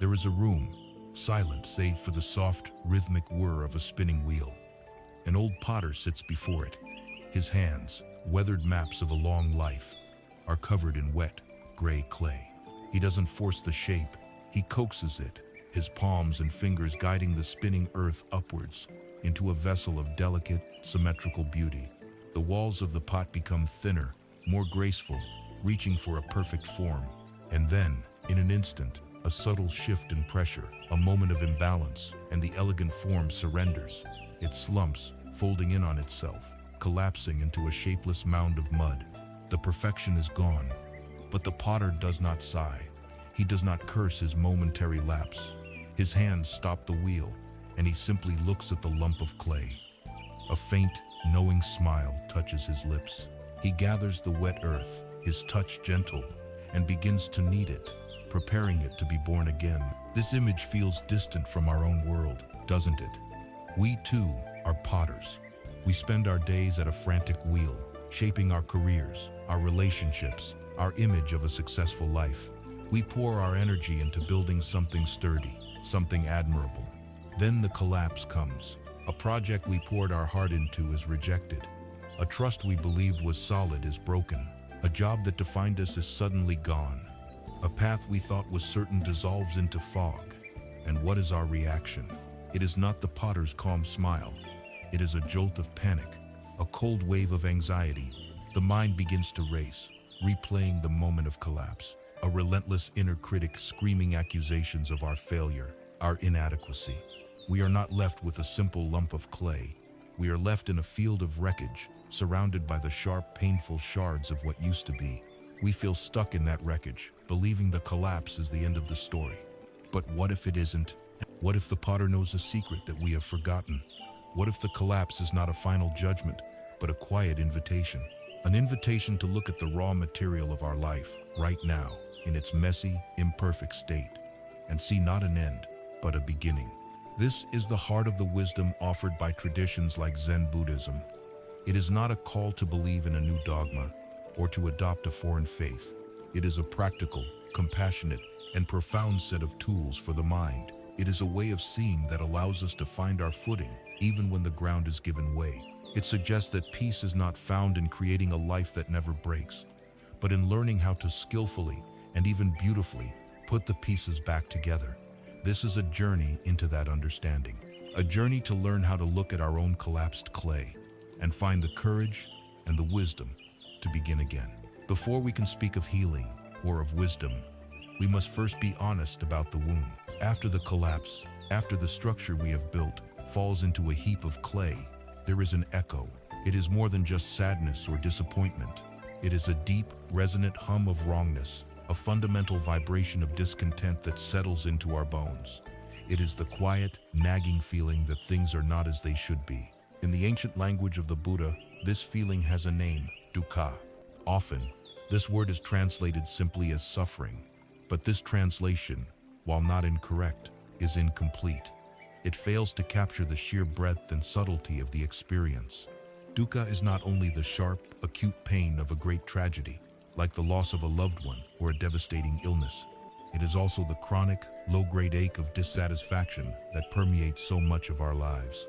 There is a room, silent save for the soft, rhythmic whir of a spinning wheel. An old potter sits before it. His hands, weathered maps of a long life, are covered in wet, gray clay. He doesn't force the shape, he coaxes it, his palms and fingers guiding the spinning earth upwards into a vessel of delicate, symmetrical beauty. The walls of the pot become thinner, more graceful, reaching for a perfect form. And then, in an instant, a subtle shift in pressure, a moment of imbalance, and the elegant form surrenders. It slumps, folding in on itself, collapsing into a shapeless mound of mud. The perfection is gone, but the potter does not sigh. He does not curse his momentary lapse. His hands stop the wheel, and he simply looks at the lump of clay. A faint, knowing smile touches his lips. He gathers the wet earth, his touch gentle, and begins to knead it, preparing it to be born again. This image feels distant from our own world, doesn't it? We too are potters. We spend our days at a frantic wheel, shaping our careers, our relationships, our image of a successful life. We pour our energy into building something sturdy, something admirable. Then the collapse comes. A project we poured our heart into is rejected. A trust we believed was solid is broken. A job that defined us is suddenly gone. A path we thought was certain dissolves into fog. And what is our reaction? It is not the potter's calm smile. It is a jolt of panic, a cold wave of anxiety. The mind begins to race, replaying the moment of collapse. A relentless inner critic screaming accusations of our failure, our inadequacy. We are not left with a simple lump of clay. We are left in a field of wreckage, surrounded by the sharp, painful shards of what used to be. We feel stuck in that wreckage, believing the collapse is the end of the story. But what if it isn't? What if the potter knows a secret that we have forgotten? What if the collapse is not a final judgment, but a quiet invitation? An invitation to look at the raw material of our life, right now, in its messy, imperfect state, and see not an end, but a beginning. This is the heart of the wisdom offered by traditions like Zen Buddhism. It is not a call to believe in a new dogma or to adopt a foreign faith. It is a practical, compassionate, and profound set of tools for the mind. It is a way of seeing that allows us to find our footing, even when the ground is given way. It suggests that peace is not found in creating a life that never breaks, but in learning how to skillfully and even beautifully put the pieces back together. This is a journey into that understanding, a journey to learn how to look at our own collapsed clay and find the courage and the wisdom to begin again. Before we can speak of healing or of wisdom, we must first be honest about the wound. After the collapse, after the structure we have built falls into a heap of clay, there is an echo. It is more than just sadness or disappointment. It is a deep, resonant hum of wrongness, a fundamental vibration of discontent that settles into our bones. It is the quiet, nagging feeling that things are not as they should be. In the ancient language of the Buddha, this feeling has a name, dukkha. Often, this word is translated simply as suffering, but this translation, while not incorrect, is incomplete. It fails to capture the sheer breadth and subtlety of the experience. Dukkha is not only the sharp, acute pain of a great tragedy, like the loss of a loved one or a devastating illness. It is also the chronic, low-grade ache of dissatisfaction that permeates so much of our lives.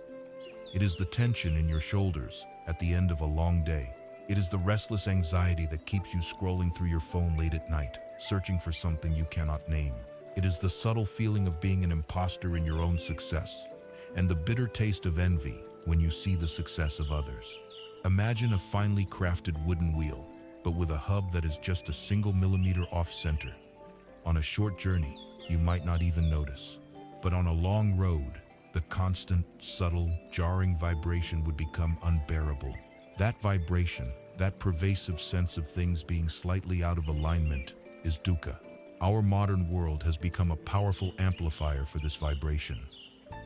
It is the tension in your shoulders at the end of a long day. It is the restless anxiety that keeps you scrolling through your phone late at night, searching for something you cannot name. It is the subtle feeling of being an imposter in your own success, and the bitter taste of envy when you see the success of others. Imagine a finely crafted wooden wheel, but with a hub that is just a single millimeter off-center. On a short journey, you might not even notice. But on a long road, the constant, subtle, jarring vibration would become unbearable. That vibration, that pervasive sense of things being slightly out of alignment, is dukkha. Our modern world has become a powerful amplifier for this vibration.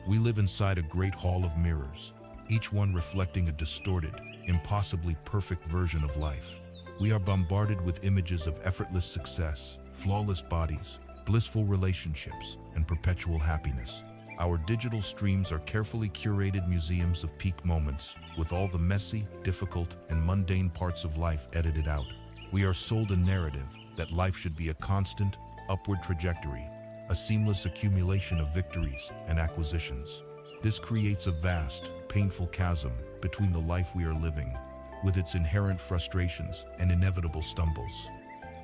We live inside a great hall of mirrors, each one reflecting a distorted, impossibly perfect version of life. We are bombarded with images of effortless success, flawless bodies, blissful relationships, and perpetual happiness. Our digital streams are carefully curated museums of peak moments, with all the messy, difficult, and mundane parts of life edited out. We are sold a narrative that life should be a constant, upward trajectory, a seamless accumulation of victories and acquisitions. This creates a vast, painful chasm between the life we are living, with its inherent frustrations and inevitable stumbles,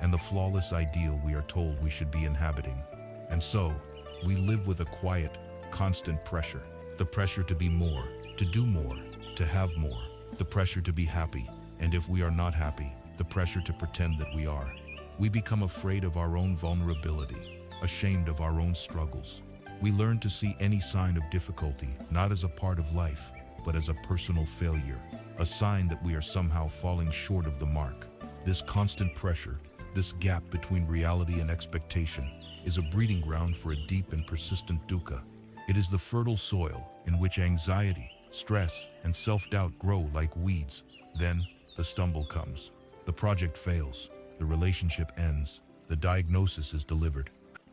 and the flawless ideal we are told we should be inhabiting. And so, we live with a quiet, constant pressure. The pressure to be more, to do more, to have more. The pressure to be happy, and if we are not happy, the pressure to pretend that we are. We become afraid of our own vulnerability, ashamed of our own struggles. We learn to see any sign of difficulty not as a part of life, but as a personal failure, a sign that we are somehow falling short of the mark. This constant pressure, this gap between reality and expectation, is a breeding ground for a deep and persistent dukkha. It is the fertile soil in which anxiety, stress, and self-doubt grow like weeds. Then, the stumble comes. The project fails, the relationship ends, the diagnosis is delivered.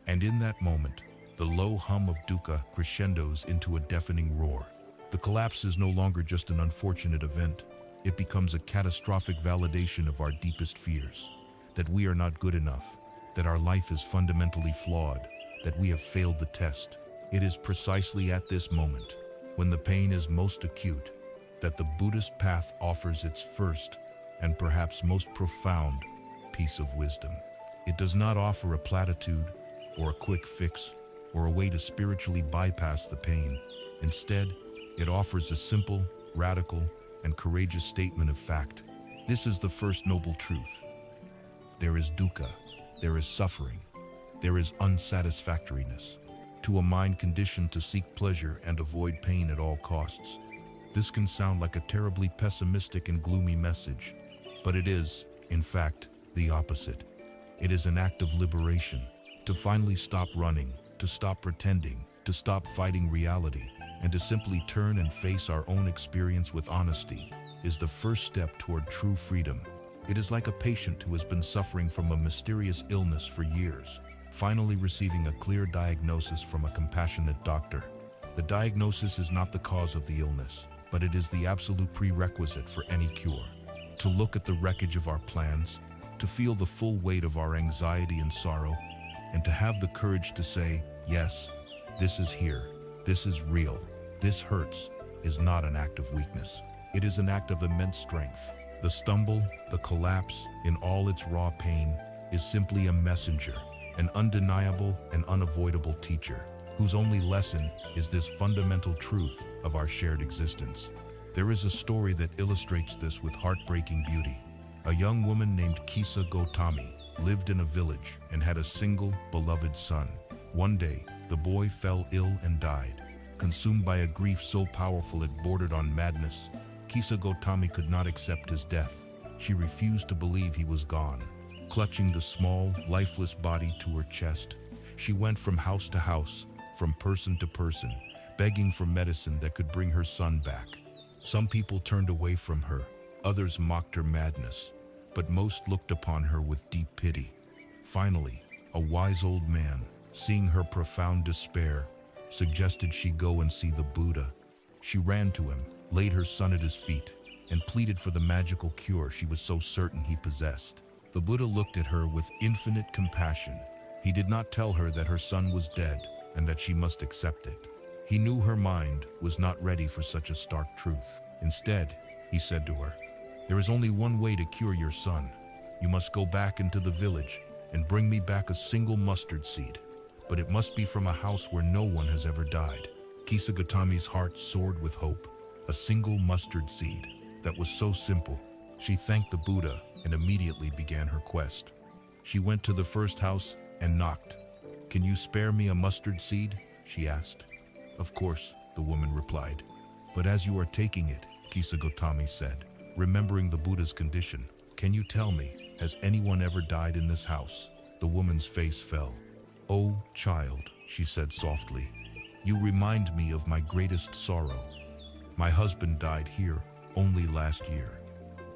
And in that moment, the low hum of dukkha crescendos into a deafening roar. The collapse is no longer just an unfortunate event. It becomes a catastrophic validation of our deepest fears. That we are not good enough, that our life is fundamentally flawed, that we have failed the test. It is precisely at this moment, when the pain is most acute, that the Buddhist path offers its first and perhaps most profound piece of wisdom. It does not offer a platitude or a quick fix or a way to spiritually bypass the pain. Instead, it offers a simple, radical, and courageous statement of fact. This is the first noble truth. There is dukkha, there is suffering, there is unsatisfactoriness. To a mind conditioned to seek pleasure and avoid pain at all costs, this can sound like a terribly pessimistic and gloomy message, but it is, in fact, the opposite. It is an act of liberation, to finally stop running, to stop pretending, to stop fighting reality, and to simply turn and face our own experience with honesty, is the first step toward true freedom. It is like a patient who has been suffering from a mysterious illness for years, finally receiving a clear diagnosis from a compassionate doctor. The diagnosis is not the cause of the illness, but it is the absolute prerequisite for any cure. To look at the wreckage of our plans, to feel the full weight of our anxiety and sorrow, and to have the courage to say, yes, this is here, this is real, this hurts, is not an act of weakness. It is an act of immense strength. The stumble, the collapse, in all its raw pain, is simply a messenger, an undeniable and unavoidable teacher, whose only lesson is this fundamental truth of our shared existence. There is a story that illustrates this with heartbreaking beauty. A young woman named Kisa Gotami lived in a village and had a single, beloved son. One day, the boy fell ill and died. Consumed by a grief so powerful it bordered on madness, Kisa Gotami could not accept his death. She refused to believe he was gone. Clutching the small, lifeless body to her chest, she went from house to house, from person to person, begging for medicine that could bring her son back. Some people turned away from her, others mocked her madness, but most looked upon her with deep pity. Finally, a wise old man, seeing her profound despair, suggested she go and see the Buddha. She ran to him, laid her son at his feet, and pleaded for the magical cure she was so certain he possessed. The Buddha looked at her with infinite compassion. He did not tell her that her son was dead and that she must accept it. He knew her mind was not ready for such a stark truth. Instead, he said to her, "There is only one way to cure your son. You must go back into the village and bring me back a single mustard seed. But it must be from a house where no one has ever died." Kisa Gotami's heart soared with hope. A single mustard seed. That was so simple. She thanked the Buddha and immediately began her quest. She went to the first house and knocked. "Can you spare me a mustard seed?" she asked. "Of course," the woman replied. "But as you are taking it," Kisa Gotami said, remembering the Buddha's condition, "can you tell me, has anyone ever died in this house?" The woman's face fell. "Oh, child," she said softly, "you remind me of my greatest sorrow. My husband died here only last year."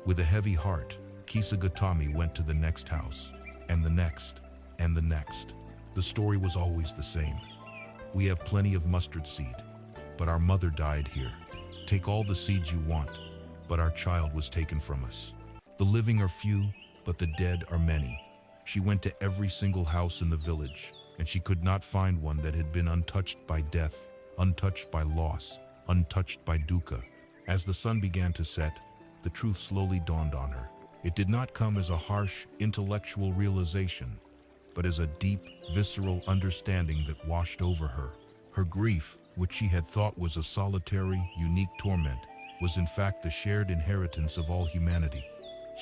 With a heavy heart, Kisa Gotami went to the next house, and the next, and the next. The story was always the same. "We have plenty of mustard seed, but our mother died here. Take all the seeds you want, but our child was taken from us. The living are few, but the dead are many." She went to every single house in the village, and she could not find one that had been untouched by death, untouched by loss, untouched by dukkha. As the sun began to set, the truth slowly dawned on her. It did not come as a harsh, intellectual realization, but as a deep, visceral understanding that washed over her. Her grief, which she had thought was a solitary, unique torment, was in fact the shared inheritance of all humanity.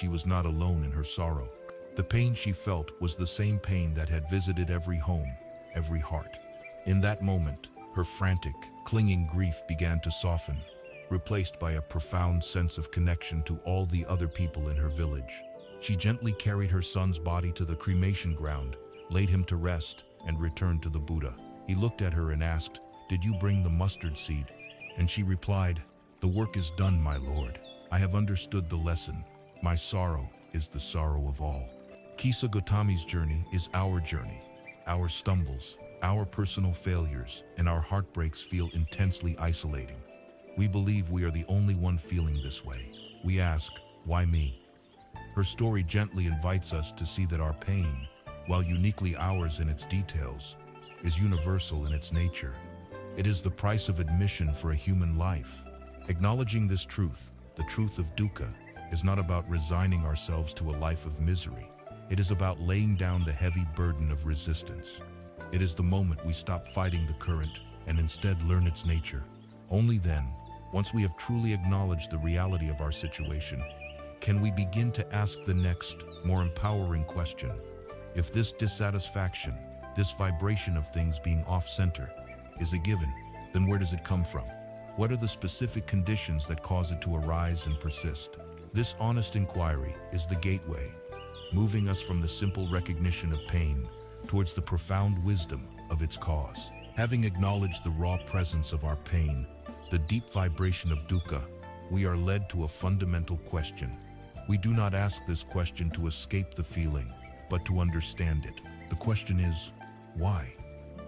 She was not alone in her sorrow. The pain she felt was the same pain that had visited every home, every heart. In that moment, her frantic, clinging grief began to soften, replaced by a profound sense of connection to all the other people in her village. She gently carried her son's body to the cremation ground, laid him to rest, and returned to the Buddha. He looked at her and asked, "Did you bring the mustard seed?" And she replied, "The work is done, my lord. I have understood the lesson. My sorrow is the sorrow of all." Kisa Gotami's journey is our journey. Our stumbles, our personal failures, and our heartbreaks feel intensely isolating. We believe we are the only one feeling this way. We ask, why me? Her story gently invites us to see that our pain, while uniquely ours in its details, is universal in its nature. It is the price of admission for a human life. Acknowledging this truth, the truth of dukkha, is not about resigning ourselves to a life of misery. It is about laying down the heavy burden of resistance. It is the moment we stop fighting the current and instead learn its nature. Only then, once we have truly acknowledged the reality of our situation, can we begin to ask the next, more empowering question. If this dissatisfaction, this vibration of things being off-center, is a given, then where does it come from? What are the specific conditions that cause it to arise and persist? This honest inquiry is the gateway, moving us from the simple recognition of pain towards the profound wisdom of its cause. Having acknowledged the raw presence of our pain, the deep vibration of dukkha, we are led to a fundamental question. We do not ask this question to escape the feeling, but to understand it. The question is, why?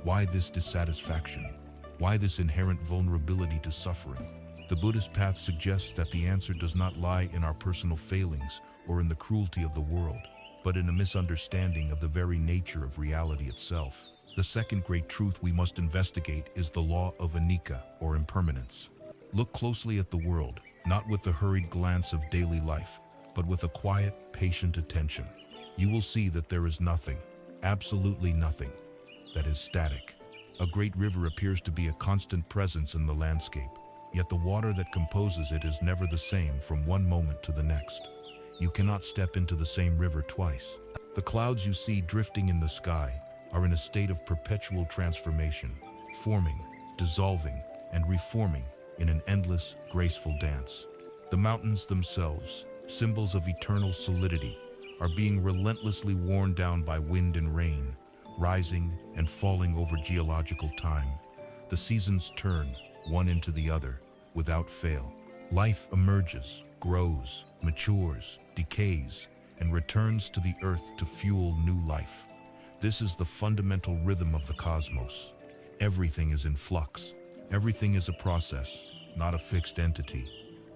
Why this dissatisfaction? Why this inherent vulnerability to suffering? The Buddhist path suggests that the answer does not lie in our personal failings or in the cruelty of the world, but in a misunderstanding of the very nature of reality itself. The second great truth we must investigate is the law of anicca, or impermanence. Look closely at the world, not with the hurried glance of daily life, but with a quiet, patient attention. You will see that there is nothing, absolutely nothing, that is static. A great river appears to be a constant presence in the landscape, yet the water that composes it is never the same from one moment to the next. You cannot step into the same river twice. The clouds you see drifting in the sky are in a state of perpetual transformation, forming, dissolving, and reforming in an endless, graceful dance. The mountains themselves, symbols of eternal solidity, are being relentlessly worn down by wind and rain, rising and falling over geological time. The seasons turn, one into the other, without fail. Life emerges, grows, matures, decays, and returns to the earth to fuel new life. This is the fundamental rhythm of the cosmos. Everything is in flux. Everything is a process, not a fixed entity.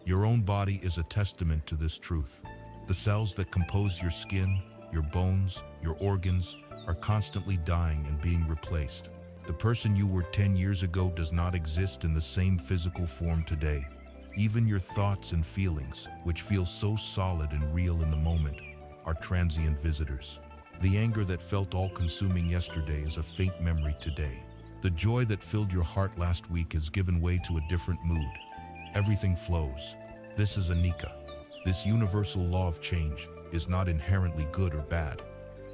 Your own body is a testament to this truth. The cells that compose your skin, your bones, your organs, are constantly dying and being replaced. The person you were 10 years ago does not exist in the same physical form today. Even your thoughts and feelings, which feel so solid and real in the moment, are transient visitors. The anger that felt all-consuming yesterday is a faint memory today. The joy that filled your heart last week has given way to a different mood. Everything flows. This is anicca. This universal law of change is not inherently good or bad.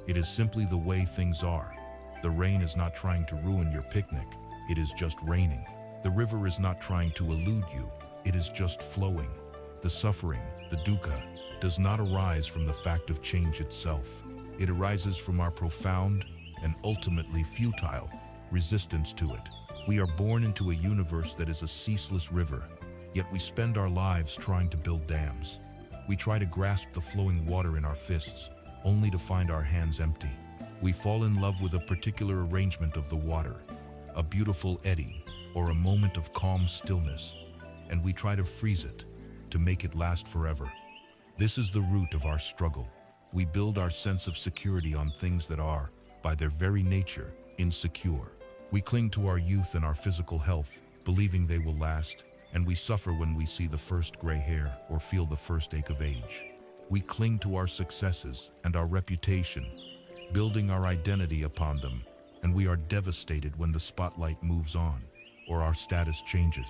It is simply the way things are. The rain is not trying to ruin your picnic. It is just raining. The river is not trying to elude you. It is just flowing. The suffering, the dukkha, does not arise from the fact of change itself. It arises from our profound and ultimately futile resistance to it. We are born into a universe that is a ceaseless river, yet we spend our lives trying to build dams. We try to grasp the flowing water in our fists, only to find our hands empty. We fall in love with a particular arrangement of the water, a beautiful eddy, or a moment of calm stillness, and we try to freeze it, to make it last forever. This is the root of our struggle. We build our sense of security on things that are, by their very nature, insecure. We cling to our youth and our physical health, believing they will last, and we suffer when we see the first gray hair or feel the first ache of age. We cling to our successes and our reputation, building our identity upon them, and we are devastated when the spotlight moves on or our status changes.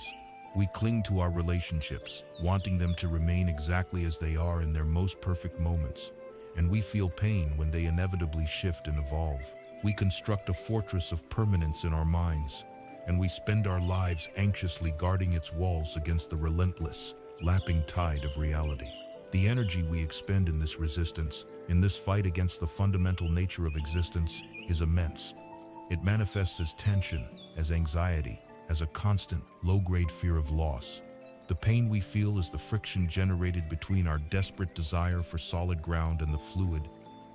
We cling to our relationships, wanting them to remain exactly as they are in their most perfect moments, and we feel pain when they inevitably shift and evolve. We construct a fortress of permanence in our minds, and we spend our lives anxiously guarding its walls against the relentless, lapping tide of reality. The energy we expend in this resistance, in this fight against the fundamental nature of existence, is immense. It manifests as tension, as anxiety, as a constant, low-grade fear of loss. The pain we feel is the friction generated between our desperate desire for solid ground and the fluid,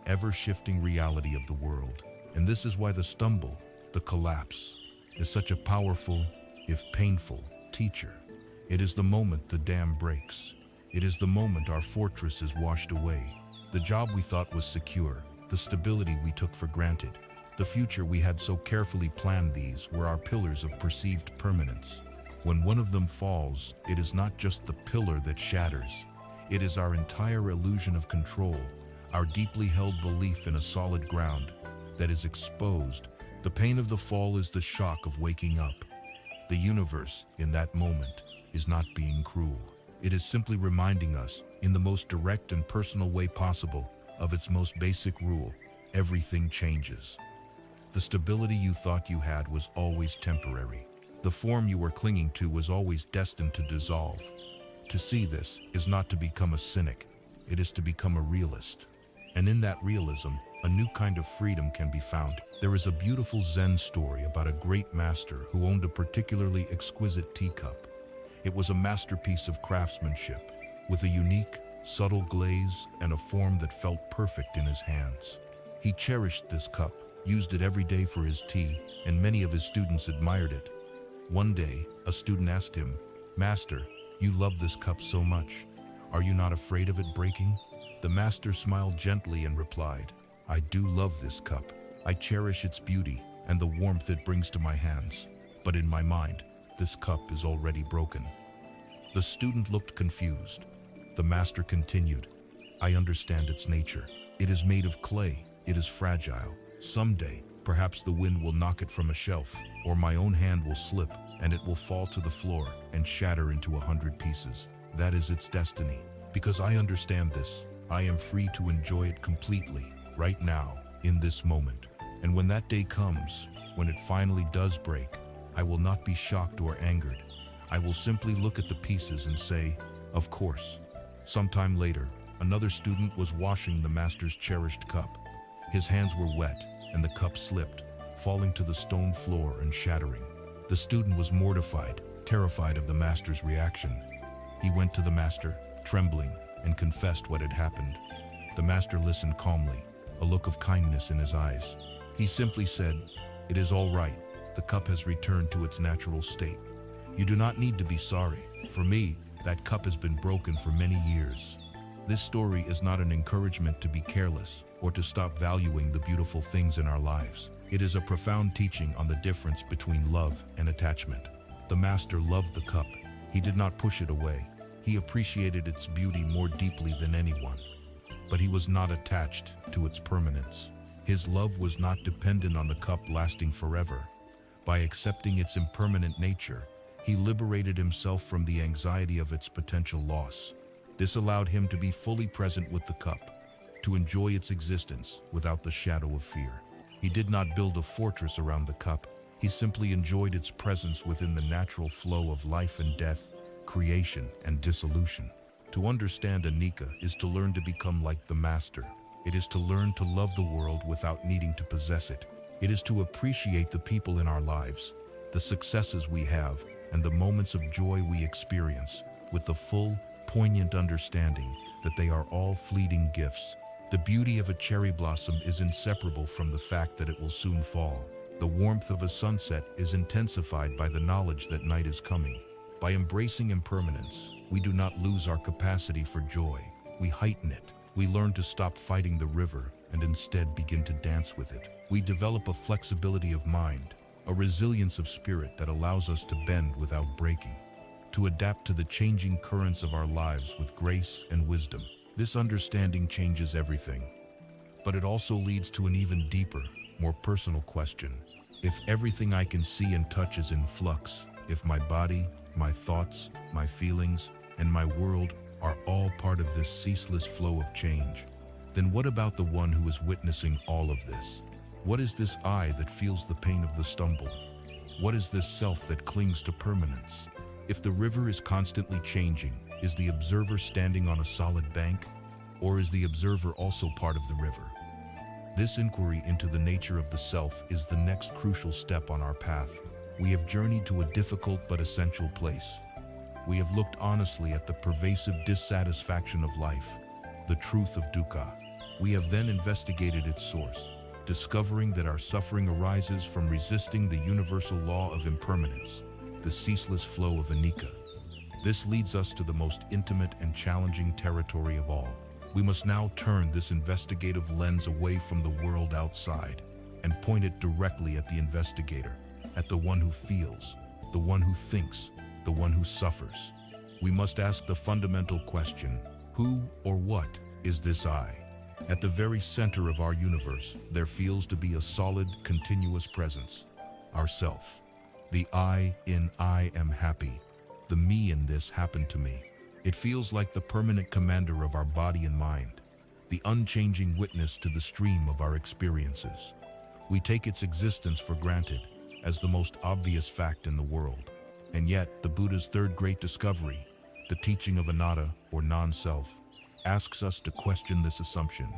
ever-shifting reality of the world. And this is why the stumble, the collapse, is such a powerful, if painful, teacher. It is the moment the dam breaks. It is the moment our fortress is washed away. The job we thought was secure, the stability we took for granted, the future we had so carefully planned, these were our pillars of perceived permanence. When one of them falls, it is not just the pillar that shatters. It is our entire illusion of control, our deeply held belief in a solid ground that is exposed. The pain of the fall is the shock of waking up. The universe, in that moment, is not being cruel. It is simply reminding us, in the most direct and personal way possible, of its most basic rule: everything changes. The stability you thought you had was always temporary. The form you were clinging to was always destined to dissolve. To see this is not to become a cynic, it is to become a realist. And in that realism, a new kind of freedom can be found. There is a beautiful Zen story about a great master who owned a particularly exquisite teacup. It was a masterpiece of craftsmanship, with a unique, subtle glaze and a form that felt perfect in his hands. He cherished this cup, used it every day for his tea, and many of his students admired it. One day, a student asked him, "Master, you love this cup so much. Are you not afraid of it breaking?" The master smiled gently and replied, "I do love this cup. I cherish its beauty and the warmth it brings to my hands. But in my mind, this cup is already broken." The student looked confused. The master continued, "I understand its nature. It is made of clay. It is fragile. Someday, perhaps the wind will knock it from a shelf, or my own hand will slip, and it will fall to the floor and shatter into 100 pieces. That is its destiny. Because I understand this, I am free to enjoy it completely, right now, in this moment. And when that day comes, when it finally does break, I will not be shocked or angered. I will simply look at the pieces and say, 'Of course.'" Sometime later, another student was washing the master's cherished cup. His hands were wet, and the cup slipped, falling to the stone floor and shattering. The student was mortified, terrified of the master's reaction. He went to the master, trembling, and confessed what had happened. The master listened calmly, a look of kindness in his eyes. He simply said, "It is all right. The cup has returned to its natural state. You do not need to be sorry. For me, that cup has been broken for many years." This story is not an encouragement to be careless or to stop valuing the beautiful things in our lives. It is a profound teaching on the difference between love and attachment. The master loved the cup. He did not push it away. He appreciated its beauty more deeply than anyone. But he was not attached to its permanence. His love was not dependent on the cup lasting forever. By accepting its impermanent nature, he liberated himself from the anxiety of its potential loss. This allowed him to be fully present with the cup, to enjoy its existence without the shadow of fear. He did not build a fortress around the cup. He simply enjoyed its presence within the natural flow of life and death, creation and dissolution. To understand Anika is to learn to become like the master. It is to learn to love the world without needing to possess it. It is to appreciate the people in our lives, the successes we have, and the moments of joy we experience, with the full, poignant understanding that they are all fleeting gifts. The beauty of a cherry blossom is inseparable from the fact that it will soon fall. The warmth of a sunset is intensified by the knowledge that night is coming. By embracing impermanence, we do not lose our capacity for joy. We heighten it. We learn to stop fighting the river and instead begin to dance with it. We develop a flexibility of mind, a resilience of spirit that allows us to bend without breaking, to adapt to the changing currents of our lives with grace and wisdom. This understanding changes everything, but it also leads to an even deeper, more personal question. If everything I can see and touch is in flux, if my body, my thoughts, my feelings, and my world are all part of this ceaseless flow of change, then what about the one who is witnessing all of this? What is this I that feels the pain of the stumble? What is this self that clings to permanence? If the river is constantly changing, is the observer standing on a solid bank, or is the observer also part of the river? This inquiry into the nature of the self is the next crucial step on our path. We have journeyed to a difficult but essential place. We have looked honestly at the pervasive dissatisfaction of life, the truth of dukkha. We have then investigated its source, discovering that our suffering arises from resisting the universal law of impermanence, the ceaseless flow of anicca. This leads us to the most intimate and challenging territory of all. We must now turn this investigative lens away from the world outside and point it directly at the investigator, at the one who feels, the one who thinks, the one who suffers. We must ask the fundamental question, who or what is this I? At the very center of our universe, there feels to be a solid, continuous presence, ourself. The I in I am happy, the me in this happened to me. It feels like the permanent commander of our body and mind, the unchanging witness to the stream of our experiences. We take its existence for granted as the most obvious fact in the world. And yet, the Buddha's third great discovery, the teaching of anatta or non-self, asks us to question this assumption.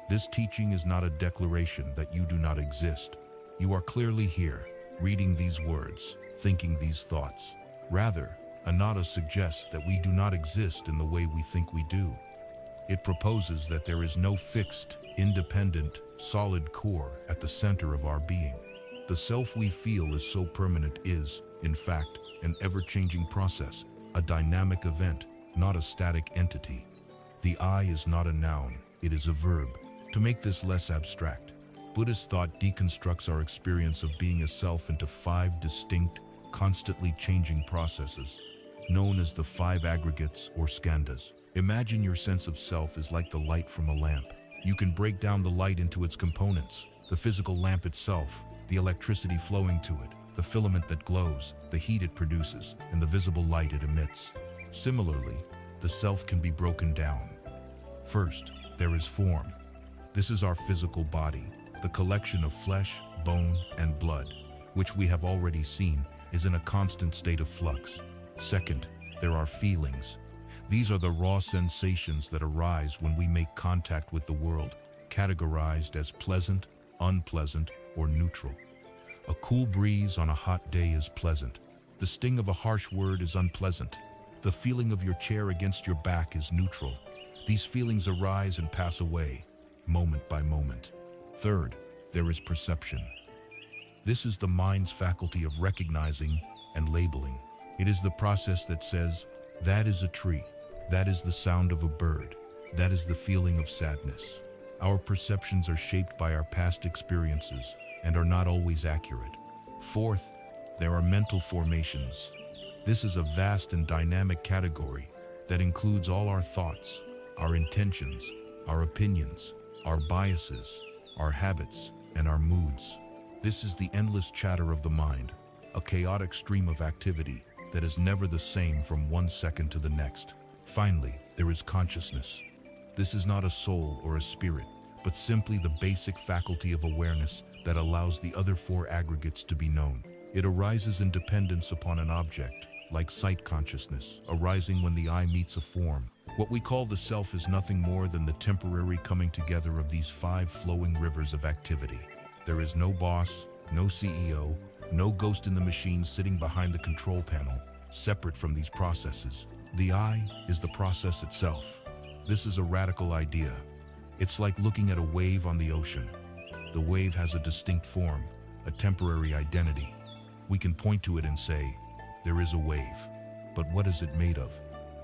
This teaching is not a declaration that you do not exist. You are clearly here, reading these words, thinking these thoughts. Rather, anatta suggests that we do not exist in the way we think we do. It proposes that there is no fixed, independent, solid core at the center of our being. The self we feel is so permanent is, in fact, an ever-changing process, a dynamic event, not a static entity. The I is not a noun, it is a verb. To make this less abstract, Buddhist thought deconstructs our experience of being a self into 5 distinct, constantly changing processes, known as the 5 aggregates or skandhas. Imagine your sense of self is like the light from a lamp. You can break down the light into its components, the physical lamp itself, the electricity flowing to it, the filament that glows, the heat it produces, and the visible light it emits. Similarly, the self can be broken down. First, there is form. This is our physical body, the collection of flesh, bone, and blood, which we have already seen is in a constant state of flux. Second, there are feelings. These are the raw sensations that arise when we make contact with the world, categorized as pleasant, unpleasant, or neutral. A cool breeze on a hot day is pleasant. The sting of a harsh word is unpleasant. The feeling of your chair against your back is neutral. These feelings arise and pass away, moment by moment. Third, there is perception. This is the mind's faculty of recognizing and labeling. It is the process that says, that is a tree, that is the sound of a bird, that is the feeling of sadness. Our perceptions are shaped by our past experiences and are not always accurate. Fourth, there are mental formations. This is a vast and dynamic category that includes all our thoughts, our intentions, our opinions, our biases, our habits, and our moods. This is the endless chatter of the mind, a chaotic stream of activity that is never the same from one second to the next. Finally, there is consciousness. This is not a soul or a spirit, but simply the basic faculty of awareness that allows the other 4 aggregates to be known. It arises in dependence upon an object, like sight consciousness, arising when the eye meets a form. What we call the self is nothing more than the temporary coming together of these 5 flowing rivers of activity. There is no boss, no CEO, no ghost in the machine sitting behind the control panel, separate from these processes. The I is the process itself. This is a radical idea. It's like looking at a wave on the ocean. The wave has a distinct form, a temporary identity. We can point to it and say, there is a wave. But what is it made of?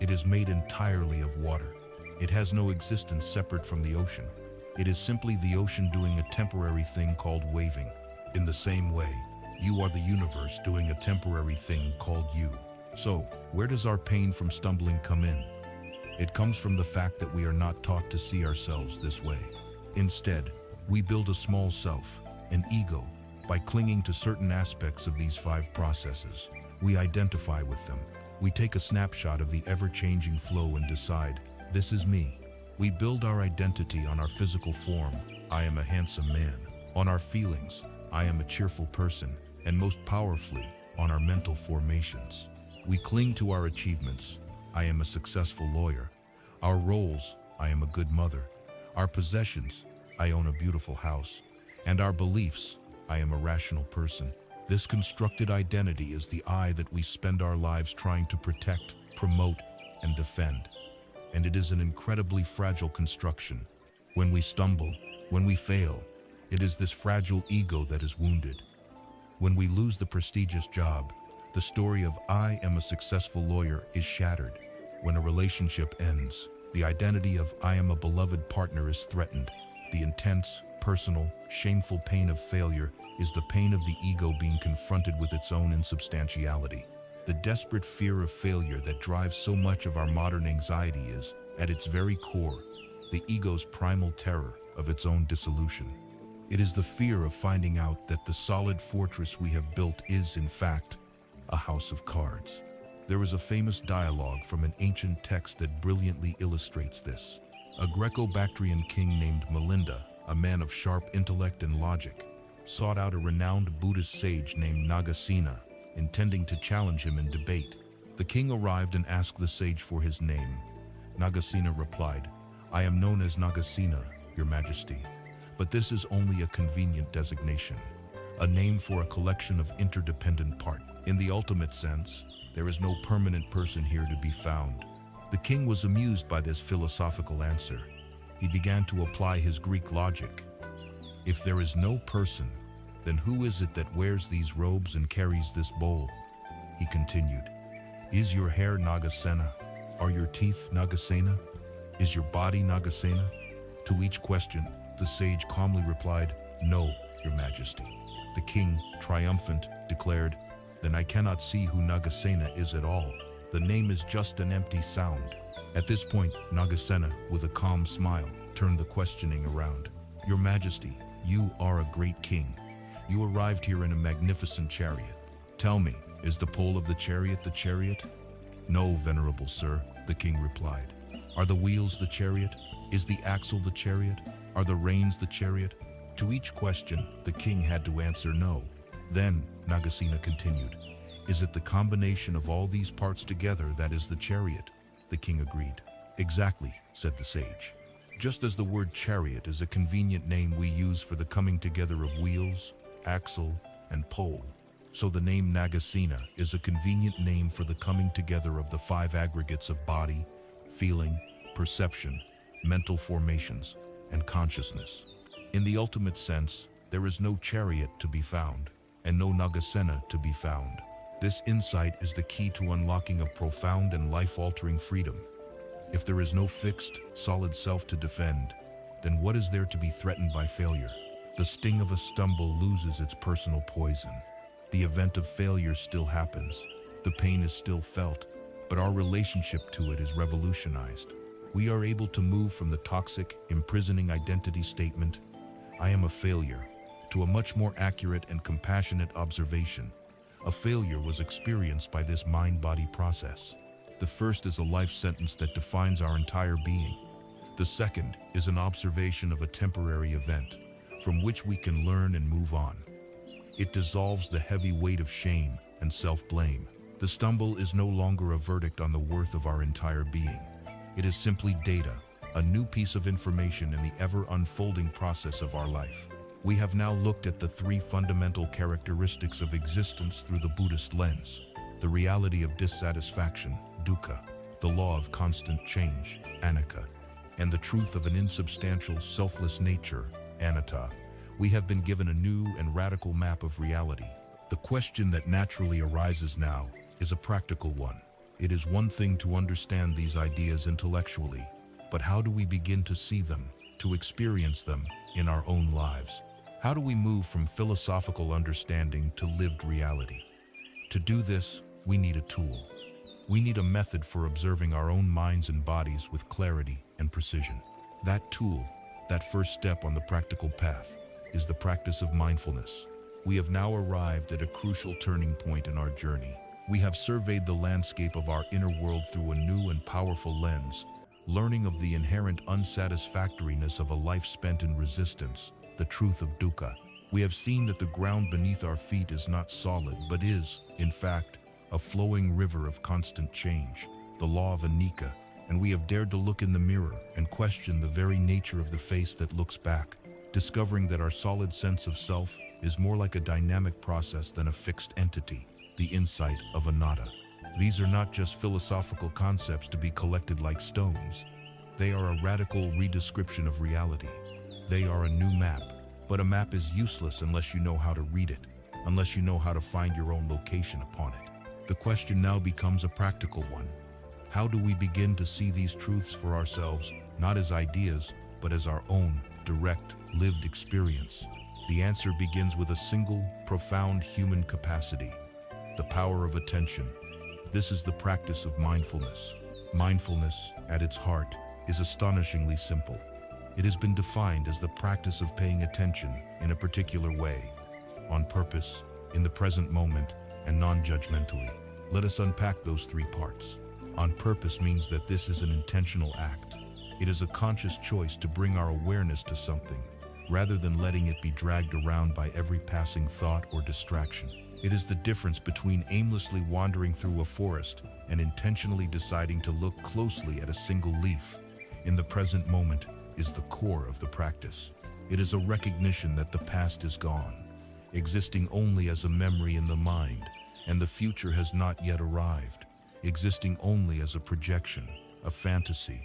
It is made entirely of water. It has no existence separate from the ocean. It is simply the ocean doing a temporary thing called waving. In the same way, you are the universe doing a temporary thing called you. So, where does our pain from stumbling come in? It comes from the fact that we are not taught to see ourselves this way. Instead, we build a small self, an ego, by clinging to certain aspects of these 5 processes. We identify with them. We take a snapshot of the ever-changing flow and decide, this is me. We build our identity on our physical form, I am a handsome man, on our feelings, I am a cheerful person, and most powerfully, on our mental formations. We cling to our achievements, I am a successful lawyer, our roles, I am a good mother, our possessions, I own a beautiful house, and our beliefs, I am a rational person. This constructed identity is the I that we spend our lives trying to protect, promote, and defend. And it is an incredibly fragile construction. When we stumble, when we fail, it is this fragile ego that is wounded. When we lose the prestigious job, the story of I am a successful lawyer is shattered. When a relationship ends, the identity of I am a beloved partner is threatened. The intense, personal, shameful pain of failure is the pain of the ego being confronted with its own insubstantiality. The desperate fear of failure that drives so much of our modern anxiety is, at its very core, the ego's primal terror of its own dissolution. It is the fear of finding out that the solid fortress we have built is, in fact, a house of cards. There is a famous dialogue from an ancient text that brilliantly illustrates this. A Greco-Bactrian king named Melinda, a man of sharp intellect and logic, sought out a renowned Buddhist sage named Nagasena, intending to challenge him in debate. The king arrived and asked the sage for his name. Nagasena replied, I am known as Nagasena, your majesty, but this is only a convenient designation, a name for a collection of interdependent parts. In the ultimate sense, there is no permanent person here to be found. The king was amused by this philosophical answer. He began to apply his Greek logic. If there is no person, then who is it that wears these robes and carries this bowl? He continued, is your hair Nagasena? Are your teeth Nagasena? Is your body Nagasena? To each question, the sage calmly replied, no, your majesty. The king, triumphant, declared, then I cannot see who Nagasena is at all. The name is just an empty sound. At this point, Nagasena, with a calm smile, turned the questioning around. Your majesty, you are a great king. You arrived here in a magnificent chariot. Tell me, is the pole of the chariot? No, venerable sir, the king replied. Are the wheels the chariot? Is the axle the chariot? Are the reins the chariot? To each question, the king had to answer no. Then, Nagasena continued, is it the combination of all these parts together that is the chariot? The king agreed. Exactly, said the sage. Just as the word chariot is a convenient name we use for the coming together of wheels, axle, and pole, so the name Nagasena is a convenient name for the coming together of the 5 aggregates of body, feeling, perception, mental formations, and consciousness. In the ultimate sense, there is no chariot to be found, and no Nagasena to be found. This insight is the key to unlocking a profound and life-altering freedom. If there is no fixed, solid self to defend, then what is there to be threatened by failure? The sting of a stumble loses its personal poison. The event of failure still happens. The pain is still felt, but our relationship to it is revolutionized. We are able to move from the toxic, imprisoning identity statement, I am a failure, to a much more accurate and compassionate observation. A failure was experienced by this mind-body process. The first is a life sentence that defines our entire being. The second is an observation of a temporary event from which we can learn and move on. It dissolves the heavy weight of shame and self-blame. The stumble is no longer a verdict on the worth of our entire being. It is simply data, a new piece of information in the ever-unfolding process of our life. We have now looked at the 3 fundamental characteristics of existence through the Buddhist lens: the reality of dissatisfaction, dukkha, the law of constant change, anicca, and the truth of an insubstantial, selfless nature, anatta. We have been given a new and radical map of reality. The question that naturally arises now is a practical one. It is one thing to understand these ideas intellectually, but how do we begin to see them, to experience them in our own lives. How do we move from philosophical understanding to lived reality? To do this, we need a tool. We need a method for observing our own minds and bodies with clarity and precision. That tool, that first step on the practical path, is the practice of mindfulness. We have now arrived at a crucial turning point in our journey. We have surveyed the landscape of our inner world through a new and powerful lens, learning of the inherent unsatisfactoriness of a life spent in resistance, the truth of dukkha. We have seen that the ground beneath our feet is not solid, but is, in fact, a flowing river of constant change, the law of anicca, and we have dared to look in the mirror and question the very nature of the face that looks back, discovering that our solid sense of self is more like a dynamic process than a fixed entity, the insight of anatta. These are not just philosophical concepts to be collected like stones. They are a radical redescription of reality. They are a new map, but a map is useless unless you know how to read it, unless you know how to find your own location upon it. The question now becomes a practical one. How do we begin to see these truths for ourselves, not as ideas, but as our own direct, lived experience? The answer begins with a single, profound human capacity: the power of attention. This is the practice of mindfulness. Mindfulness, at its heart, is astonishingly simple. It has been defined as the practice of paying attention in a particular way, on purpose, in the present moment, and non-judgmentally. Let us unpack those three parts. On purpose means that this is an intentional act. It is a conscious choice to bring our awareness to something, rather than letting it be dragged around by every passing thought or distraction. It is the difference between aimlessly wandering through a forest and intentionally deciding to look closely at a single leaf. In the present moment is the core of the practice. It is a recognition that the past is gone, existing only as a memory in the mind, and the future has not yet arrived, existing only as a projection, a fantasy.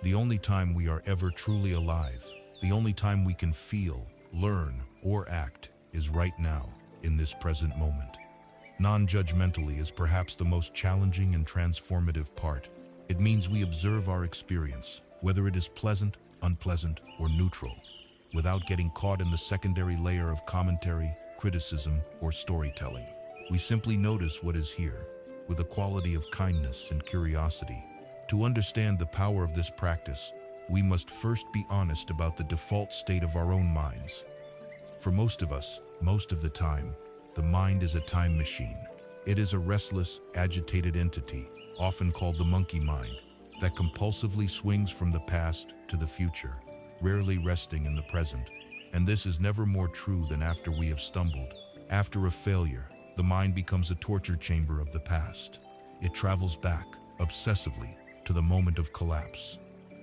The only time we are ever truly alive, the only time we can feel, learn, or act is right now, in this present moment. Non-judgmentally is perhaps the most challenging and transformative part. It means we observe our experience, whether it is pleasant, unpleasant, or neutral, without getting caught in the secondary layer of commentary, criticism, or storytelling. We simply notice what is here, with a quality of kindness and curiosity. To understand the power of this practice, we must first be honest about the default state of our own minds. For most of us, most of the time, the mind is a time machine. It is a restless, agitated entity, often called the monkey mind, that compulsively swings from the past to the future, rarely resting in the present. And this is never more true than after we have stumbled. After a failure, the mind becomes a torture chamber of the past. It travels back, obsessively, to the moment of collapse.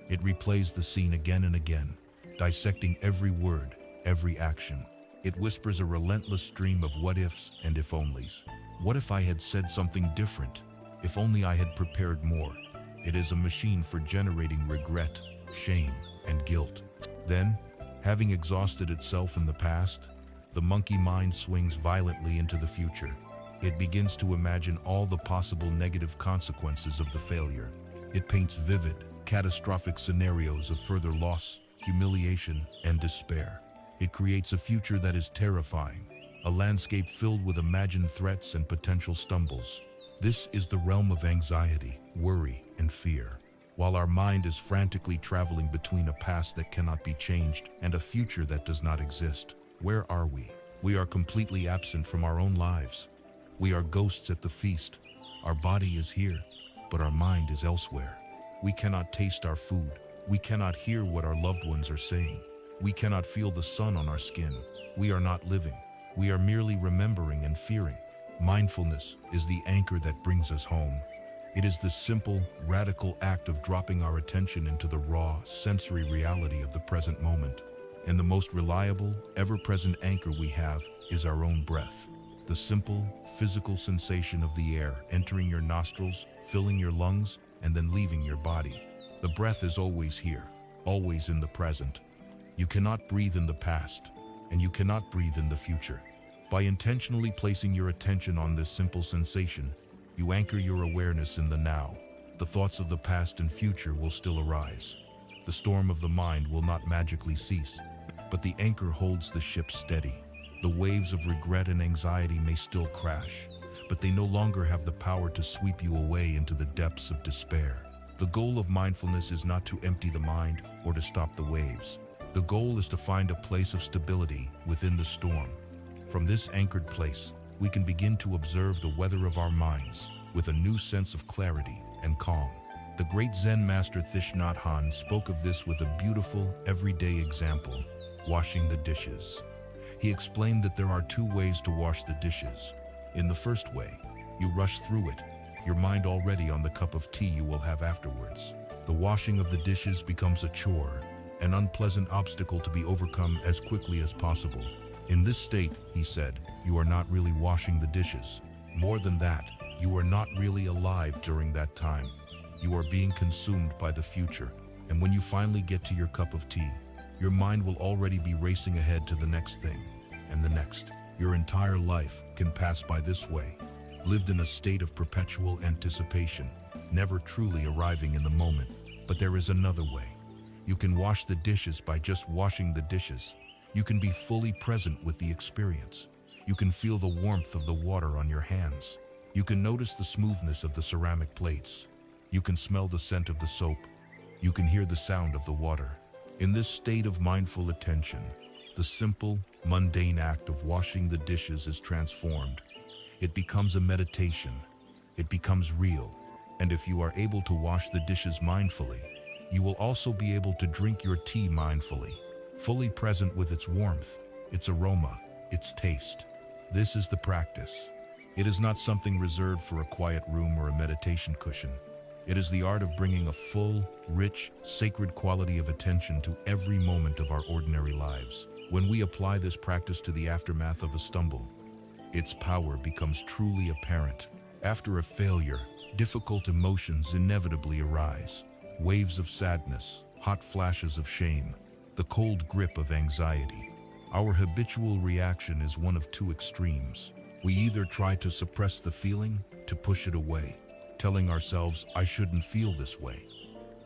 It replays the scene again and again, dissecting every word, every action. It whispers a relentless stream of what-ifs and if-onlys. What if I had said something different? If only I had prepared more. It is a machine for generating regret, shame, and guilt. Then, having exhausted itself in the past, the monkey mind swings violently into the future. It begins to imagine all the possible negative consequences of the failure. It paints vivid, catastrophic scenarios of further loss, humiliation, and despair. It creates a future that is terrifying, a landscape filled with imagined threats and potential stumbles. This is the realm of anxiety, worry, and fear. While our mind is frantically traveling between a past that cannot be changed and a future that does not exist, where are we? We are completely absent from our own lives. We are ghosts at the feast. Our body is here, but our mind is elsewhere. We cannot taste our food. We cannot hear what our loved ones are saying. We cannot feel the sun on our skin. We are not living. We are merely remembering and fearing. Mindfulness is the anchor that brings us home. It is the simple, radical act of dropping our attention into the raw, sensory reality of the present moment. And the most reliable, ever-present anchor we have is our own breath. The simple, physical sensation of the air entering your nostrils, filling your lungs, and then leaving your body. The breath is always here, always in the present. You cannot breathe in the past, and you cannot breathe in the future. By intentionally placing your attention on this simple sensation, you anchor your awareness in the now. The thoughts of the past and future will still arise, The storm of the mind will not magically cease, but the anchor holds the ship steady. The waves of regret and anxiety may still crash, but they no longer have the power to sweep you away into the depths of despair. The goal of mindfulness is not to empty the mind or to stop the waves. The goal is to find a place of stability within the storm. From this anchored place, we can begin to observe the weather of our minds with a new sense of clarity and calm. The great Zen master Thich Nhat Hanh spoke of this with a beautiful, everyday example: washing the dishes. He explained that there are two ways to wash the dishes. In the first way, you rush through it, your mind already on the cup of tea you will have afterwards. The washing of the dishes becomes a chore, an unpleasant obstacle to be overcome as quickly as possible. In this state, he said, you are not really washing the dishes. More than that, you are not really alive during that time. You are being consumed by the future, and when you finally get to your cup of tea, your mind will already be racing ahead to the next thing, and the next. Your entire life can pass by this way, lived in a state of perpetual anticipation, never truly arriving in the moment. But there is another way. You can wash the dishes by just washing the dishes. You can be fully present with the experience. You can feel the warmth of the water on your hands. You can notice the smoothness of the ceramic plates. You can smell the scent of the soap. You can hear the sound of the water. In this state of mindful attention, the simple, mundane act of washing the dishes is transformed. It becomes a meditation. It becomes real. And if you are able to wash the dishes mindfully, you will also be able to drink your tea mindfully, fully present with its warmth, its aroma, its taste. This is the practice. It is not something reserved for a quiet room or a meditation cushion. It is the art of bringing a full, rich, sacred quality of attention to every moment of our ordinary lives. When we apply this practice to the aftermath of a stumble, its power becomes truly apparent. After a failure, difficult emotions inevitably arise. Waves of sadness, hot flashes of shame, the cold grip of anxiety. Our habitual reaction is one of two extremes. We either try to suppress the feeling, to push it away, telling ourselves, I shouldn't feel this way.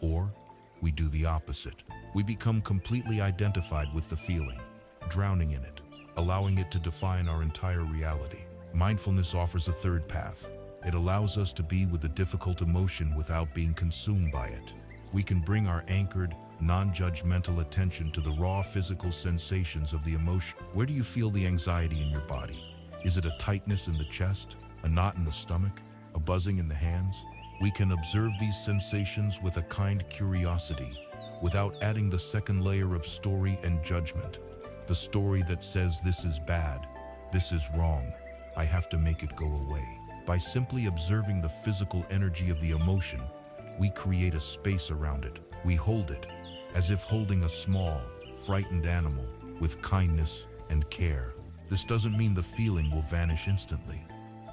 Or we do the opposite. We become completely identified with the feeling, drowning in it, allowing it to define our entire reality. Mindfulness offers a third path. It allows us to be with a difficult emotion without being consumed by it. We can bring our anchored, non-judgmental attention to the raw physical sensations of the emotion. Where do you feel the anxiety in your body? Is it a tightness in the chest, a knot in the stomach, a buzzing in the hands? We can observe these sensations with a kind curiosity, without adding the second layer of story and judgment. The story that says this is bad, this is wrong, I have to make it go away. By simply observing the physical energy of the emotion, we create a space around it. We hold it, as if holding a small, frightened animal, with kindness and care. This doesn't mean the feeling will vanish instantly,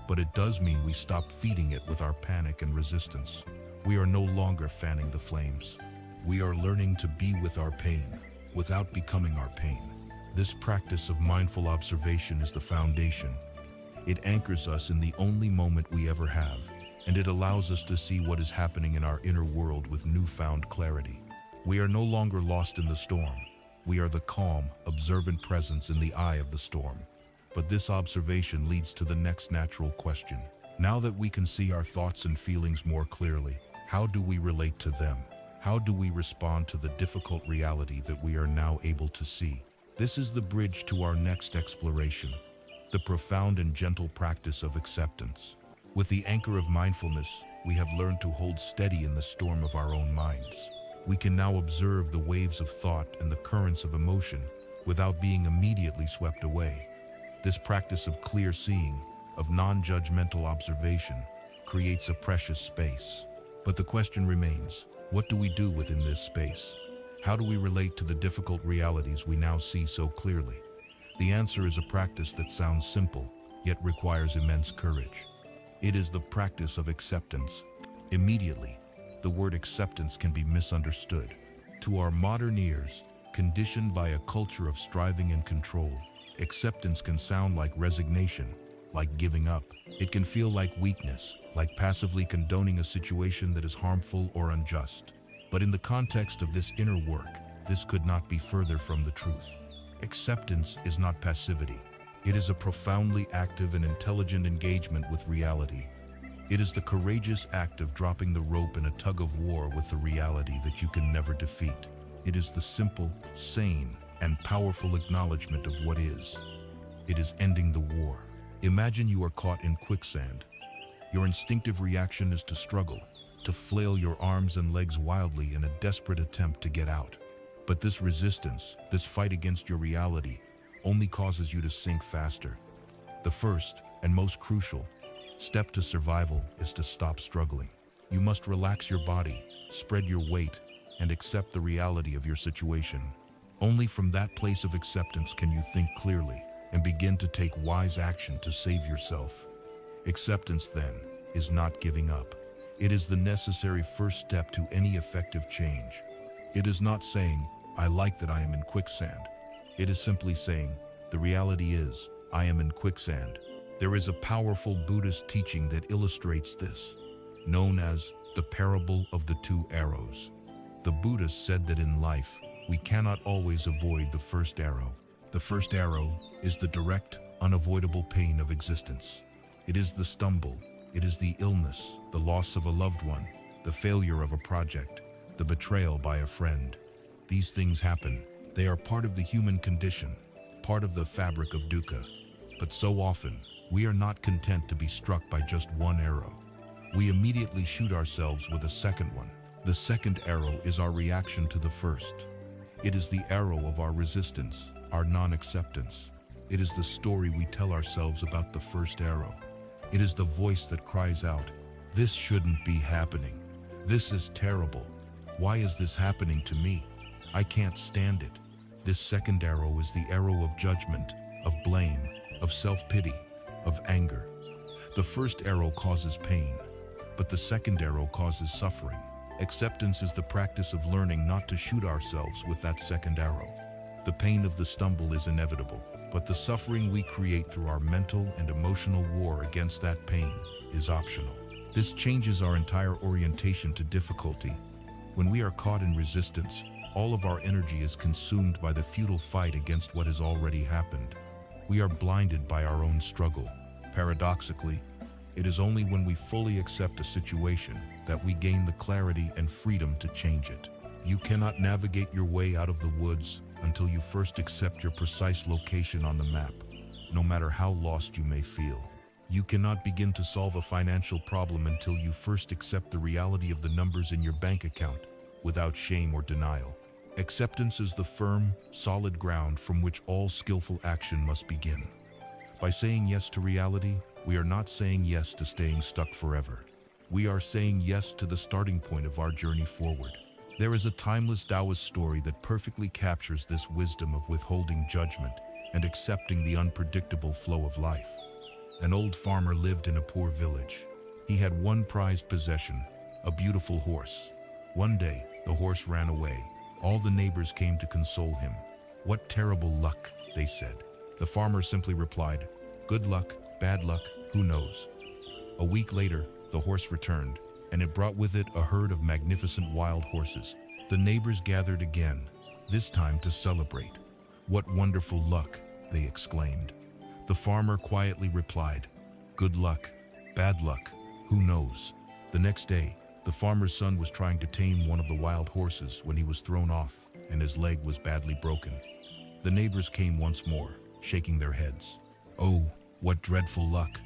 but it does mean we stop feeding it with our panic and resistance. We are no longer fanning the flames. We are learning to be with our pain, without becoming our pain. This practice of mindful observation is the foundation. It anchors us in the only moment we ever have, and it allows us to see what is happening in our inner world with newfound clarity. We are no longer lost in the storm. We are the calm, observant presence in the eye of the storm. But this observation leads to the next natural question. Now that we can see our thoughts and feelings more clearly, how do we relate to them? How do we respond to the difficult reality that we are now able to see? This is the bridge to our next exploration, the profound and gentle practice of acceptance. With the anchor of mindfulness, we have learned to hold steady in the storm of our own minds. We can now observe the waves of thought and the currents of emotion without being immediately swept away. This practice of clear seeing, of non-judgmental observation, creates a precious space. But the question remains, what do we do within this space? How do we relate to the difficult realities we now see so clearly? The answer is a practice that sounds simple, yet requires immense courage. It is the practice of acceptance. Immediately, the word acceptance can be misunderstood. To our modern ears, conditioned by a culture of striving and control, acceptance can sound like resignation, like giving up. It can feel like weakness, like passively condoning a situation that is harmful or unjust. But in the context of this inner work, this could not be further from the truth. Acceptance is not passivity. It is a profoundly active and intelligent engagement with reality. It is the courageous act of dropping the rope in a tug of war with the reality that you can never defeat. It is the simple, sane, and powerful acknowledgement of what is. It is ending the war. Imagine you are caught in quicksand. Your instinctive reaction is to struggle, to flail your arms and legs wildly in a desperate attempt to get out. But this resistance, this fight against your reality, only causes you to sink faster. The first, and most crucial, step to survival is to stop struggling. You must relax your body, spread your weight, and accept the reality of your situation. Only from that place of acceptance can you think clearly and begin to take wise action to save yourself. Acceptance, then, is not giving up. It is the necessary first step to any effective change. It is not saying, "I like that I am in quicksand." It is simply saying, "The reality is, I am in quicksand." There is a powerful Buddhist teaching that illustrates this, known as the parable of the two arrows. The Buddhist said that in life, we cannot always avoid the first arrow. The first arrow is the direct, unavoidable pain of existence. It is the stumble, it is the illness, the loss of a loved one, the failure of a project, the betrayal by a friend. These things happen. They are part of the human condition, part of the fabric of dukkha. But so often, we are not content to be struck by just one arrow. We immediately shoot ourselves with a second one. The second arrow is our reaction to the first. It is the arrow of our resistance, our non-acceptance. It is the story we tell ourselves about the first arrow. It is the voice that cries out, "This shouldn't be happening. This is terrible. Why is this happening to me? I can't stand it." This second arrow is the arrow of judgment, of blame, of self-pity, of anger. The first arrow causes pain, but the second arrow causes suffering. Acceptance is the practice of learning not to shoot ourselves with that second arrow. The pain of the stumble is inevitable, but the suffering we create through our mental and emotional war against that pain is optional. This changes our entire orientation to difficulty. When we are caught in resistance, all of our energy is consumed by the futile fight against what has already happened. We are blinded by our own struggle. Paradoxically, it is only when we fully accept a situation that we gain the clarity and freedom to change it. You cannot navigate your way out of the woods until you first accept your precise location on the map, no matter how lost you may feel. You cannot begin to solve a financial problem until you first accept the reality of the numbers in your bank account without shame or denial. Acceptance is the firm, solid ground from which all skillful action must begin. By saying yes to reality, we are not saying yes to staying stuck forever. We are saying yes to the starting point of our journey forward. There is a timeless Taoist story that perfectly captures this wisdom of withholding judgment and accepting the unpredictable flow of life. An old farmer lived in a poor village. He had one prized possession, a beautiful horse. One day, the horse ran away. All the neighbors came to console him. "What terrible luck," they said. The farmer simply replied, "Good luck, bad luck, who knows?" A week later, the horse returned, and it brought with it a herd of magnificent wild horses. The neighbors gathered again, this time to celebrate. "What wonderful luck," they exclaimed. The farmer quietly replied, "Good luck, bad luck, who knows?" The next day, the farmer's son was trying to tame one of the wild horses when he was thrown off, and his leg was badly broken. The neighbors came once more, shaking their heads. "Oh, what dreadful luck!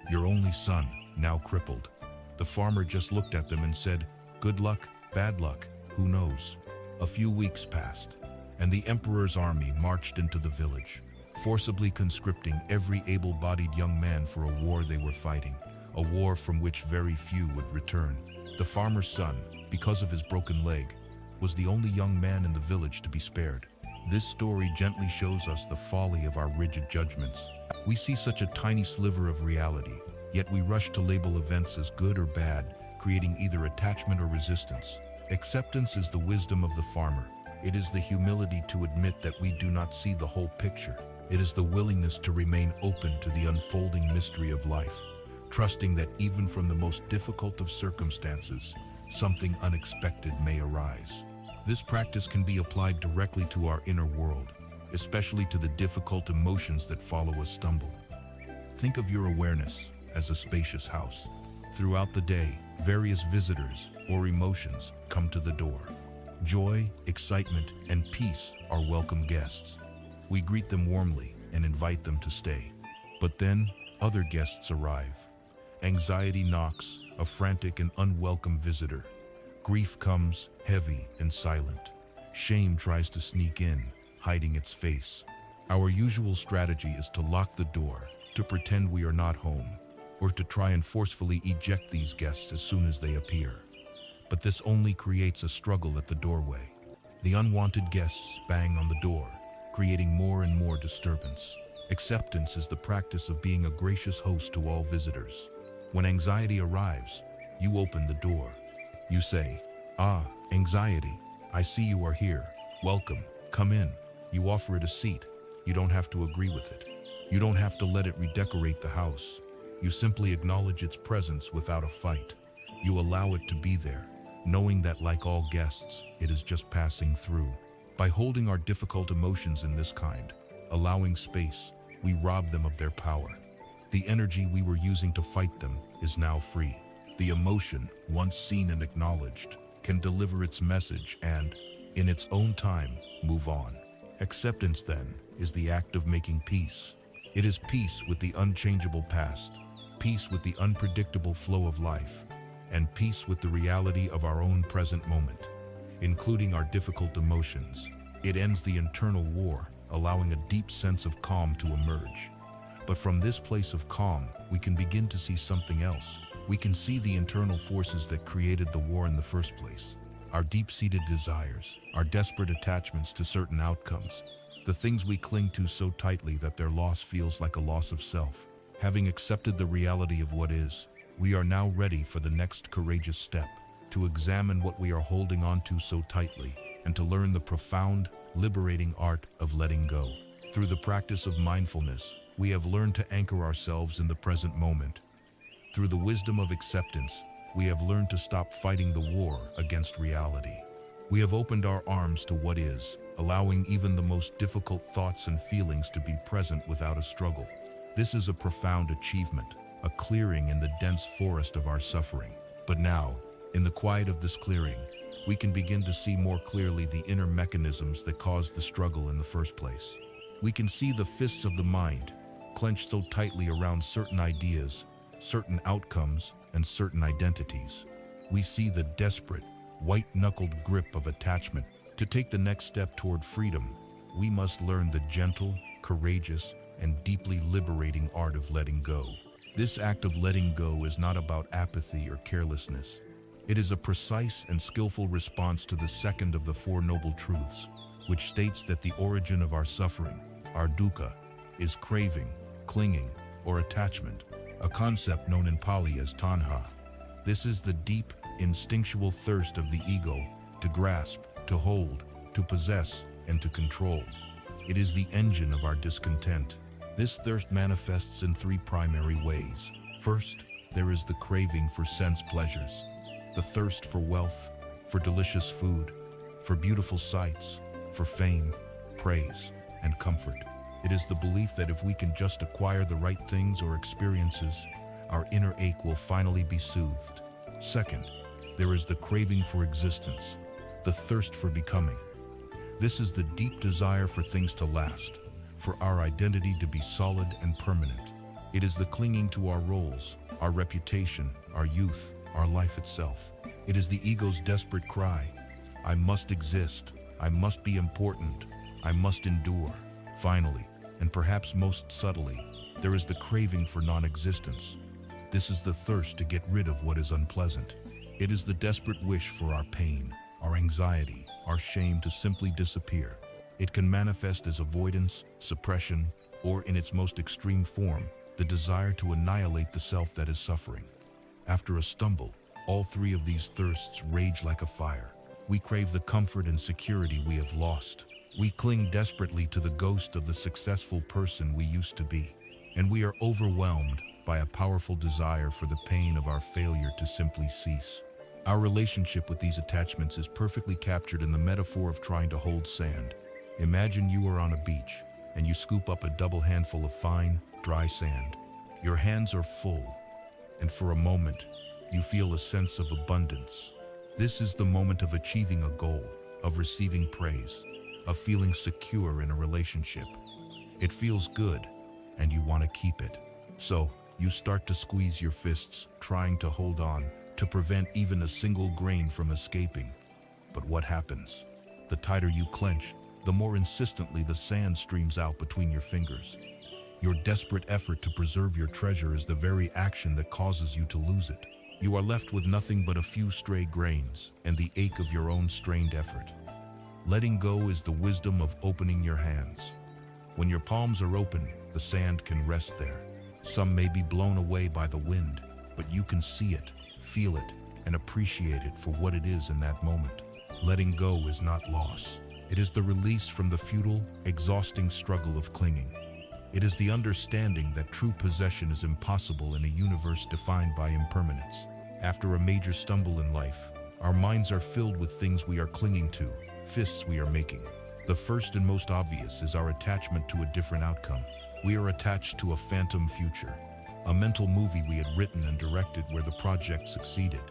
Your only son, now crippled." The farmer just looked at them and said, "Good luck, bad luck, who knows?" A few weeks passed, and the emperor's army marched into the village, forcibly conscripting every able-bodied young man for a war they were fighting, a war from which very few would return. The farmer's son, because of his broken leg, was the only young man in the village to be spared. This story gently shows us the folly of our rigid judgments. We see such a tiny sliver of reality, yet we rush to label events as good or bad, creating either attachment or resistance. Acceptance is the wisdom of the farmer. It is the humility to admit that we do not see the whole picture. It is the willingness to remain open to the unfolding mystery of life, trusting that even from the most difficult of circumstances, something unexpected may arise. This practice can be applied directly to our inner world, especially to the difficult emotions that follow a stumble. Think of your awareness as a spacious house. Throughout the day, various visitors or emotions come to the door. Joy, excitement, and peace are welcome guests. We greet them warmly and invite them to stay. But then, other guests arrive. Anxiety knocks, a frantic and unwelcome visitor. Grief comes, heavy and silent. Shame tries to sneak in, hiding its face. Our usual strategy is to lock the door, to pretend we are not home, or to try and forcefully eject these guests as soon as they appear. But this only creates a struggle at the doorway. The unwanted guests bang on the door, creating more and more disturbance. Acceptance is the practice of being a gracious host to all visitors. When anxiety arrives, you open the door. You say, "Ah, anxiety, I see you are here. Welcome, come in." You offer it a seat. You don't have to agree with it. You don't have to let it redecorate the house. You simply acknowledge its presence without a fight. You allow it to be there, knowing that like all guests, it is just passing through. By holding our difficult emotions in this kind, allowing space, we rob them of their power. The energy we were using to fight them is now free. The emotion, once seen and acknowledged, can deliver its message and, in its own time, move on. Acceptance, then, is the act of making peace. It is peace with the unchangeable past, peace with the unpredictable flow of life, and peace with the reality of our own present moment, including our difficult emotions. It ends the internal war, allowing a deep sense of calm to emerge. But from this place of calm, we can begin to see something else. We can see the internal forces that created the war in the first place. Our deep-seated desires, our desperate attachments to certain outcomes, the things we cling to so tightly that their loss feels like a loss of self. Having accepted the reality of what is, we are now ready for the next courageous step, to examine what we are holding on to so tightly, and to learn the profound, liberating art of letting go. Through the practice of mindfulness, we have learned to anchor ourselves in the present moment. Through the wisdom of acceptance, we have learned to stop fighting the war against reality. We have opened our arms to what is, allowing even the most difficult thoughts and feelings to be present without a struggle. This is a profound achievement, a clearing in the dense forest of our suffering. But now, in the quiet of this clearing, we can begin to see more clearly the inner mechanisms that caused the struggle in the first place. We can see the fists of the mind, clenched so tightly around certain ideas, certain outcomes, and certain identities. We see the desperate, white-knuckled grip of attachment. To take the next step toward freedom, we must learn the gentle, courageous, and deeply liberating art of letting go. This act of letting go is not about apathy or carelessness. It is a precise and skillful response to the second of the Four Noble Truths, which states that the origin of our suffering, our dukkha, is craving, clinging, or attachment, a concept known in Pali as tanha. This is the deep, instinctual thirst of the ego to grasp, to hold, to possess, and to control. It is the engine of our discontent. This thirst manifests in three primary ways. First, there is the craving for sense pleasures, the thirst for wealth, for delicious food, for beautiful sights, for fame, praise, and comfort. It is the belief that if we can just acquire the right things or experiences, our inner ache will finally be soothed. Second, there is the craving for existence, the thirst for becoming. This is the deep desire for things to last, for our identity to be solid and permanent. It is the clinging to our roles, our reputation, our youth, our life itself. It is the ego's desperate cry, "I must exist, I must be important, I must endure." Finally, and perhaps most subtly, there is the craving for non-existence. This is the thirst to get rid of what is unpleasant. It is the desperate wish for our pain, our anxiety, our shame to simply disappear. It can manifest as avoidance, suppression, or in its most extreme form, the desire to annihilate the self that is suffering. After a stumble, all three of these thirsts rage like a fire. We crave the comfort and security we have lost. We cling desperately to the ghost of the successful person we used to be. And we are overwhelmed by a powerful desire for the pain of our failure to simply cease. Our relationship with these attachments is perfectly captured in the metaphor of trying to hold sand. Imagine you are on a beach and you scoop up a double handful of fine, dry sand. Your hands are full, and for a moment, you feel a sense of abundance. This is the moment of achieving a goal, of receiving praise, of feeling secure in a relationship. It feels good, and you want to keep it. So, you start to squeeze your fists, trying to hold on, to prevent even a single grain from escaping. But what happens? The tighter you clench, the more insistently the sand streams out between your fingers. Your desperate effort to preserve your treasure is the very action that causes you to lose it. You are left with nothing but a few stray grains and the ache of your own strained effort. Letting go is the wisdom of opening your hands. When your palms are open, the sand can rest there. Some may be blown away by the wind, but you can see it, feel it, and appreciate it for what it is in that moment. Letting go is not loss. It is the release from the futile, exhausting struggle of clinging. It is the understanding that true possession is impossible in a universe defined by impermanence. After a major stumble in life, our minds are filled with things we are clinging to, fists we are making. The first and most obvious is our attachment to a different outcome. We are attached to a phantom future, a mental movie we had written and directed where the project succeeded.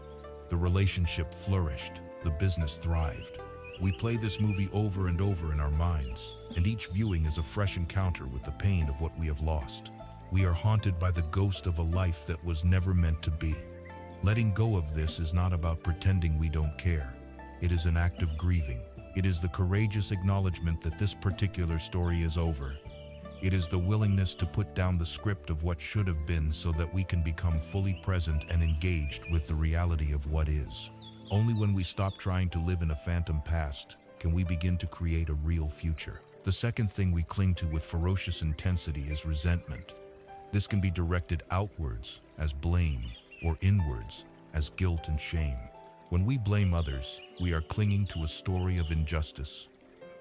The relationship flourished, the business thrived. We play this movie over and over in our minds, and each viewing is a fresh encounter with the pain of what we have lost. We are haunted by the ghost of a life that was never meant to be. Letting go of this is not about pretending we don't care. It is an act of grieving. It is the courageous acknowledgement that this particular story is over. It is the willingness to put down the script of what should have been so that we can become fully present and engaged with the reality of what is. Only when we stop trying to live in a phantom past can we begin to create a real future. The second thing we cling to with ferocious intensity is resentment. This can be directed outwards as blame or inwards as guilt and shame. When we blame others, we are clinging to a story of injustice.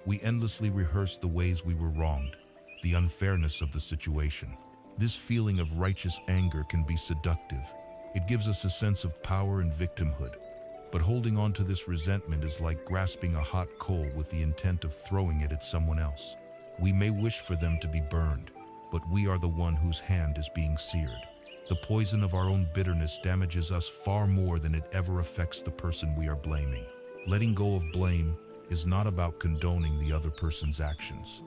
We endlessly rehearse the ways we were wronged, the unfairness of the situation. This feeling of righteous anger can be seductive. It gives us a sense of power and victimhood. But holding on to this resentment is like grasping a hot coal with the intent of throwing it at someone else. We may wish for them to be burned, but we are the one whose hand is being seared. The poison of our own bitterness damages us far more than it ever affects the person we are blaming. Letting go of blame is not about condoning the other person's actions.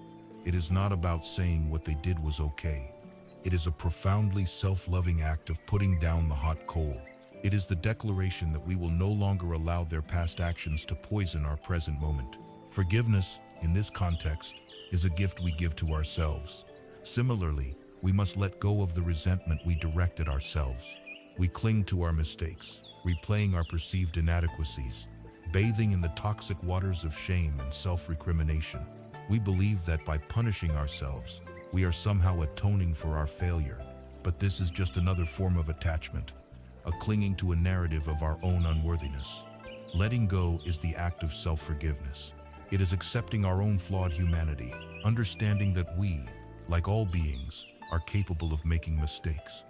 It is not about saying what they did was okay. It is a profoundly self-loving act of putting down the hot coal. It is the declaration that we will no longer allow their past actions to poison our present moment. Forgiveness, in this context, is a gift we give to ourselves. Similarly, we must let go of the resentment we direct at ourselves. We cling to our mistakes, replaying our perceived inadequacies, bathing in the toxic waters of shame and self-recrimination. We believe that by punishing ourselves, we are somehow atoning for our failure. But this is just another form of attachment, a clinging to a narrative of our own unworthiness. Letting go is the act of self-forgiveness. It is accepting our own flawed humanity, understanding that we, like all beings, are capable of making mistakes.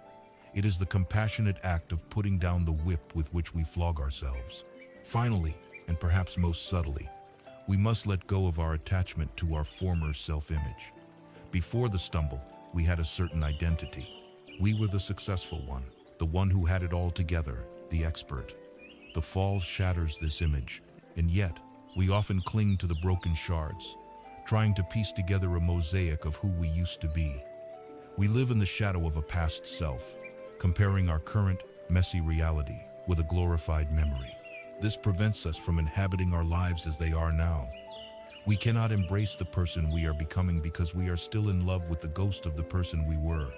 It is the compassionate act of putting down the whip with which we flog ourselves. Finally, and perhaps most subtly, we must let go of our attachment to our former self-image. Before the stumble, we had a certain identity. We were the successful one, the one who had it all together, the expert. The fall shatters this image, and yet, we often cling to the broken shards, trying to piece together a mosaic of who we used to be. We live in the shadow of a past self, comparing our current, messy reality with a glorified memory. This prevents us from inhabiting our lives as they are now. We cannot embrace the person we are becoming because we are still in love with the ghost of the person we were.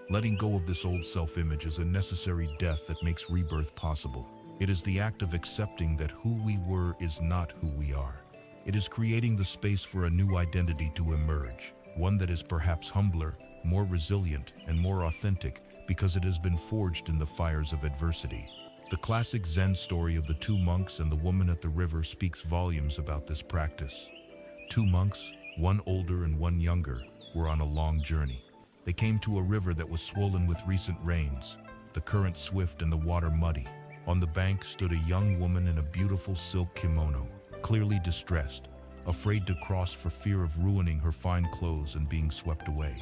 Letting go of this old self-image is a necessary death that makes rebirth possible. It is the act of accepting that who we were is not who we are. It is creating the space for a new identity to emerge, one that is perhaps humbler, more resilient, and more authentic because it has been forged in the fires of adversity. The classic Zen story of the two monks and the woman at the river speaks volumes about this practice. Two monks, one older and one younger, were on a long journey. They came to a river that was swollen with recent rains, the current swift and the water muddy. On the bank stood a young woman in a beautiful silk kimono, clearly distressed, afraid to cross for fear of ruining her fine clothes and being swept away.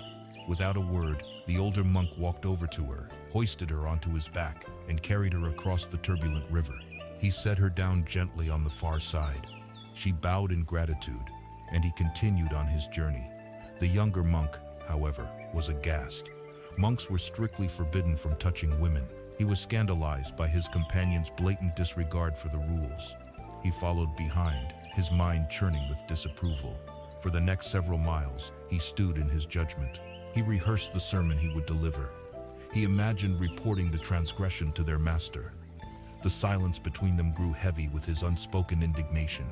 Without a word, the older monk walked over to her, hoisted her onto his back, and carried her across the turbulent river. He set her down gently on the far side. She bowed in gratitude, and he continued on his journey. The younger monk, however, was aghast. Monks were strictly forbidden from touching women. He was scandalized by his companion's blatant disregard for the rules. He followed behind, his mind churning with disapproval. For the next several miles, he stewed in his judgment. He rehearsed the sermon he would deliver. He imagined reporting the transgression to their master. The silence between them grew heavy with his unspoken indignation.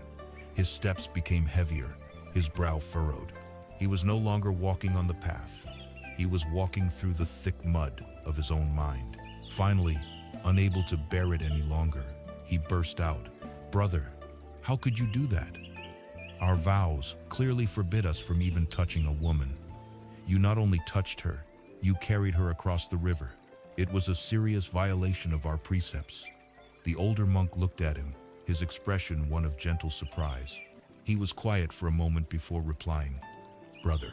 His steps became heavier, his brow furrowed. He was no longer walking on the path. He was walking through the thick mud of his own mind. Finally, unable to bear it any longer, he burst out, "Brother, how could you do that? Our vows clearly forbid us from even touching a woman. You not only touched her, you carried her across the river. It was a serious violation of our precepts." The older monk looked at him, his expression one of gentle surprise. He was quiet for a moment before replying, "Brother,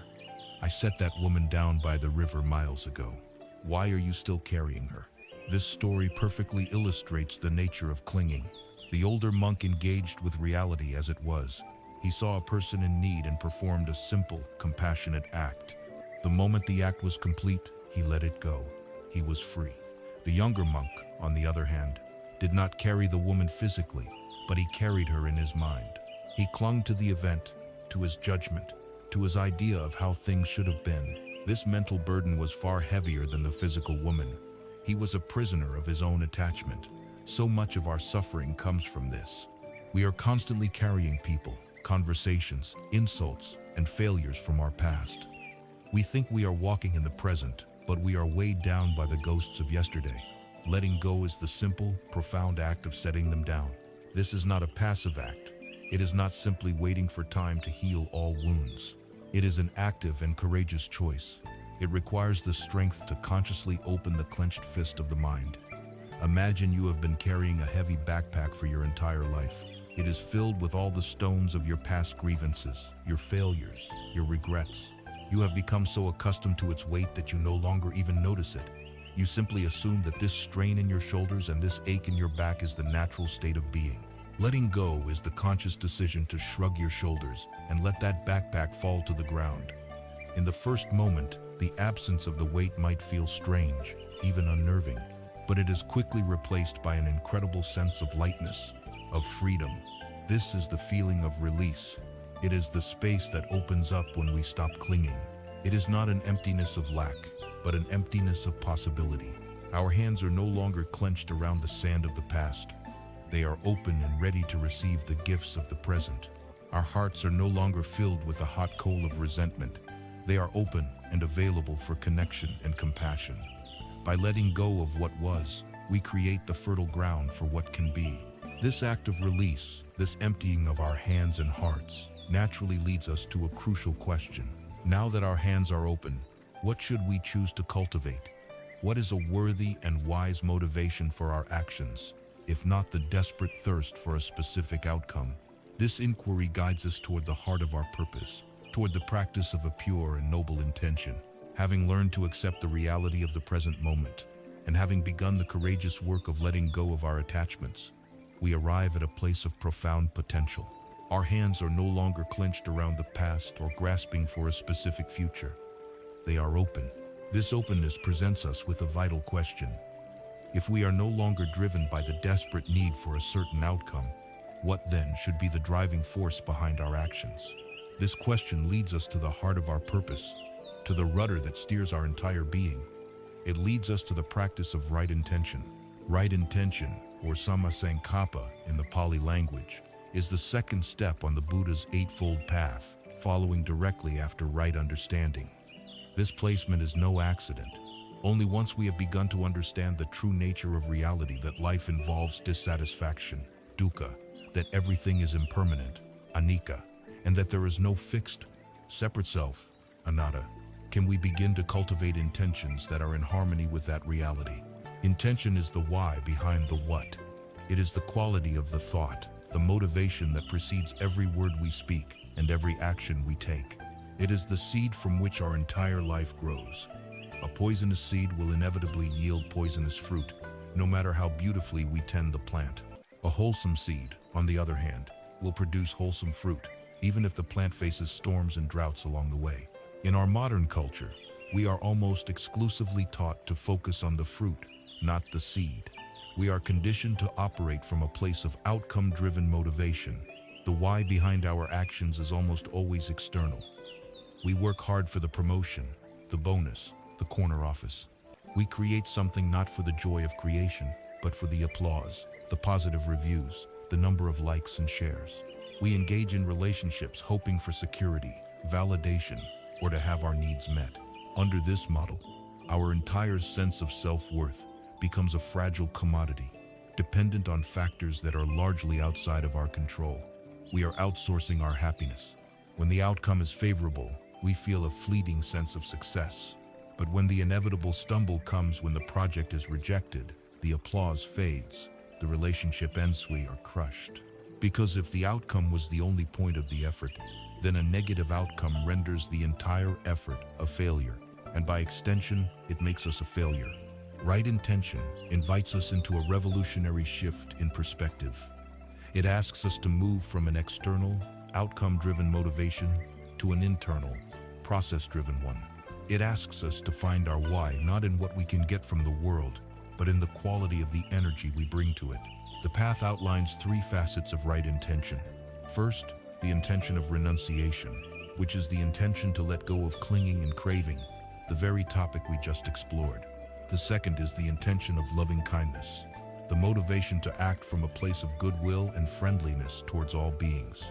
I set that woman down by the river miles ago. Why are you still carrying her?" This story perfectly illustrates the nature of clinging. The older monk engaged with reality as it was. He saw a person in need and performed a simple, compassionate act. The moment the act was complete, he let it go. He was free. The younger monk, on the other hand, did not carry the woman physically, but he carried her in his mind. He clung to the event, to his judgment, to his idea of how things should have been. This mental burden was far heavier than the physical woman. He was a prisoner of his own attachment. So much of our suffering comes from this. We are constantly carrying people, conversations, insults, and failures from our past. We think we are walking in the present, but we are weighed down by the ghosts of yesterday. Letting go is the simple, profound act of setting them down. This is not a passive act. It is not simply waiting for time to heal all wounds. It is an active and courageous choice. It requires the strength to consciously open the clenched fist of the mind. Imagine you have been carrying a heavy backpack for your entire life. It is filled with all the stones of your past grievances, your failures, your regrets. You have become so accustomed to its weight that you no longer even notice it. You simply assume that this strain in your shoulders and this ache in your back is the natural state of being. Letting go is the conscious decision to shrug your shoulders and let that backpack fall to the ground. In the first moment, the absence of the weight might feel strange, even unnerving, but it is quickly replaced by an incredible sense of lightness, of freedom. This is the feeling of release. It is the space that opens up when we stop clinging. It is not an emptiness of lack, but an emptiness of possibility. Our hands are no longer clenched around the sand of the past. They are open and ready to receive the gifts of the present. Our hearts are no longer filled with the hot coal of resentment. They are open and available for connection and compassion. By letting go of what was, we create the fertile ground for what can be. This act of release, this emptying of our hands and hearts, naturally leads us to a crucial question. Now that our hands are open, what should we choose to cultivate? What is a worthy and wise motivation for our actions, if not the desperate thirst for a specific outcome? This inquiry guides us toward the heart of our purpose, toward the practice of a pure and noble intention. Having learned to accept the reality of the present moment, and having begun the courageous work of letting go of our attachments, we arrive at a place of profound potential. Our hands are no longer clenched around the past or grasping for a specific future. They are open. This openness presents us with a vital question. If we are no longer driven by the desperate need for a certain outcome, what then should be the driving force behind our actions? This question leads us to the heart of our purpose, to the rudder that steers our entire being. It leads us to the practice of right intention. Right intention, or sammasankappa in the Pali language, is the second step on the Buddha's eightfold path, following directly after right understanding. This placement is no accident. Only once we have begun to understand the true nature of reality, that life involves dissatisfaction, dukkha, that everything is impermanent, anicca, and that there is no fixed, separate self, anatta, can we begin to cultivate intentions that are in harmony with that reality. Intention is the why behind the what. It is the quality of the thought, the motivation that precedes every word we speak and every action we take. It is the seed from which our entire life grows. A poisonous seed will inevitably yield poisonous fruit, no matter how beautifully we tend the plant. A wholesome seed, on the other hand, will produce wholesome fruit, even if the plant faces storms and droughts along the way. In our modern culture, we are almost exclusively taught to focus on the fruit, not the seed. We are conditioned to operate from a place of outcome-driven motivation. The why behind our actions is almost always external. We work hard for the promotion, the bonus, the corner office. We create something not for the joy of creation, but for the applause, the positive reviews, the number of likes and shares. We engage in relationships hoping for security, validation, or to have our needs met. Under this model, our entire sense of self-worth becomes a fragile commodity, dependent on factors that are largely outside of our control. We are outsourcing our happiness. When the outcome is favorable, we feel a fleeting sense of success. But when the inevitable stumble comes, when the project is rejected, the applause fades, the relationship ends, we are crushed. Because if the outcome was the only point of the effort, then a negative outcome renders the entire effort a failure, and by extension, it makes us a failure. Right intention invites us into a revolutionary shift in perspective. It asks us to move from an external, outcome-driven motivation to an internal, process-driven one. It asks us to find our why not in what we can get from the world, but in the quality of the energy we bring to it. The path outlines three facets of right intention. First, the intention of renunciation, which is the intention to let go of clinging and craving, the very topic we just explored. The second is the intention of loving kindness, the motivation to act from a place of goodwill and friendliness towards all beings.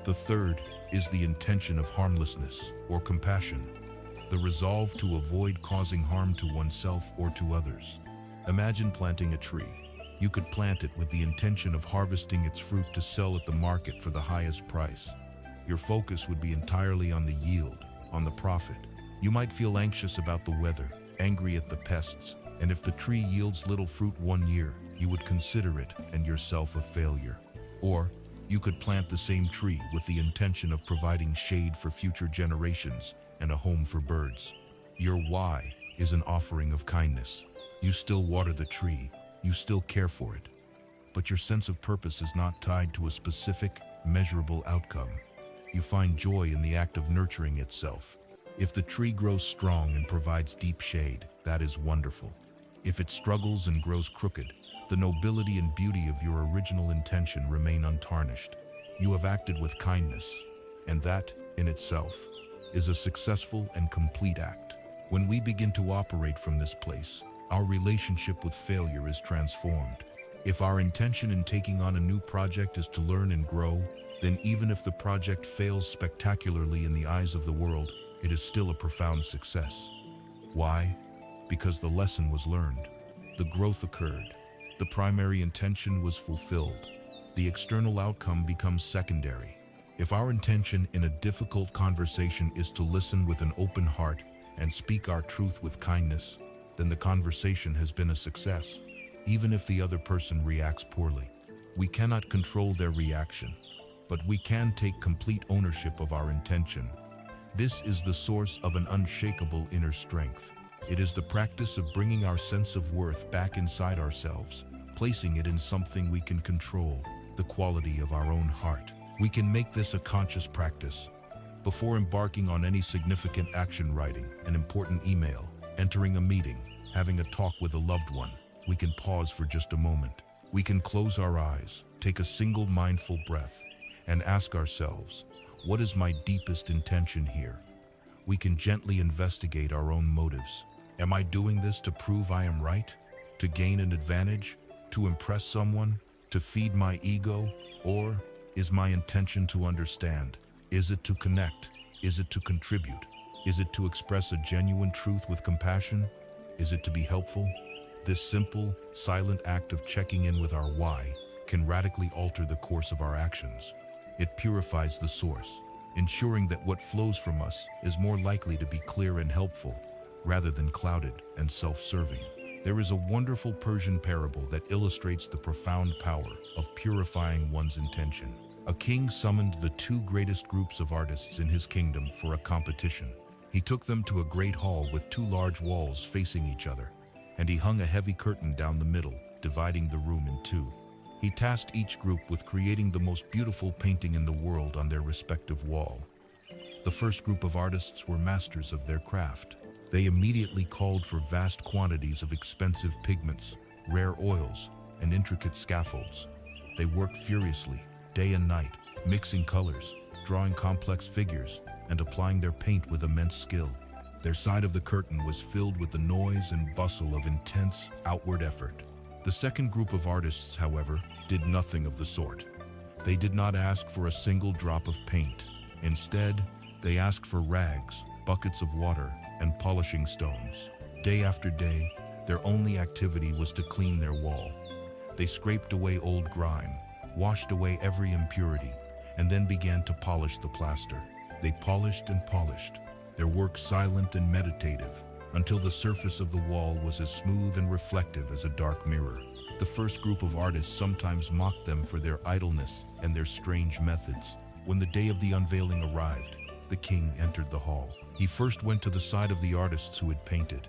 The third is the intention of harmlessness or compassion, the resolve to avoid causing harm to oneself or to others. Imagine planting a tree. You could plant it with the intention of harvesting its fruit to sell at the market for the highest price. Your focus would be entirely on the yield, on the profit. You might feel anxious about the weather, angry at the pests, and if the tree yields little fruit one year, you would consider it and yourself a failure. Or you could plant the same tree with the intention of providing shade for future generations and a home for birds. Your why is an offering of kindness. You still water the tree, you still care for it, but your sense of purpose is not tied to a specific, measurable outcome. You find joy in the act of nurturing itself. If the tree grows strong and provides deep shade, that is wonderful. If it struggles and grows crooked, the nobility and beauty of your original intention remain untarnished. You have acted with kindness, and that, in itself, is a successful and complete act. When we begin to operate from this place, our relationship with failure is transformed. If our intention in taking on a new project is to learn and grow, then even if the project fails spectacularly in the eyes of the world, it is still a profound success. Why? Because the lesson was learned. The growth occurred. The primary intention was fulfilled. The external outcome becomes secondary. If our intention in a difficult conversation is to listen with an open heart and speak our truth with kindness, then the conversation has been a success, even if the other person reacts poorly. We cannot control their reaction, but we can take complete ownership of our intention. This is the source of an unshakable inner strength. It is the practice of bringing our sense of worth back inside ourselves, placing it in something we can control, the quality of our own heart. We can make this a conscious practice. Before embarking on any significant action, writing an important email, entering a meeting, having a talk with a loved one, we can pause for just a moment. We can close our eyes, take a single mindful breath, and ask ourselves, what is my deepest intention here? We can gently investigate our own motives. Am I doing this to prove I am right? To gain an advantage? To impress someone? To feed my ego? Or is my intention to understand? Is it to connect? Is it to contribute? Is it to express a genuine truth with compassion? Is it to be helpful? This simple, silent act of checking in with our why can radically alter the course of our actions. It purifies the source, ensuring that what flows from us is more likely to be clear and helpful, rather than clouded and self-serving. There is a wonderful Persian parable that illustrates the profound power of purifying one's intention. A king summoned the two greatest groups of artists in his kingdom for a competition. He took them to a great hall with two large walls facing each other, and he hung a heavy curtain down the middle, dividing the room in two. He tasked each group with creating the most beautiful painting in the world on their respective wall. The first group of artists were masters of their craft. They immediately called for vast quantities of expensive pigments, rare oils, and intricate scaffolds. They worked furiously, day and night, mixing colors, drawing complex figures, and applying their paint with immense skill. Their side of the curtain was filled with the noise and bustle of intense outward effort. The second group of artists, however, did nothing of the sort. They did not ask for a single drop of paint. Instead, they asked for rags, buckets of water, and polishing stones. Day after day, their only activity was to clean their wall. They scraped away old grime, washed away every impurity, and then began to polish the plaster. They polished and polished, their work silent and meditative, until the surface of the wall was as smooth and reflective as a dark mirror. The first group of artists sometimes mocked them for their idleness and their strange methods. When the day of the unveiling arrived, the king entered the hall. He first went to the side of the artists who had painted.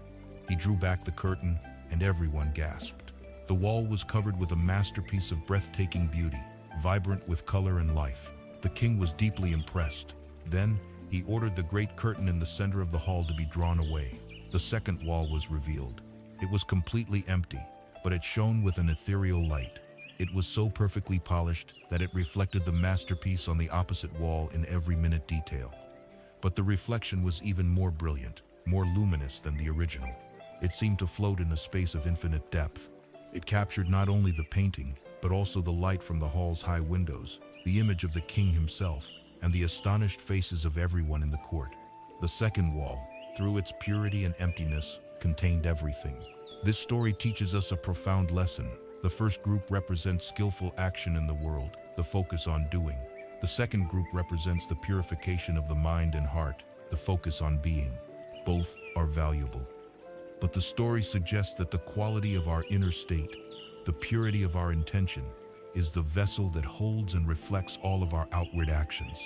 He drew back the curtain, and everyone gasped. The wall was covered with a masterpiece of breathtaking beauty, vibrant with color and life. The king was deeply impressed. Then, he ordered the great curtain in the center of the hall to be drawn away. The second wall was revealed. It was completely empty, but it shone with an ethereal light. It was so perfectly polished that it reflected the masterpiece on the opposite wall in every minute detail. But the reflection was even more brilliant, more luminous than the original. It seemed to float in a space of infinite depth. It captured not only the painting, but also the light from the hall's high windows, the image of the king himself, and the astonished faces of everyone in the court. The second wall, through its purity and emptiness, contained everything. This story teaches us a profound lesson. The first group represents skillful action in the world, the focus on doing. The second group represents the purification of the mind and heart, the focus on being. Both are valuable. But the story suggests that the quality of our inner state, the purity of our intention, is the vessel that holds and reflects all of our outward actions.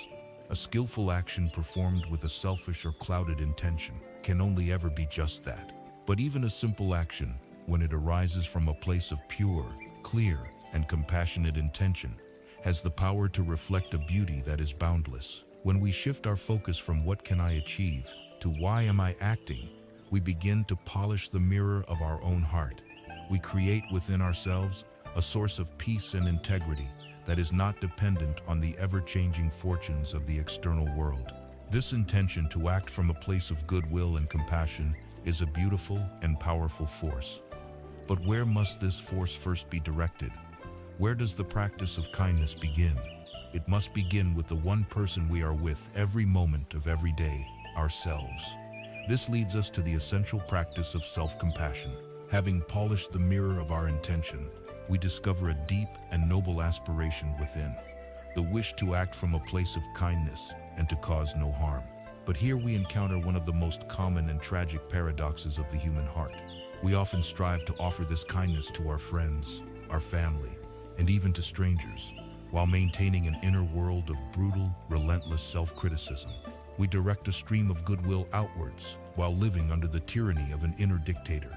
A skillful action performed with a selfish or clouded intention can only ever be just that. But even a simple action, when it arises from a place of pure, clear, and compassionate intention, has the power to reflect a beauty that is boundless. When we shift our focus from what can I achieve to why am I acting, we begin to polish the mirror of our own heart. We create within ourselves a source of peace and integrity that is not dependent on the ever-changing fortunes of the external world. This intention to act from a place of goodwill and compassion is a beautiful and powerful force. But where must this force first be directed? Where does the practice of kindness begin? It must begin with the one person we are with every moment of every day, ourselves. This leads us to the essential practice of self-compassion. Having polished the mirror of our intention, we discover a deep and noble aspiration within, the wish to act from a place of kindness and to cause no harm. But here we encounter one of the most common and tragic paradoxes of the human heart. We often strive to offer this kindness to our friends, our family, and even to strangers, while maintaining an inner world of brutal, relentless self-criticism. We direct a stream of goodwill outwards, while living under the tyranny of an inner dictator.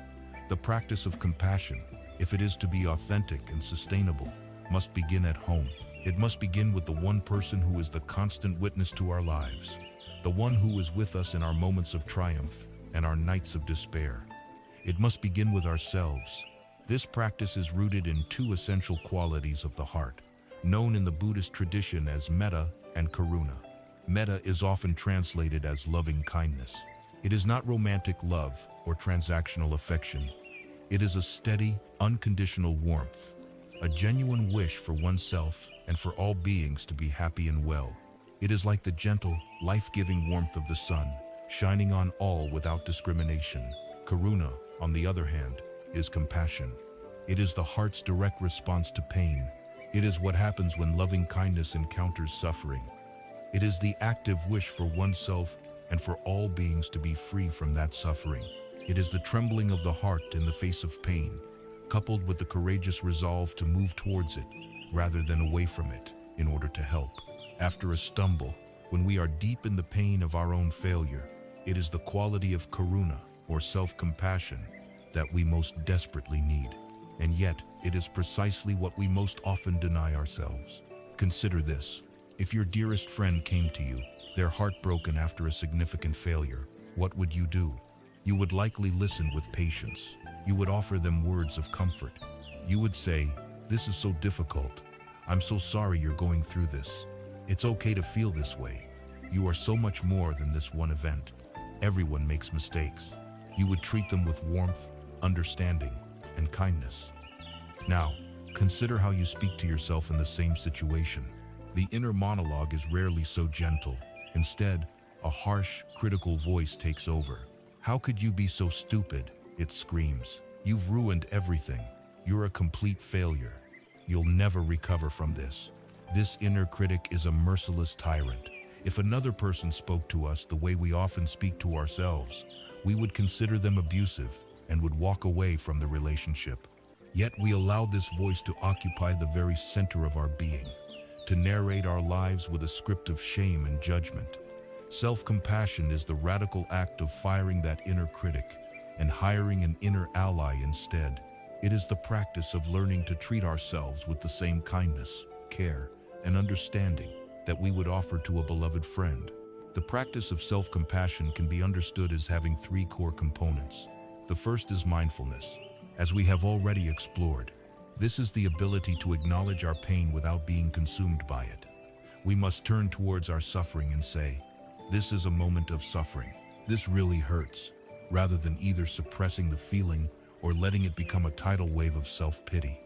The practice of compassion, if it is to be authentic and sustainable, must begin at home. It must begin with the one person who is the constant witness to our lives, the one who is with us in our moments of triumph and our nights of despair. It must begin with ourselves. This practice is rooted in two essential qualities of the heart, known in the Buddhist tradition as metta and karuna. Metta is often translated as loving kindness. It is not romantic love or transactional affection. It is a steady, unconditional warmth, a genuine wish for oneself and for all beings to be happy and well. It is like the gentle, life-giving warmth of the sun, shining on all without discrimination. Karuna, on the other hand, is compassion. It is the heart's direct response to pain. It is what happens when loving kindness encounters suffering. It is the active wish for oneself and for all beings to be free from that suffering. It is the trembling of the heart in the face of pain, coupled with the courageous resolve to move towards it rather than away from it in order to help. After a stumble, when we are deep in the pain of our own failure, it is the quality of karuna, or self-compassion, that we most desperately need. And yet, it is precisely what we most often deny ourselves. Consider this. If your dearest friend came to you, their heart broken after a significant failure, what would you do? You would likely listen with patience. You would offer them words of comfort. You would say, "This is so difficult. I'm so sorry you're going through this. It's okay to feel this way. You are so much more than this one event. Everyone makes mistakes." You would treat them with warmth, understanding, and kindness. Now, consider how you speak to yourself in the same situation. The inner monologue is rarely so gentle. Instead, a harsh, critical voice takes over. "How could you be so stupid?" it screams. "You've ruined everything. You're a complete failure. You'll never recover from this." This inner critic is a merciless tyrant. If another person spoke to us the way we often speak to ourselves, we would consider them abusive and would walk away from the relationship. Yet we allow this voice to occupy the very center of our being, to narrate our lives with a script of shame and judgment. Self-compassion is the radical act of firing that inner critic and hiring an inner ally instead. It is the practice of learning to treat ourselves with the same kindness, care, and understanding that we would offer to a beloved friend. The practice of self-compassion can be understood as having three core components. The first is mindfulness, as we have already explored. This is the ability to acknowledge our pain without being consumed by it. We must turn towards our suffering and say, "This is a moment of suffering. This really hurts," rather than either suppressing the feeling or letting it become a tidal wave of self-pity.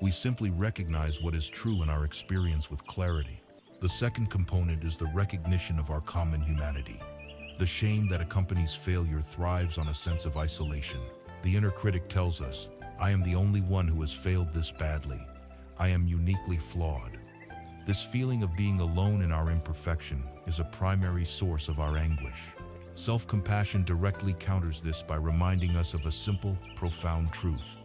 We simply recognize what is true in our experience with clarity. The second component is the recognition of our common humanity. The shame that accompanies failure thrives on a sense of isolation. The inner critic tells us, "I am the only one who has failed this badly. I am uniquely flawed." This feeling of being alone in our imperfection is a primary source of our anguish. Self-compassion directly counters this by reminding us of a simple, profound truth.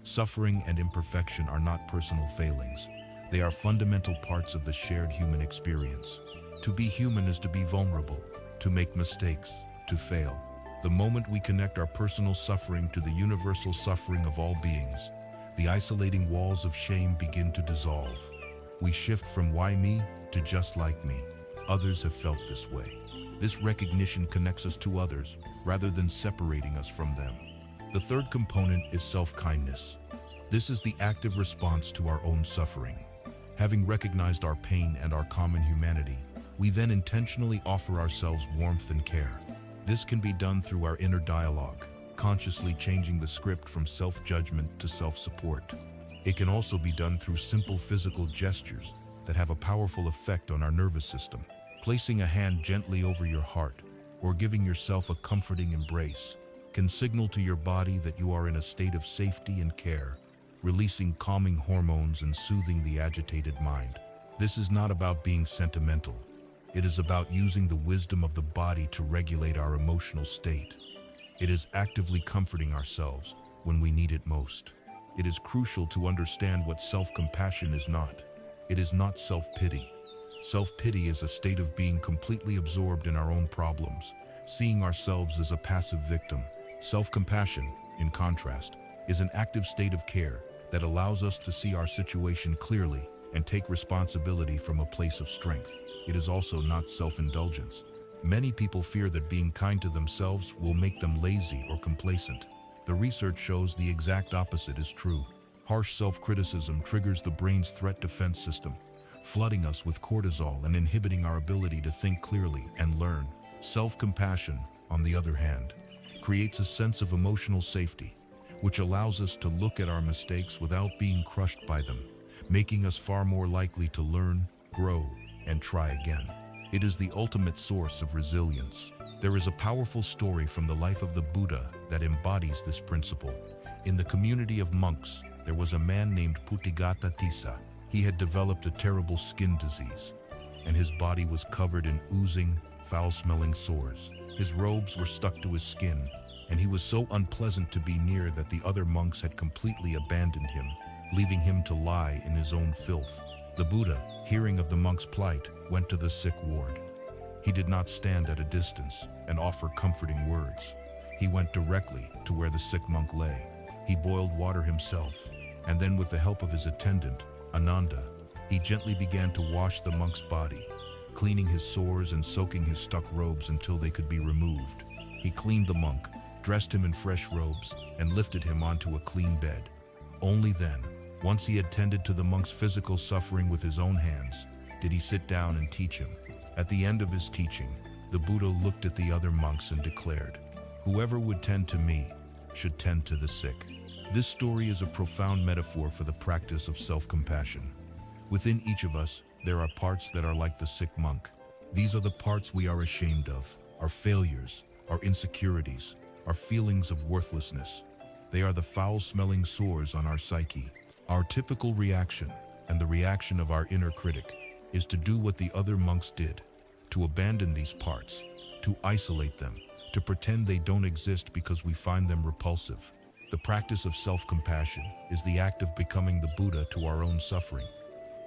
Suffering and imperfection are not personal failings. They are fundamental parts of the shared human experience. To be human is to be vulnerable, to make mistakes, to fail. The moment we connect our personal suffering to the universal suffering of all beings, the isolating walls of shame begin to dissolve. We shift from "why me" to "just like me. Others have felt this way." This recognition connects us to others rather than separating us from them. The third component is self-kindness. This is the active response to our own suffering. Having recognized our pain and our common humanity, we then intentionally offer ourselves warmth and care. This can be done through our inner dialogue, consciously changing the script from self-judgment to self-support. It can also be done through simple physical gestures that have a powerful effect on our nervous system. Placing a hand gently over your heart or giving yourself a comforting embrace can signal to your body that you are in a state of safety and care, releasing calming hormones and soothing the agitated mind. This is not about being sentimental. It is about using the wisdom of the body to regulate our emotional state. It is actively comforting ourselves when we need it most. It is crucial to understand what self-compassion is not. It is not self-pity. Self-pity is a state of being completely absorbed in our own problems, seeing ourselves as a passive victim. Self-compassion, in contrast, is an active state of care that allows us to see our situation clearly and take responsibility from a place of strength. It is also not self-indulgence. Many people fear that being kind to themselves will make them lazy or complacent. The research shows the exact opposite is true. Harsh self-criticism triggers the brain's threat defense system, flooding us with cortisol and inhibiting our ability to think clearly and learn. Self-compassion, on the other hand, creates a sense of emotional safety, which allows us to look at our mistakes without being crushed by them, making us far more likely to learn, grow, and try again. It is the ultimate source of resilience. There is a powerful story from the life of the Buddha that embodies this principle. In the community of monks, there was a man named Putigata Tissa. He had developed a terrible skin disease, and his body was covered in oozing, foul-smelling sores. His robes were stuck to his skin, and he was so unpleasant to be near that the other monks had completely abandoned him, leaving him to lie in his own filth. The Buddha, hearing of the monk's plight, went to the sick ward. He did not stand at a distance and offer comforting words. He went directly to where the sick monk lay. He boiled water himself, and then with the help of his attendant, Ananda, he gently began to wash the monk's body, cleaning his sores and soaking his stuck robes until they could be removed. He cleaned the monk, dressed him in fresh robes, and lifted him onto a clean bed. Only then, once he had tended to the monk's physical suffering with his own hands, did he sit down and teach him. At the end of his teaching, the Buddha looked at the other monks and declared, "Whoever would tend to me should tend to the sick." This story is a profound metaphor for the practice of self-compassion. Within each of us, there are parts that are like the sick monk. These are the parts we are ashamed of, our failures, our insecurities, our feelings of worthlessness. They are the foul-smelling sores on our psyche. Our typical reaction, and the reaction of our inner critic, is to do what the other monks did, to abandon these parts, to isolate them, to pretend they don't exist because we find them repulsive. The practice of self-compassion is the act of becoming the Buddha to our own suffering.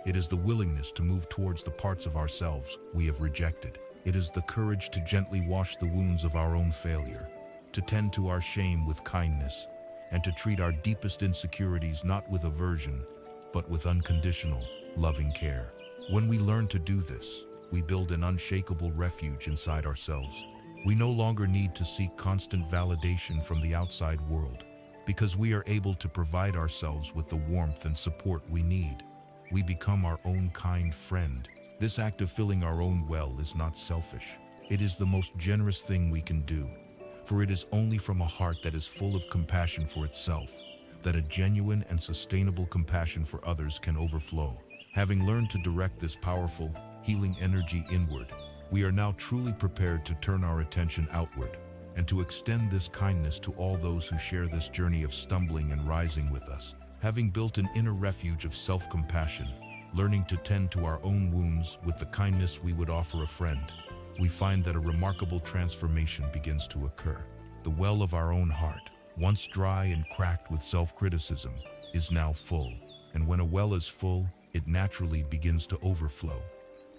It is the willingness to move towards the parts of ourselves we have rejected. It is the courage to gently wash the wounds of our own failure, to tend to our shame with kindness, and to treat our deepest insecurities not with aversion, but with unconditional, loving care. When we learn to do this, we build an unshakable refuge inside ourselves. We no longer need to seek constant validation from the outside world, because we are able to provide ourselves with the warmth and support we need. We become our own kind friend. This act of filling our own well is not selfish. It is the most generous thing we can do, for it is only from a heart that is full of compassion for itself that a genuine and sustainable compassion for others can overflow. Having learned to direct this powerful, healing energy inward, we are now truly prepared to turn our attention outward and to extend this kindness to all those who share this journey of stumbling and rising with us. Having built an inner refuge of self-compassion, learning to tend to our own wounds with the kindness we would offer a friend, we find that a remarkable transformation begins to occur. The well of our own heart, once dry and cracked with self-criticism, is now full, and when a well is full, it naturally begins to overflow.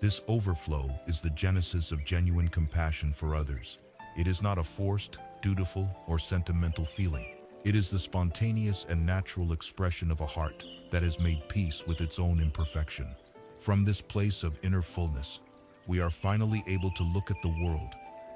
This overflow is the genesis of genuine compassion for others. It is not a forced, dutiful, or sentimental feeling. It is the spontaneous and natural expression of a heart that has made peace with its own imperfection. From this place of inner fullness, we are finally able to look at the world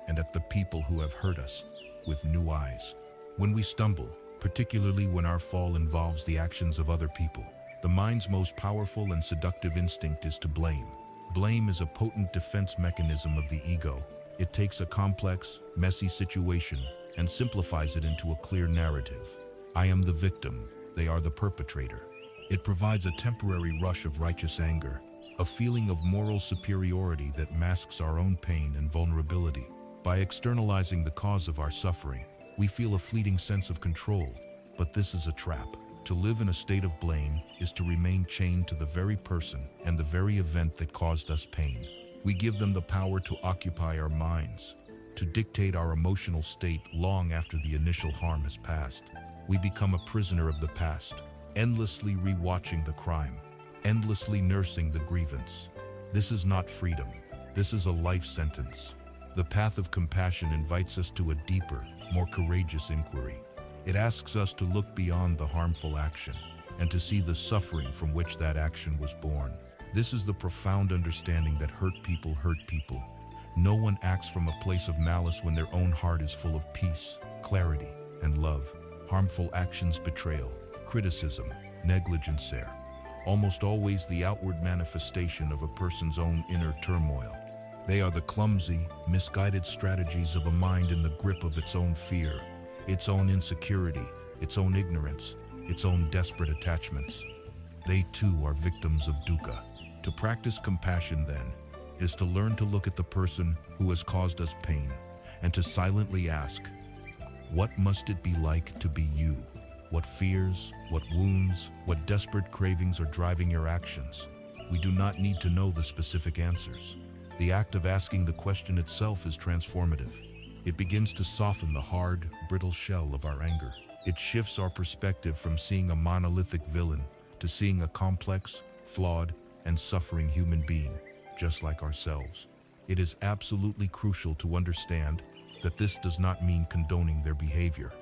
and at the people who have hurt us with new eyes. When we stumble, particularly when our fall involves the actions of other people, the mind's most powerful and seductive instinct is to blame. Blame is a potent defense mechanism of the ego. It takes a complex, messy situation and simplifies it into a clear narrative. I am the victim, they are the perpetrator. It provides a temporary rush of righteous anger, a feeling of moral superiority that masks our own pain and vulnerability. By externalizing the cause of our suffering, we feel a fleeting sense of control, but this is a trap. To live in a state of blame is to remain chained to the very person and the very event that caused us pain. We give them the power to occupy our minds, to dictate our emotional state long after the initial harm has passed. We become a prisoner of the past, endlessly rewatching the crime, endlessly nursing the grievance. This is not freedom. This is a life sentence. The path of compassion invites us to a deeper, more courageous inquiry. It asks us to look beyond the harmful action and to see the suffering from which that action was born. This is the profound understanding that hurt people hurt people. No one acts from a place of malice when their own heart is full of peace, clarity, and love. Harmful actions, betrayal, criticism, negligence are almost always the outward manifestation of a person's own inner turmoil. They are the clumsy, misguided strategies of a mind in the grip of its own fear, its own insecurity, its own ignorance, its own desperate attachments. They too are victims of dukkha. To practice compassion, then, is to learn to look at the person who has caused us pain and to silently ask, what must it be like to be you? What fears, what wounds, what desperate cravings are driving your actions? We do not need to know the specific answers. The act of asking the question itself is transformative. It begins to soften the hard, brittle shell of our anger. It shifts our perspective from seeing a monolithic villain to seeing a complex, flawed, and suffering human being, just like ourselves. It is absolutely crucial to understand that this does not mean condoning their behavior.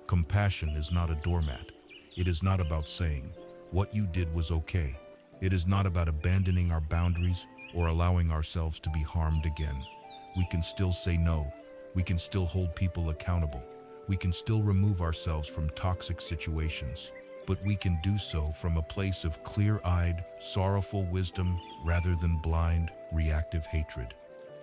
Compassion is not a doormat. It is not about saying, "What you did was okay." It is not about abandoning our boundaries or allowing ourselves to be harmed again. We can still say no. We can still hold people accountable. We can still remove ourselves from toxic situations. But we can do so from a place of clear-eyed, sorrowful wisdom rather than blind, reactive hatred.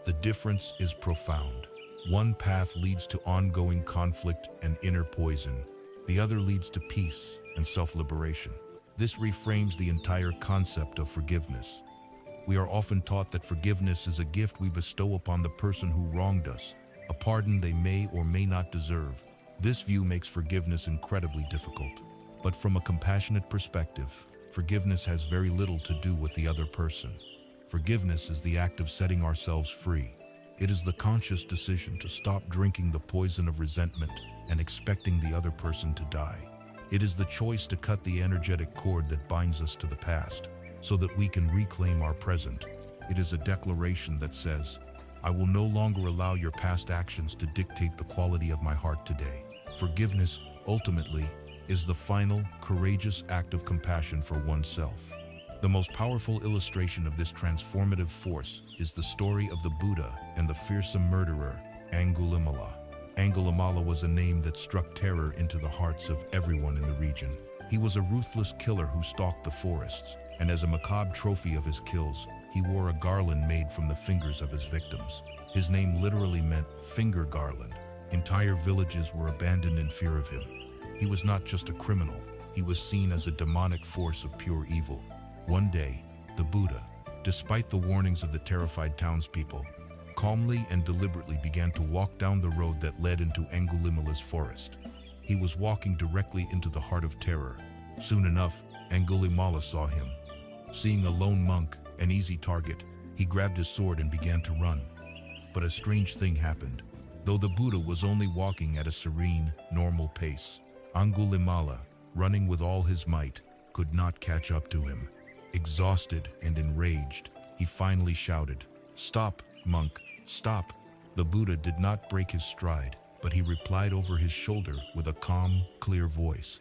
The difference is profound. One path leads to ongoing conflict and inner poison. The other leads to peace and self-liberation. This reframes the entire concept of forgiveness. We are often taught that forgiveness is a gift we bestow upon the person who wronged us, a pardon they may or may not deserve. This view makes forgiveness incredibly difficult. But from a compassionate perspective, forgiveness has very little to do with the other person. Forgiveness is the act of setting ourselves free. It is the conscious decision to stop drinking the poison of resentment and expecting the other person to die. It is the choice to cut the energetic cord that binds us to the past so that we can reclaim our present. It is a declaration that says, "I will no longer allow your past actions to dictate the quality of my heart today." Forgiveness, ultimately, is the final, courageous act of compassion for oneself. The most powerful illustration of this transformative force is the story of the Buddha and the fearsome murderer, Angulimala. Angulimala was a name that struck terror into the hearts of everyone in the region. He was a ruthless killer who stalked the forests, and as a macabre trophy of his kills, he wore a garland made from the fingers of his victims. His name literally meant finger garland. Entire villages were abandoned in fear of him. He was not just a criminal, he was seen as a demonic force of pure evil. One day, the Buddha, despite the warnings of the terrified townspeople, calmly and deliberately began to walk down the road that led into Angulimala's forest. He was walking directly into the heart of terror. Soon enough, Angulimala saw him. Seeing a lone monk, an easy target, he grabbed his sword and began to run. But a strange thing happened. Though the Buddha was only walking at a serene, normal pace, Angulimala, running with all his might, could not catch up to him. Exhausted and enraged, he finally shouted, "Stop, monk, stop!" The Buddha did not break his stride, but he replied over his shoulder with a calm, clear voice,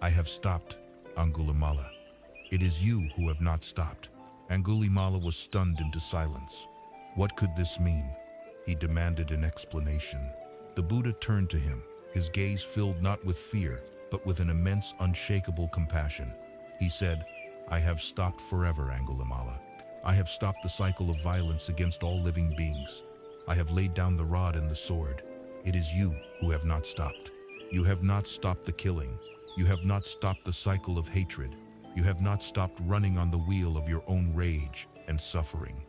"I have stopped, Angulimala. It is you who have not stopped." Angulimala was stunned into silence. What could this mean? He demanded an explanation. The Buddha turned to him, his gaze filled not with fear, but with an immense, unshakable compassion. He said, "I have stopped forever, Angulimala. I have stopped the cycle of violence against all living beings. I have laid down the rod and the sword. It is you who have not stopped. You have not stopped the killing. You have not stopped the cycle of hatred. You have not stopped running on the wheel of your own rage and suffering."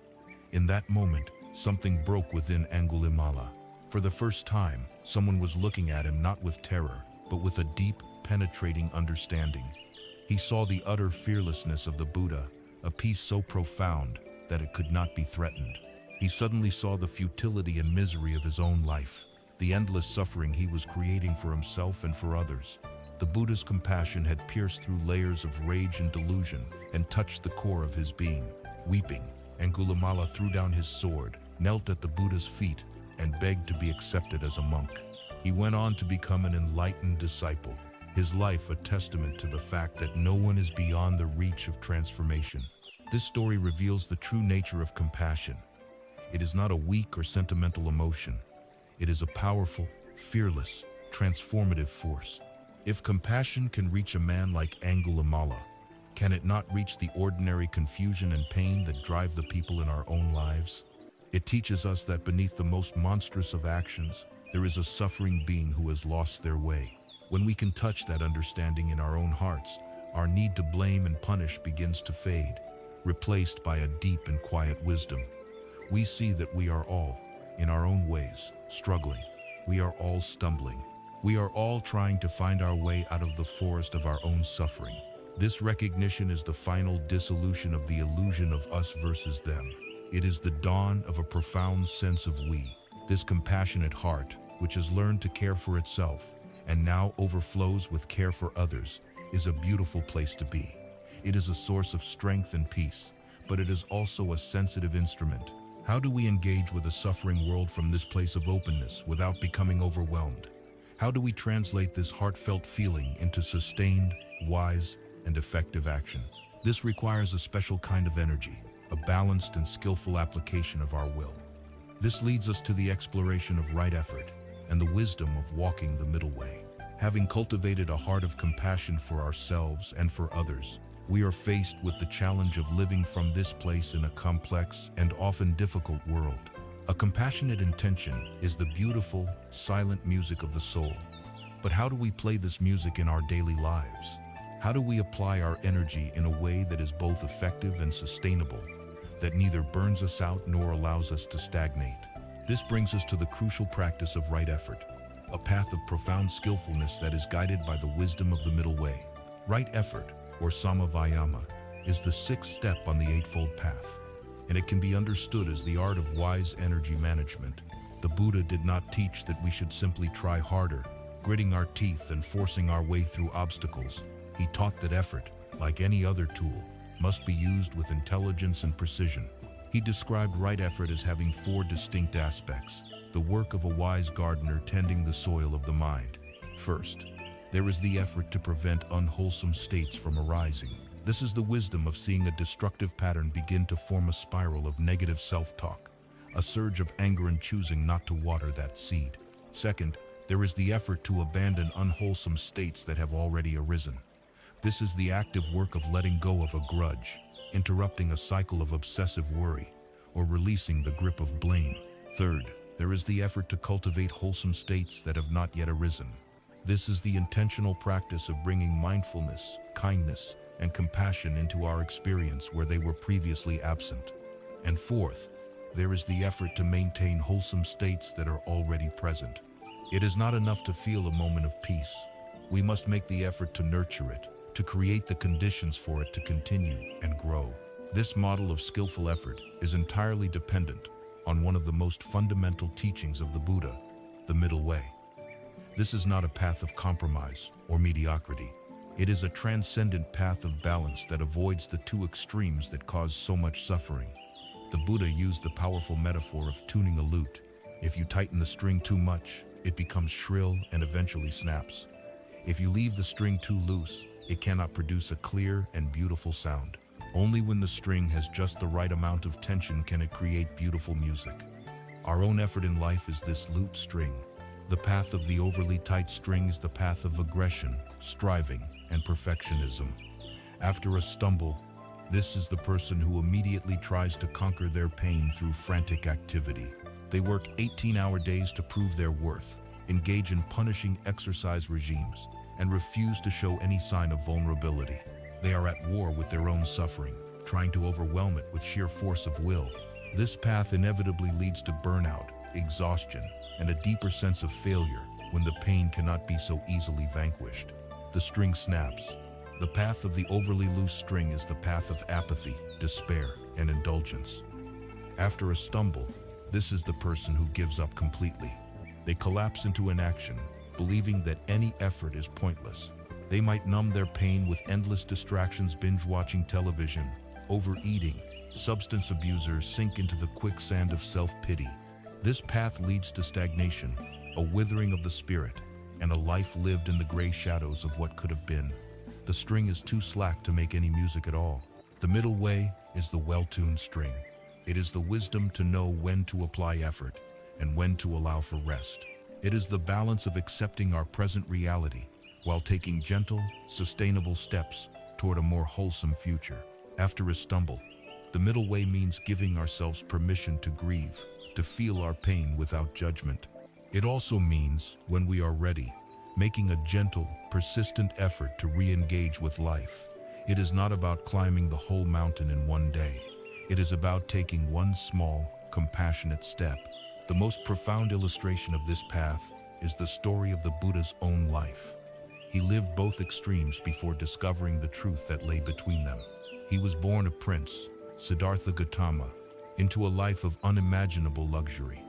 In that moment, something broke within Angulimala. For the first time, someone was looking at him not with terror, but with a deep, penetrating understanding. He saw the utter fearlessness of the Buddha, a peace so profound that it could not be threatened. He suddenly saw the futility and misery of his own life, the endless suffering he was creating for himself and for others. The Buddha's compassion had pierced through layers of rage and delusion and touched the core of his being. Weeping, Angulimala threw down his sword, knelt at the Buddha's feet, and begged to be accepted as a monk. He went on to become an enlightened disciple, his life a testament to the fact that no one is beyond the reach of transformation. This story reveals the true nature of compassion. It is not a weak or sentimental emotion. It is a powerful, fearless, transformative force. If compassion can reach a man like Angulimala, can it not reach the ordinary confusion and pain that drive the people in our own lives? It teaches us that beneath the most monstrous of actions, there is a suffering being who has lost their way. When we can touch that understanding in our own hearts, our need to blame and punish begins to fade, replaced by a deep and quiet wisdom. We see that we are all, in our own ways, struggling. We are all stumbling. We are all trying to find our way out of the forest of our own suffering. This recognition is the final dissolution of the illusion of us versus them. It is the dawn of a profound sense of we. This compassionate heart, which has learned to care for itself and now overflows with care for others, is a beautiful place to be. It is a source of strength and peace, but it is also a sensitive instrument. How do we engage with a suffering world from this place of openness without becoming overwhelmed? How do we translate this heartfelt feeling into sustained, wise, and effective action? This requires a special kind of energy, a balanced and skillful application of our will. This leads us to the exploration of right effort and the wisdom of walking the middle way. Having cultivated a heart of compassion for ourselves and for others, we are faced with the challenge of living from this place in a complex and often difficult world. A compassionate intention is the beautiful, silent music of the soul. But how do we play this music in our daily lives? How do we apply our energy in a way that is both effective and sustainable, that neither burns us out nor allows us to stagnate? This brings us to the crucial practice of right effort, a path of profound skillfulness that is guided by the wisdom of the middle way. Right effort, or samavayama, is the sixth step on the Eightfold Path, and it can be understood as the art of wise energy management. The Buddha did not teach that we should simply try harder, gritting our teeth and forcing our way through obstacles. He taught that effort, like any other tool, must be used with intelligence and precision. He described right effort as having four distinct aspects, the work of a wise gardener tending the soil of the mind. First, there is the effort to prevent unwholesome states from arising. This is the wisdom of seeing a destructive pattern begin to form a spiral of negative self-talk, a surge of anger and choosing not to water that seed. Second, there is the effort to abandon unwholesome states that have already arisen. This is the active work of letting go of a grudge, interrupting a cycle of obsessive worry, or releasing the grip of blame. Third, there is the effort to cultivate wholesome states that have not yet arisen. This is the intentional practice of bringing mindfulness, kindness, and compassion into our experience where they were previously absent. And fourth, there is the effort to maintain wholesome states that are already present. It is not enough to feel a moment of peace. We must make the effort to nurture it, to create the conditions for it to continue and grow. This model of skillful effort is entirely dependent on one of the most fundamental teachings of the Buddha, the middle way. This is not a path of compromise or mediocrity. It is a transcendent path of balance that avoids the two extremes that cause so much suffering. The Buddha used the powerful metaphor of tuning a lute. If you tighten the string too much, it becomes shrill and eventually snaps. If you leave the string too loose, it cannot produce a clear and beautiful sound. Only when the string has just the right amount of tension can it create beautiful music. Our own effort in life is this lute string. The path of the overly tight string is the path of aggression, striving, and perfectionism. After a stumble, this is the person who immediately tries to conquer their pain through frantic activity. They work 18-hour days to prove their worth, engage in punishing exercise regimes, and refuse to show any sign of vulnerability. They are at war with their own suffering, trying to overwhelm it with sheer force of will. This path inevitably leads to burnout, exhaustion, and a deeper sense of failure when the pain cannot be so easily vanquished. The string snaps. The path of the overly loose string is the path of apathy, despair, and indulgence. After a stumble, this is the person who gives up completely. They collapse into inaction, believing that any effort is pointless. They might numb their pain with endless distractions, binge-watching television, overeating. Substance abusers sink into the quicksand of self-pity. This path leads to stagnation, a withering of the spirit, and a life lived in the gray shadows of what could have been. The string is too slack to make any music at all. The middle way is the well-tuned string. It is the wisdom to know when to apply effort and when to allow for rest. It is the balance of accepting our present reality while taking gentle, sustainable steps toward a more wholesome future. After a stumble, the middle way means giving ourselves permission to grieve, to feel our pain without judgment. It also means, when we are ready, making a gentle, persistent effort to re-engage with life. It is not about climbing the whole mountain in one day. It is about taking one small, compassionate step. The most profound illustration of this path is the story of the Buddha's own life. He lived both extremes before discovering the truth that lay between them. He was born a prince, Siddhartha Gautama, into a life of unimaginable luxury.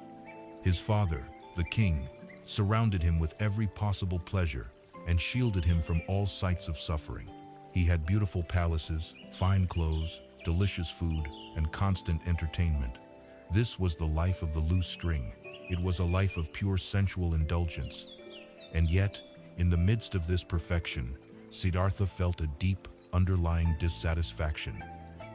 His father, the king, surrounded him with every possible pleasure and shielded him from all sights of suffering. He had beautiful palaces, fine clothes, delicious food, and constant entertainment. This was the life of the loose string. It was a life of pure sensual indulgence. And yet, in the midst of this perfection, Siddhartha felt a deep, underlying dissatisfaction,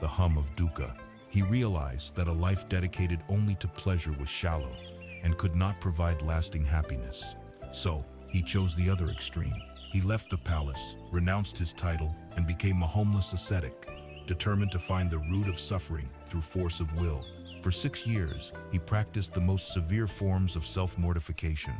the hum of dukkha. He realized that a life dedicated only to pleasure was shallow and could not provide lasting happiness. So, he chose the other extreme. He left the palace, renounced his title, and became a homeless ascetic, determined to find the root of suffering through force of will. For 6 years, he practiced the most severe forms of self-mortification.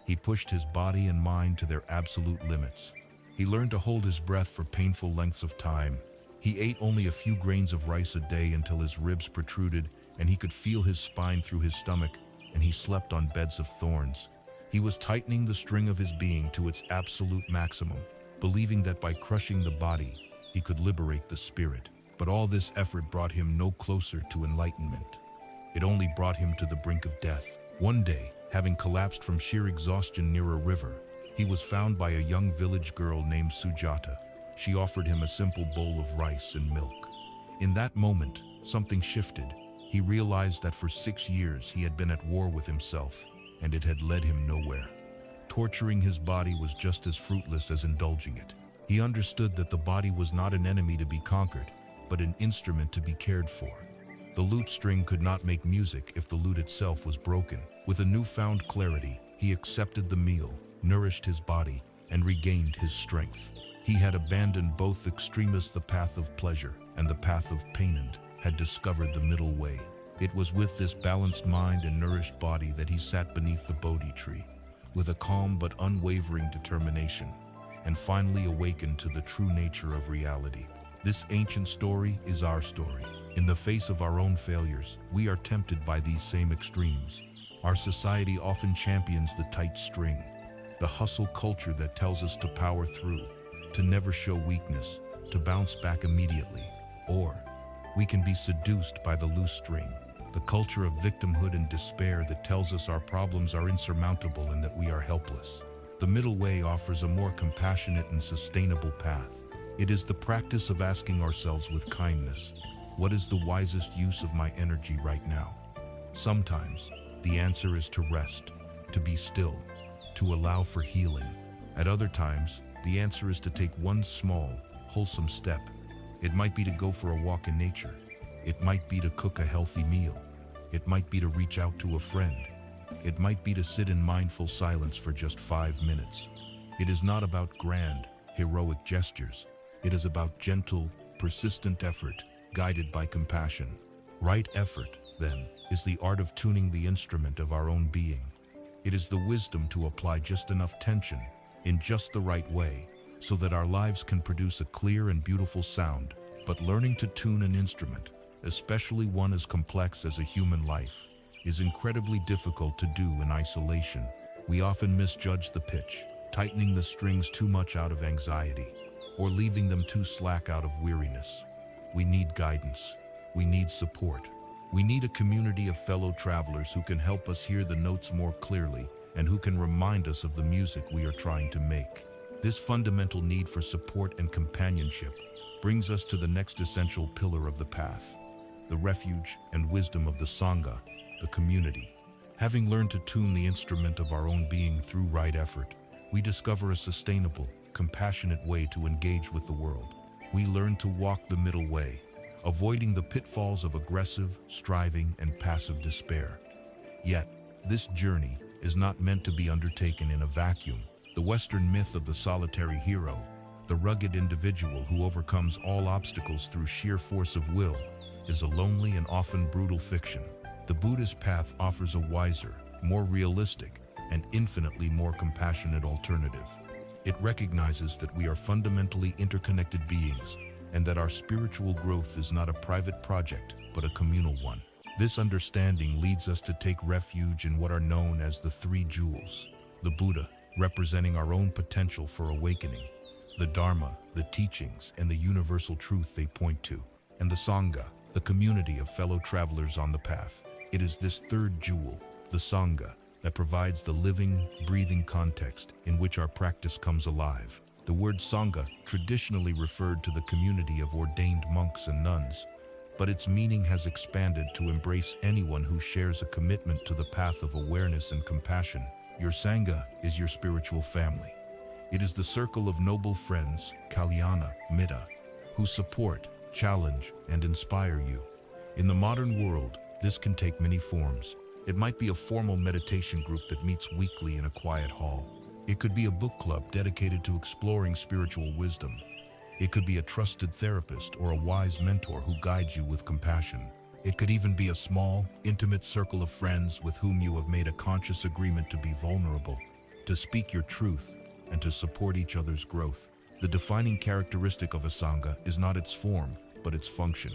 He pushed his body and mind to their absolute limits. He learned to hold his breath for painful lengths of time. He ate only a few grains of rice a day until his ribs protruded and he could feel his spine through his stomach, and he slept on beds of thorns. He was tightening the string of his being to its absolute maximum, believing that by crushing the body, he could liberate the spirit. But all this effort brought him no closer to enlightenment. It only brought him to the brink of death. One day, having collapsed from sheer exhaustion near a river, he was found by a young village girl named Sujata. She offered him a simple bowl of rice and milk. In that moment, something shifted. He realized that for 6 years he had been at war with himself, and it had led him nowhere. Torturing his body was just as fruitless as indulging it. He understood that the body was not an enemy to be conquered, but an instrument to be cared for. The lute string could not make music if the lute itself was broken. With a newfound clarity, he accepted the meal, nourished his body, and regained his strength. He had abandoned both extremes, the path of pleasure and the path of pain, and had discovered the middle way. It was with this balanced mind and nourished body that he sat beneath the Bodhi tree, with a calm but unwavering determination, and finally awakened to the true nature of reality. This ancient story is our story. In the face of our own failures, we are tempted by these same extremes. Our society often champions the tight string, the hustle culture that tells us to power through, to never show weakness, to bounce back immediately. Or we can be seduced by the loose string, the culture of victimhood and despair that tells us our problems are insurmountable and that we are helpless. The middle way offers a more compassionate and sustainable path. It is the practice of asking ourselves with kindness, what is the wisest use of my energy right now? Sometimes, the answer is to rest, to be still, to allow for healing. At other times, the answer is to take one small, wholesome step. It might be to go for a walk in nature. It might be to cook a healthy meal. It might be to reach out to a friend. It might be to sit in mindful silence for just 5 minutes. It is not about grand, heroic gestures. It is about gentle, persistent effort, guided by compassion. Right effort, then, is the art of tuning the instrument of our own being. It is the wisdom to apply just enough tension, in just the right way, so that our lives can produce a clear and beautiful sound. But learning to tune an instrument, especially one as complex as a human life, is incredibly difficult to do in isolation. We often misjudge the pitch, tightening the strings too much out of anxiety, or leaving them too slack out of weariness. We need guidance. We need support. We need a community of fellow travelers who can help us hear the notes more clearly and who can remind us of the music we are trying to make. This fundamental need for support and companionship brings us to the next essential pillar of the path, the refuge and wisdom of the Sangha, the community. Having learned to tune the instrument of our own being through right effort, we discover a sustainable, compassionate way to engage with the world. We learn to walk the middle way, avoiding the pitfalls of aggressive, striving, and passive despair. Yet, this journey is not meant to be undertaken in a vacuum. The Western myth of the solitary hero, the rugged individual who overcomes all obstacles through sheer force of will, is a lonely and often brutal fiction. The Buddhist path offers a wiser, more realistic, and infinitely more compassionate alternative. It recognizes that we are fundamentally interconnected beings, and that our spiritual growth is not a private project, but a communal one. This understanding leads us to take refuge in what are known as the 3 jewels: the Buddha, representing our own potential for awakening; the Dharma, the teachings and the universal truth they point to; and the Sangha, the community of fellow travelers on the path. It is this 3rd jewel, the Sangha, that provides the living, breathing context in which our practice comes alive. The word Sangha traditionally referred to the community of ordained monks and nuns, but its meaning has expanded to embrace anyone who shares a commitment to the path of awareness and compassion. Your Sangha is your spiritual family. It is the circle of noble friends, Kalyana, Mitta, who support, challenge, and inspire you. In the modern world, this can take many forms. It might be a formal meditation group that meets weekly in a quiet hall. It could be a book club dedicated to exploring spiritual wisdom. It could be a trusted therapist or a wise mentor who guides you with compassion. It could even be a small, intimate circle of friends with whom you have made a conscious agreement to be vulnerable, to speak your truth, and to support each other's growth. The defining characteristic of a Sangha is not its form, but its function.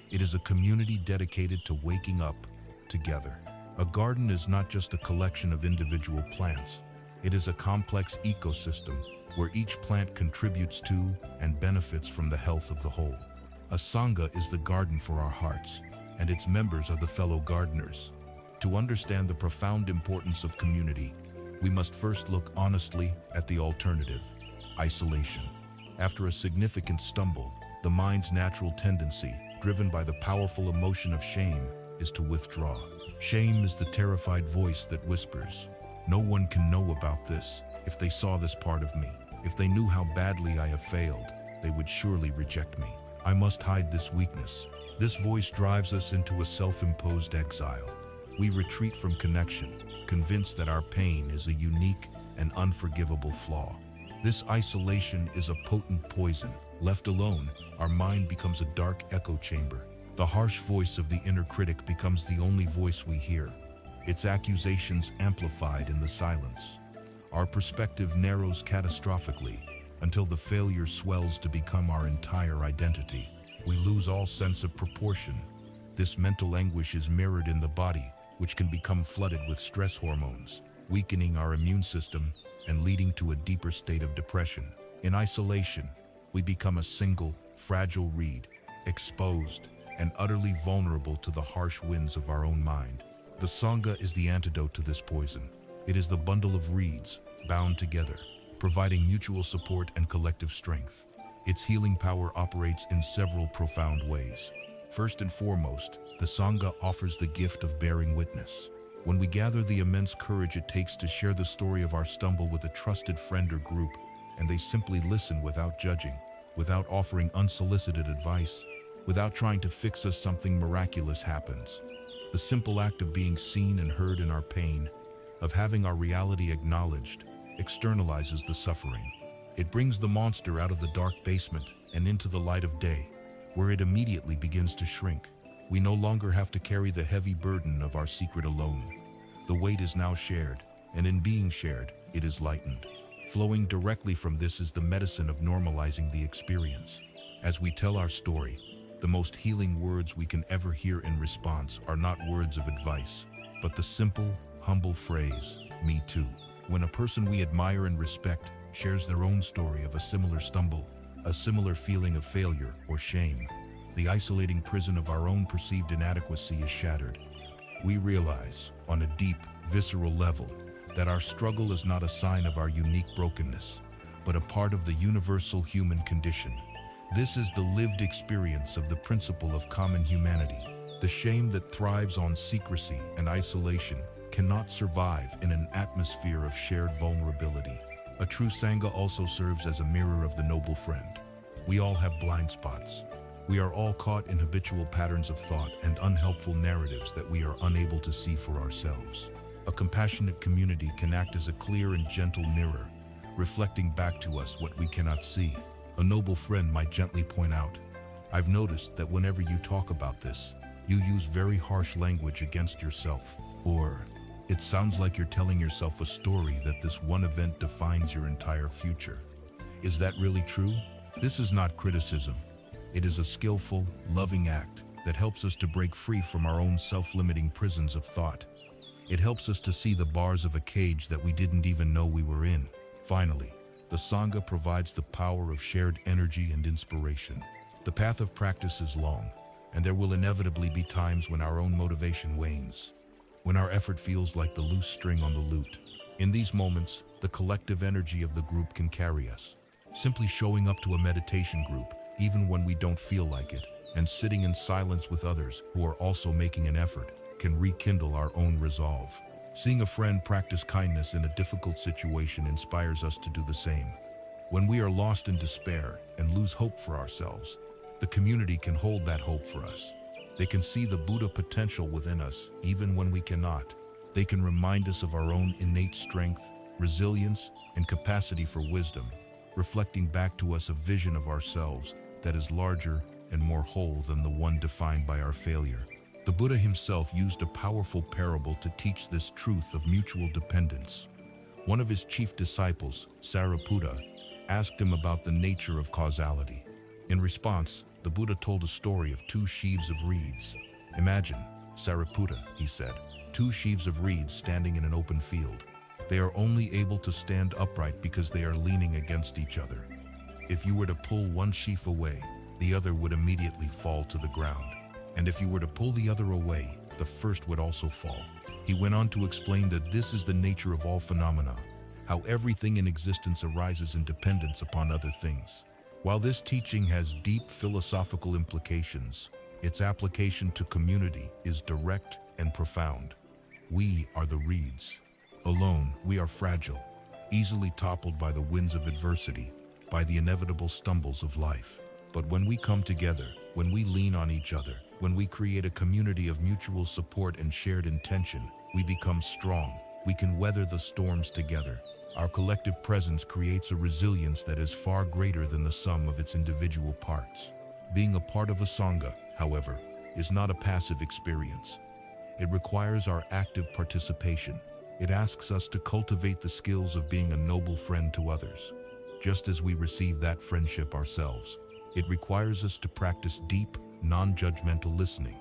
It is a community dedicated to waking up together. A garden is not just a collection of individual plants. It is a complex ecosystem where each plant contributes to and benefits from the health of the whole. A Sangha is the garden for our hearts, and its members are the fellow gardeners. To understand the profound importance of community, we must first look honestly at the alternative: isolation. After a significant stumble, the mind's natural tendency, driven by the powerful emotion of shame, is to withdraw. Shame is the terrified voice that whispers, "No one can know about this. If they saw this part of me, if they knew how badly I have failed, they would surely reject me. I must hide this weakness." This voice drives us into a self-imposed exile. We retreat from connection, convinced that our pain is a unique and unforgivable flaw. This isolation is a potent poison. Left alone, our mind becomes a dark echo chamber. The harsh voice of the inner critic becomes the only voice we hear, its accusations amplified in the silence. Our perspective narrows catastrophically until the failure swells to become our entire identity. We lose all sense of proportion. This mental anguish is mirrored in the body, which can become flooded with stress hormones, weakening our immune system and leading to a deeper state of depression. In isolation, we become a single, fragile reed, exposed and utterly vulnerable to the harsh winds of our own mind. The Sangha is the antidote to this poison. It is the bundle of reeds, bound together, providing mutual support and collective strength. Its healing power operates in several profound ways. First and foremost, the Sangha offers the gift of bearing witness. When we gather the immense courage it takes to share the story of our stumble with a trusted friend or group, and they simply listen without judging, without offering unsolicited advice, without trying to fix us, something miraculous happens. The simple act of being seen and heard in our pain, of having our reality acknowledged, externalizes the suffering. It brings the monster out of the dark basement and into the light of day, where it immediately begins to shrink. We no longer have to carry the heavy burden of our secret alone. The weight is now shared, and in being shared, it is lightened. Flowing directly from this is the medicine of normalizing the experience. As we tell our story, the most healing words we can ever hear in response are not words of advice, but the simple, humble phrase, "Me too." When a person we admire and respect shares their own story of a similar stumble, a similar feeling of failure or shame, the isolating prison of our own perceived inadequacy is shattered. We realize, on a deep, visceral level, that our struggle is not a sign of our unique brokenness, but a part of the universal human condition. This is the lived experience of the principle of common humanity. The shame that thrives on secrecy and isolation cannot survive in an atmosphere of shared vulnerability. A true Sangha also serves as a mirror of the noble friend. We all have blind spots. We are all caught in habitual patterns of thought and unhelpful narratives that we are unable to see for ourselves. A compassionate community can act as a clear and gentle mirror, reflecting back to us what we cannot see. A noble friend might gently point out, "I've noticed that whenever you talk about this, you use very harsh language against yourself," or "It sounds like you're telling yourself a story that this one event defines your entire future. Is that really true?" This is not criticism. It is a skillful, loving act that helps us to break free from our own self-limiting prisons of thought. It helps us to see the bars of a cage that we didn't even know we were in. Finally, the Sangha provides the power of shared energy and inspiration. The path of practice is long, and there will inevitably be times when our own motivation wanes. when our effort feels like the loose string on the lute. In these moments, the collective energy of the group can carry us. Simply showing up to a meditation group, even when we don't feel like it, and sitting in silence with others who are also making an effort, can rekindle our own resolve. Seeing a friend practice kindness in a difficult situation inspires us to do the same. When we are lost in despair and lose hope for ourselves, the community can hold that hope for us. They can see the Buddha potential within us, even when we cannot. They can remind us of our own innate strength, resilience, and capacity for wisdom, reflecting back to us a vision of ourselves that is larger and more whole than the one defined by our failure. The Buddha himself used a powerful parable to teach this truth of mutual dependence. One of his chief disciples, Sariputta, asked him about the nature of causality. In response, the Buddha told a story of two sheaves of reeds. Imagine, Sariputta, he said, two sheaves of reeds standing in an open field. They are only able to stand upright because they are leaning against each other. If you were to pull one sheaf away, the other would immediately fall to the ground. And if you were to pull the other away, the first would also fall. He went on to explain that this is the nature of all phenomena, how everything in existence arises in dependence upon other things. While this teaching has deep philosophical implications, its application to community is direct and profound. We are the reeds. Alone, we are fragile, easily toppled by the winds of adversity, by the inevitable stumbles of life. But when we come together, when we lean on each other, when we create a community of mutual support and shared intention, we become strong. We can weather the storms together. Our collective presence creates a resilience that is far greater than the sum of its individual parts. Being a part of a sangha, however, is not a passive experience. It requires our active participation. It asks us to cultivate the skills of being a noble friend to others, just as we receive that friendship ourselves. It requires us to practice deep, non-judgmental listening.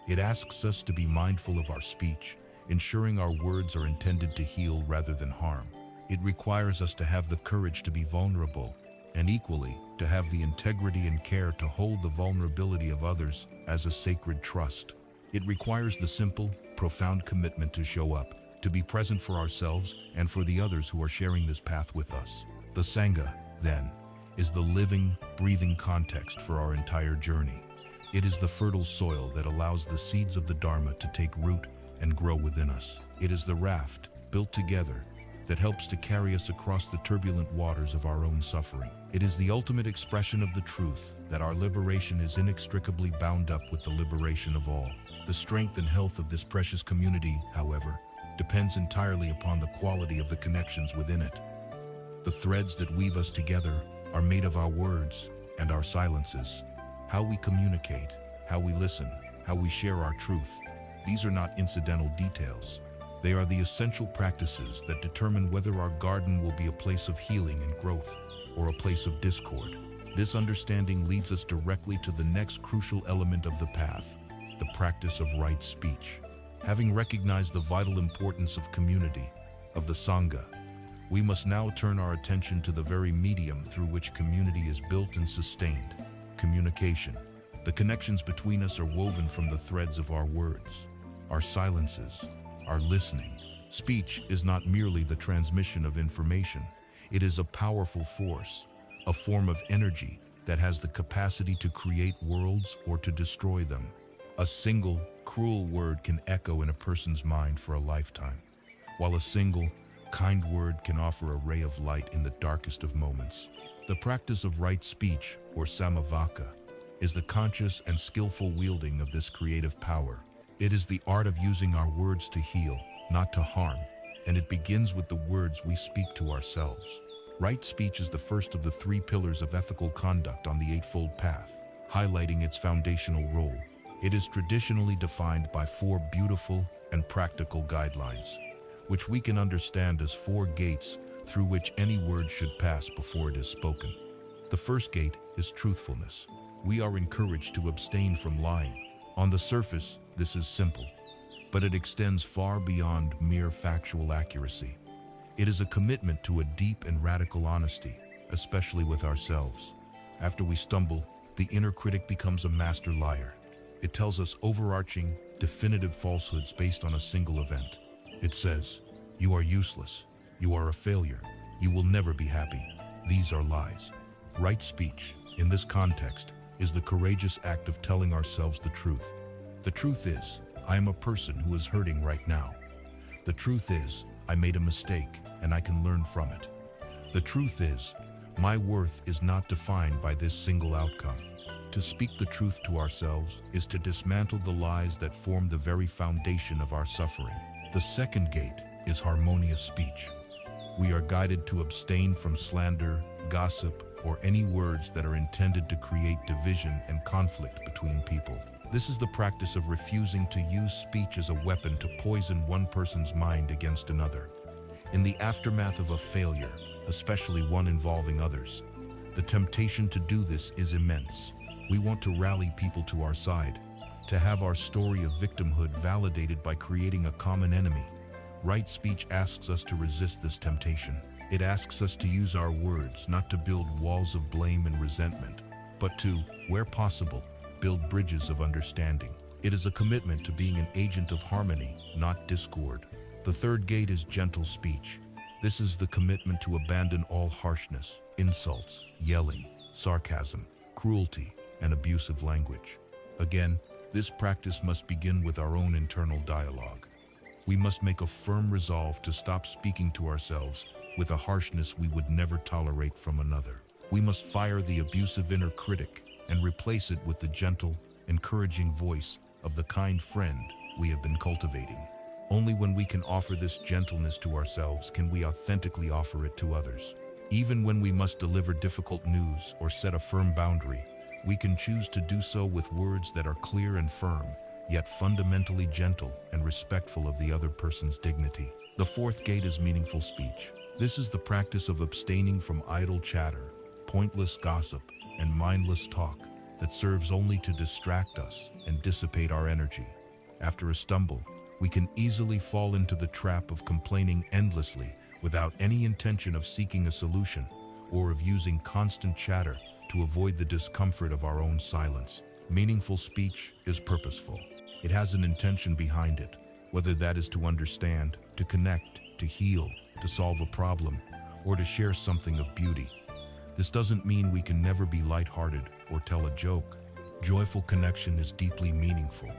It asks us to be mindful of our speech, ensuring our words are intended to heal rather than harm. It requires us to have the courage to be vulnerable, and equally, to have the integrity and care to hold the vulnerability of others as a sacred trust. It requires the simple, profound commitment to show up, to be present for ourselves and for the others who are sharing this path with us. The Sangha, then, is the living, breathing context for our entire journey. It is the fertile soil that allows the seeds of the Dharma to take root and grow within us. It is the raft, built together, that helps to carry us across the turbulent waters of our own suffering. It is the ultimate expression of the truth that our liberation is inextricably bound up with the liberation of all. The strength and health of this precious community, however, depends entirely upon the quality of the connections within it. The threads that weave us together are made of our words and our silences, how we communicate, how we listen, how we share our truth. These are not incidental details. They are the essential practices that determine whether our garden will be a place of healing and growth or a place of discord. This understanding leads us directly to the next crucial element of the path, the practice of right speech. Having recognized the vital importance of community, of the Sangha, we must now turn our attention to the very medium through which community is built and sustained: communication. The connections between us are woven from the threads of our words, our silences, our listening. Speech is not merely the transmission of information. It is a powerful force, a form of energy that has the capacity to create worlds or to destroy them. A single, cruel word can echo in a person's mind for a lifetime, while a single, kind word can offer a ray of light in the darkest of moments. The practice of right speech, or samavaka, is the conscious and skillful wielding of this creative power. It is the art of using our words to heal, not to harm, and it begins with the words we speak to ourselves. Right speech is the first of the 3 pillars of ethical conduct on the Eightfold Path, highlighting its foundational role. It is traditionally defined by 4 beautiful and practical guidelines, which we can understand as 4 gates through which any word should pass before it is spoken. The first gate is truthfulness. We are encouraged to abstain from lying. On the surface, this is simple, but it extends far beyond mere factual accuracy. It is a commitment to a deep and radical honesty, especially with ourselves. After we stumble, the inner critic becomes a master liar. It tells us overarching, definitive falsehoods based on a single event. It says, "You are useless. You are a failure. You will never be happy." These are lies. Right speech, in this context, is the courageous act of telling ourselves the truth. The truth is, I am a person who is hurting right now. The truth is, I made a mistake and I can learn from it. The truth is, my worth is not defined by this single outcome. To speak the truth to ourselves is to dismantle the lies that form the very foundation of our suffering. The second gate is harmonious speech. We are guided to abstain from slander, gossip, or any words that are intended to create division and conflict between people. This is the practice of refusing to use speech as a weapon to poison one person's mind against another. In the aftermath of a failure, especially one involving others, the temptation to do this is immense. We want to rally people to our side, to have our story of victimhood validated by creating a common enemy. Right speech asks us to resist this temptation. It asks us to use our words not to build walls of blame and resentment, but to, where possible, build bridges of understanding. It is a commitment to being an agent of harmony, not discord. The third gate is gentle speech. This is the commitment to abandon all harshness, insults, yelling, sarcasm, cruelty, and abusive language. Again, this practice must begin with our own internal dialogue. We must make a firm resolve to stop speaking to ourselves with a harshness we would never tolerate from another. We must fire the abusive inner critic and replace it with the gentle, encouraging voice of the kind friend we have been cultivating. Only when we can offer this gentleness to ourselves can we authentically offer it to others. Even when we must deliver difficult news or set a firm boundary, we can choose to do so with words that are clear and firm, yet fundamentally gentle and respectful of the other person's dignity. The fourth gate is meaningful speech. This is the practice of abstaining from idle chatter, pointless gossip, and mindless talk that serves only to distract us and dissipate our energy. After a stumble, we can easily fall into the trap of complaining endlessly without any intention of seeking a solution or of using constant chatter to avoid the discomfort of our own silence. Meaningful speech is purposeful. It has an intention behind it, whether that is to understand, to connect, to heal, to solve a problem, or to share something of beauty. This doesn't mean we can never be lighthearted or tell a joke. Joyful connection is deeply meaningful.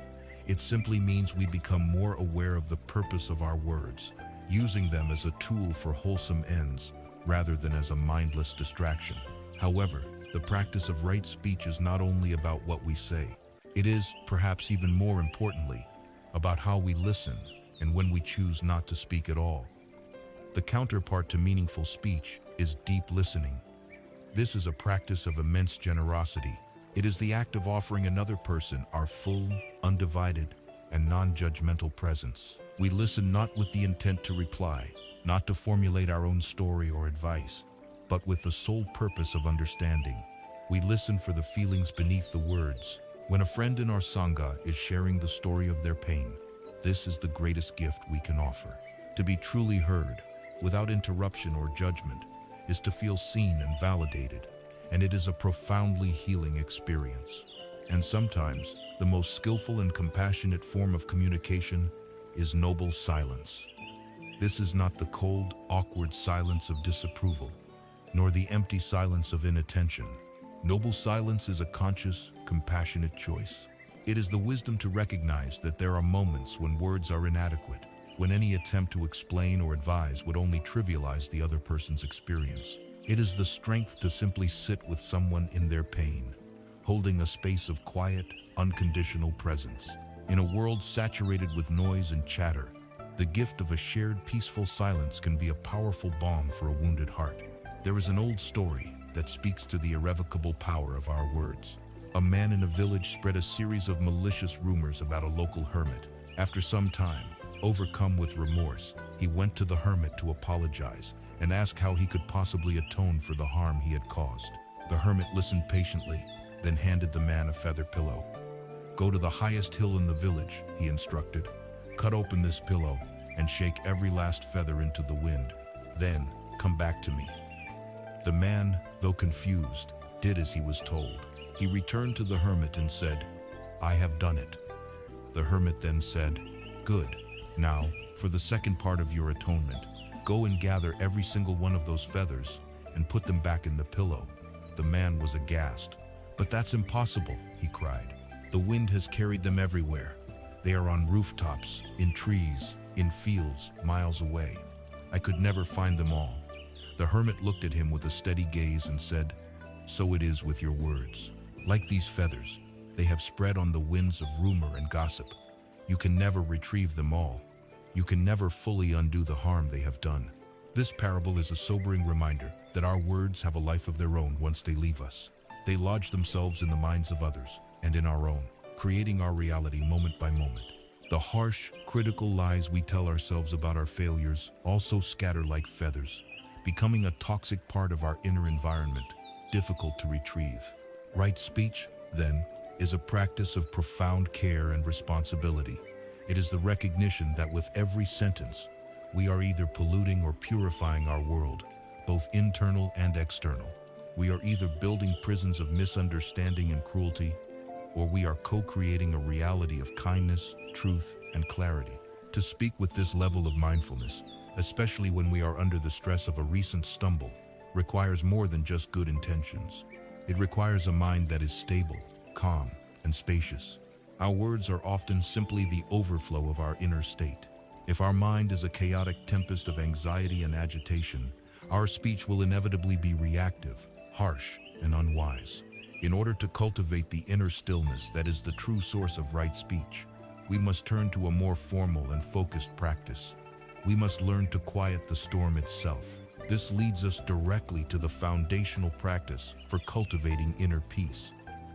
It simply means we become more aware of the purpose of our words, using them as a tool for wholesome ends rather than as a mindless distraction. However, the practice of right speech is not only about what we say. It is, perhaps even more importantly, about how we listen and when we choose not to speak at all. The counterpart to meaningful speech is deep listening. This is a practice of immense generosity. It is the act of offering another person our full, undivided, and non-judgmental presence. We listen not with the intent to reply, not to formulate our own story or advice, but with the sole purpose of understanding. We listen for the feelings beneath the words. When a friend in our Sangha is sharing the story of their pain, this is the greatest gift we can offer. To be truly heard, without interruption or judgment, is to feel seen and validated, and it is a profoundly healing experience. And sometimes, the most skillful and compassionate form of communication is noble silence. This is not the cold, awkward silence of disapproval, nor the empty silence of inattention. Noble silence is a conscious, compassionate choice. It is the wisdom to recognize that there are moments when words are inadequate, when any attempt to explain or advise would only trivialize the other person's experience. It is the strength to simply sit with someone in their pain, holding a space of quiet, unconditional presence. In a world saturated with noise and chatter, the gift of a shared peaceful silence can be a powerful balm for a wounded heart. There is an old story that speaks to the irrevocable power of our words. A man in a village spread a series of malicious rumors about a local hermit. After some time, overcome with remorse, he went to the hermit to apologize and ask how he could possibly atone for the harm he had caused. The hermit listened patiently, then handed the man a feather pillow. "Go to the highest hill in the village," he instructed. "Cut open this pillow and shake every last feather into the wind. Then come back to me." The man, though confused, did as he was told. He returned to the hermit and said, "I have done it." The hermit then said, "Good. Now, for the second part of your atonement, go and gather every single one of those feathers and put them back in the pillow." The man was aghast. "But that's impossible," he cried. "The wind has carried them everywhere. They are on rooftops, in trees, in fields, miles away. I could never find them all." The hermit looked at him with a steady gaze and said, "So it is with your words. Like these feathers, they have spread on the winds of rumor and gossip. You can never retrieve them all. You can never fully undo the harm they have done." This parable is a sobering reminder that our words have a life of their own once they leave us. They lodge themselves in the minds of others and in our own, creating our reality moment by moment. The harsh, critical lies we tell ourselves about our failures also scatter like feathers, becoming a toxic part of our inner environment, difficult to retrieve. Right speech, then, is a practice of profound care and responsibility. It is the recognition that with every sentence, we are either polluting or purifying our world, both internal and external. We are either building prisons of misunderstanding and cruelty, or we are co-creating a reality of kindness, truth, and clarity. To speak with this level of mindfulness, especially when we are under the stress of a recent stumble, requires more than just good intentions. It requires a mind that is stable, calm, and spacious. Our words are often simply the overflow of our inner state. If our mind is a chaotic tempest of anxiety and agitation, our speech will inevitably be reactive, harsh, and unwise. In order to cultivate the inner stillness that is the true source of right speech, we must turn to a more formal and focused practice. We must learn to quiet the storm itself. This leads us directly to the foundational practice for cultivating inner peace,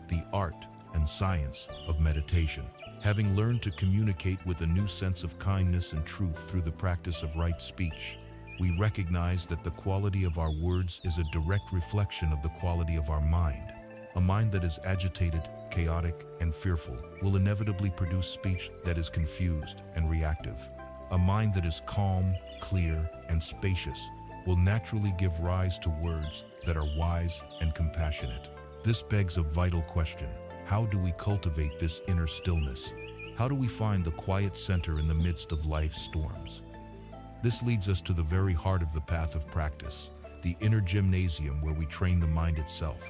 the art and science of meditation. Having learned to communicate with a new sense of kindness and truth through the practice of right speech, we recognize that the quality of our words is a direct reflection of the quality of our mind. A mind that is agitated, chaotic, and fearful will inevitably produce speech that is confused and reactive. A mind that is calm, clear, and spacious will naturally give rise to words that are wise and compassionate. This begs a vital question. How do we cultivate this inner stillness? How do we find the quiet center in the midst of life's storms? This leads us to the very heart of the path of practice, the inner gymnasium where we train the mind itself,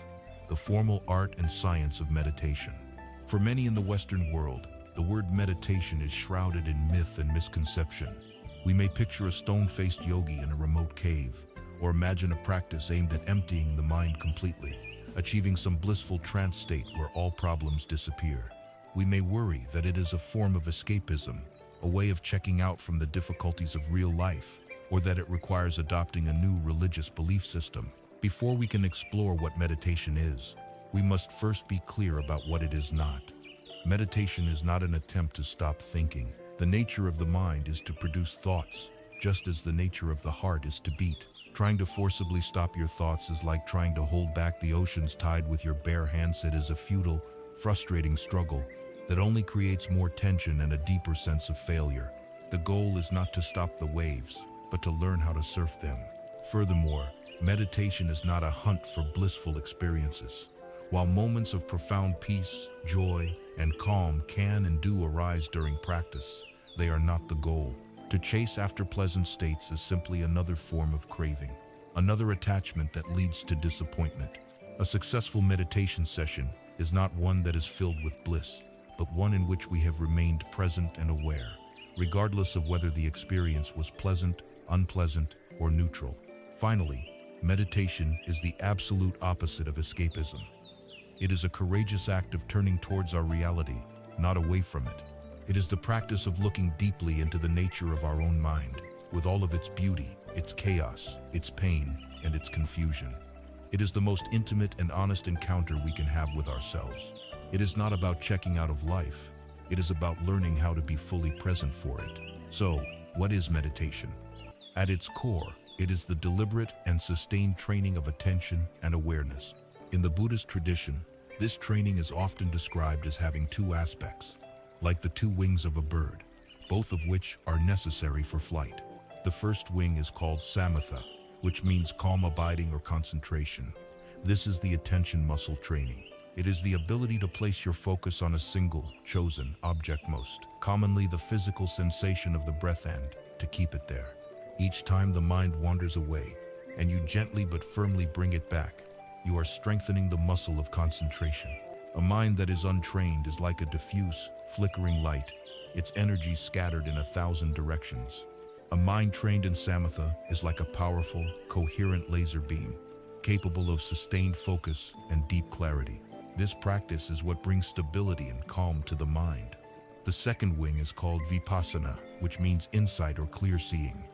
the formal art and science of meditation. For many in the Western world, the word meditation is shrouded in myth and misconception. We may picture a stone-faced yogi in a remote cave, or imagine a practice aimed at emptying the mind completely, achieving some blissful trance state where all problems disappear. We may worry that it is a form of escapism, a way of checking out from the difficulties of real life, or that it requires adopting a new religious belief system. Before we can explore what meditation is, we must first be clear about what it is not. Meditation is not an attempt to stop thinking. The nature of the mind is to produce thoughts, just as the nature of the heart is to beat. Trying to forcibly stop your thoughts is like trying to hold back the ocean's tide with your bare hands. It is a futile, frustrating struggle that only creates more tension and a deeper sense of failure. The goal is not to stop the waves, but to learn how to surf them. Furthermore, meditation is not a hunt for blissful experiences. While moments of profound peace, joy, and calm can and do arise during practice, they are not the goal. To chase after pleasant states is simply another form of craving, another attachment that leads to disappointment. A successful meditation session is not one that is filled with bliss, but one in which we have remained present and aware, regardless of whether the experience was pleasant, unpleasant, or neutral. Finally, meditation is the absolute opposite of escapism. It is a courageous act of turning towards our reality, not away from it. It is the practice of looking deeply into the nature of our own mind, with all of its beauty, its chaos, its pain, and its confusion. It is the most intimate and honest encounter we can have with ourselves. It is not about checking out of life. It is about learning how to be fully present for it. So, what is meditation? At its core, it is the deliberate and sustained training of attention and awareness. In the Buddhist tradition, this training is often described as having two aspects, like the two wings of a bird, both of which are necessary for flight. The first wing is called samatha, which means calm abiding or concentration. This is the attention muscle training. It is the ability to place your focus on a single, chosen object, most commonly the physical sensation of the breath, and to keep it there. Each time the mind wanders away, and you gently but firmly bring it back, you are strengthening the muscle of concentration. A mind that is untrained is like a diffuse, flickering light, its energy scattered in 1,000 directions. A mind trained in samatha is like a powerful, coherent laser beam, capable of sustained focus and deep clarity. This practice is what brings stability and calm to the mind. The second wing is called vipassana, which means insight or clear seeing.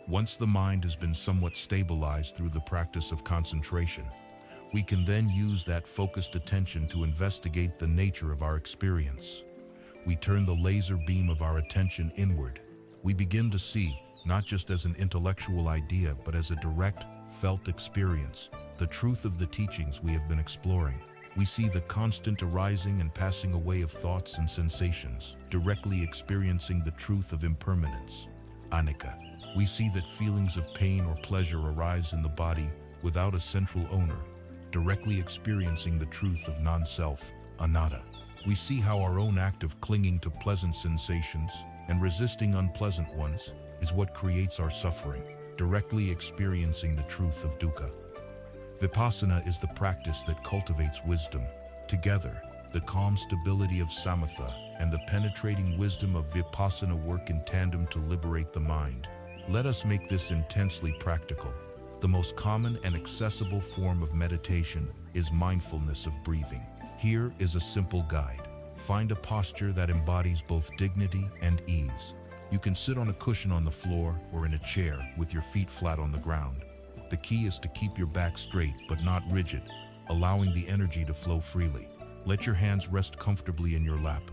Once the mind has been somewhat stabilized through the practice of concentration, we can then use that focused attention to investigate the nature of our experience. We turn the laser beam of our attention inward. We begin to see, not just as an intellectual idea, but as a direct, felt experience, the truth of the teachings we have been exploring. We see the constant arising and passing away of thoughts and sensations, directly experiencing the truth of impermanence, anicca. We see that feelings of pain or pleasure arise in the body without a central owner, directly experiencing the truth of non-self, anatta. We see how our own act of clinging to pleasant sensations and resisting unpleasant ones is what creates our suffering, directly experiencing the truth of dukkha. Vipassana is the practice that cultivates wisdom. Together, the calm stability of samatha and the penetrating wisdom of vipassana work in tandem to liberate the mind. Let us make this intensely practical. The most common and accessible form of meditation is mindfulness of breathing. Here is a simple guide. Find a posture that embodies both dignity and ease. You can sit on a cushion on the floor or in a chair with your feet flat on the ground. The key is to keep your back straight but not rigid, allowing the energy to flow freely. Let your hands rest comfortably in your lap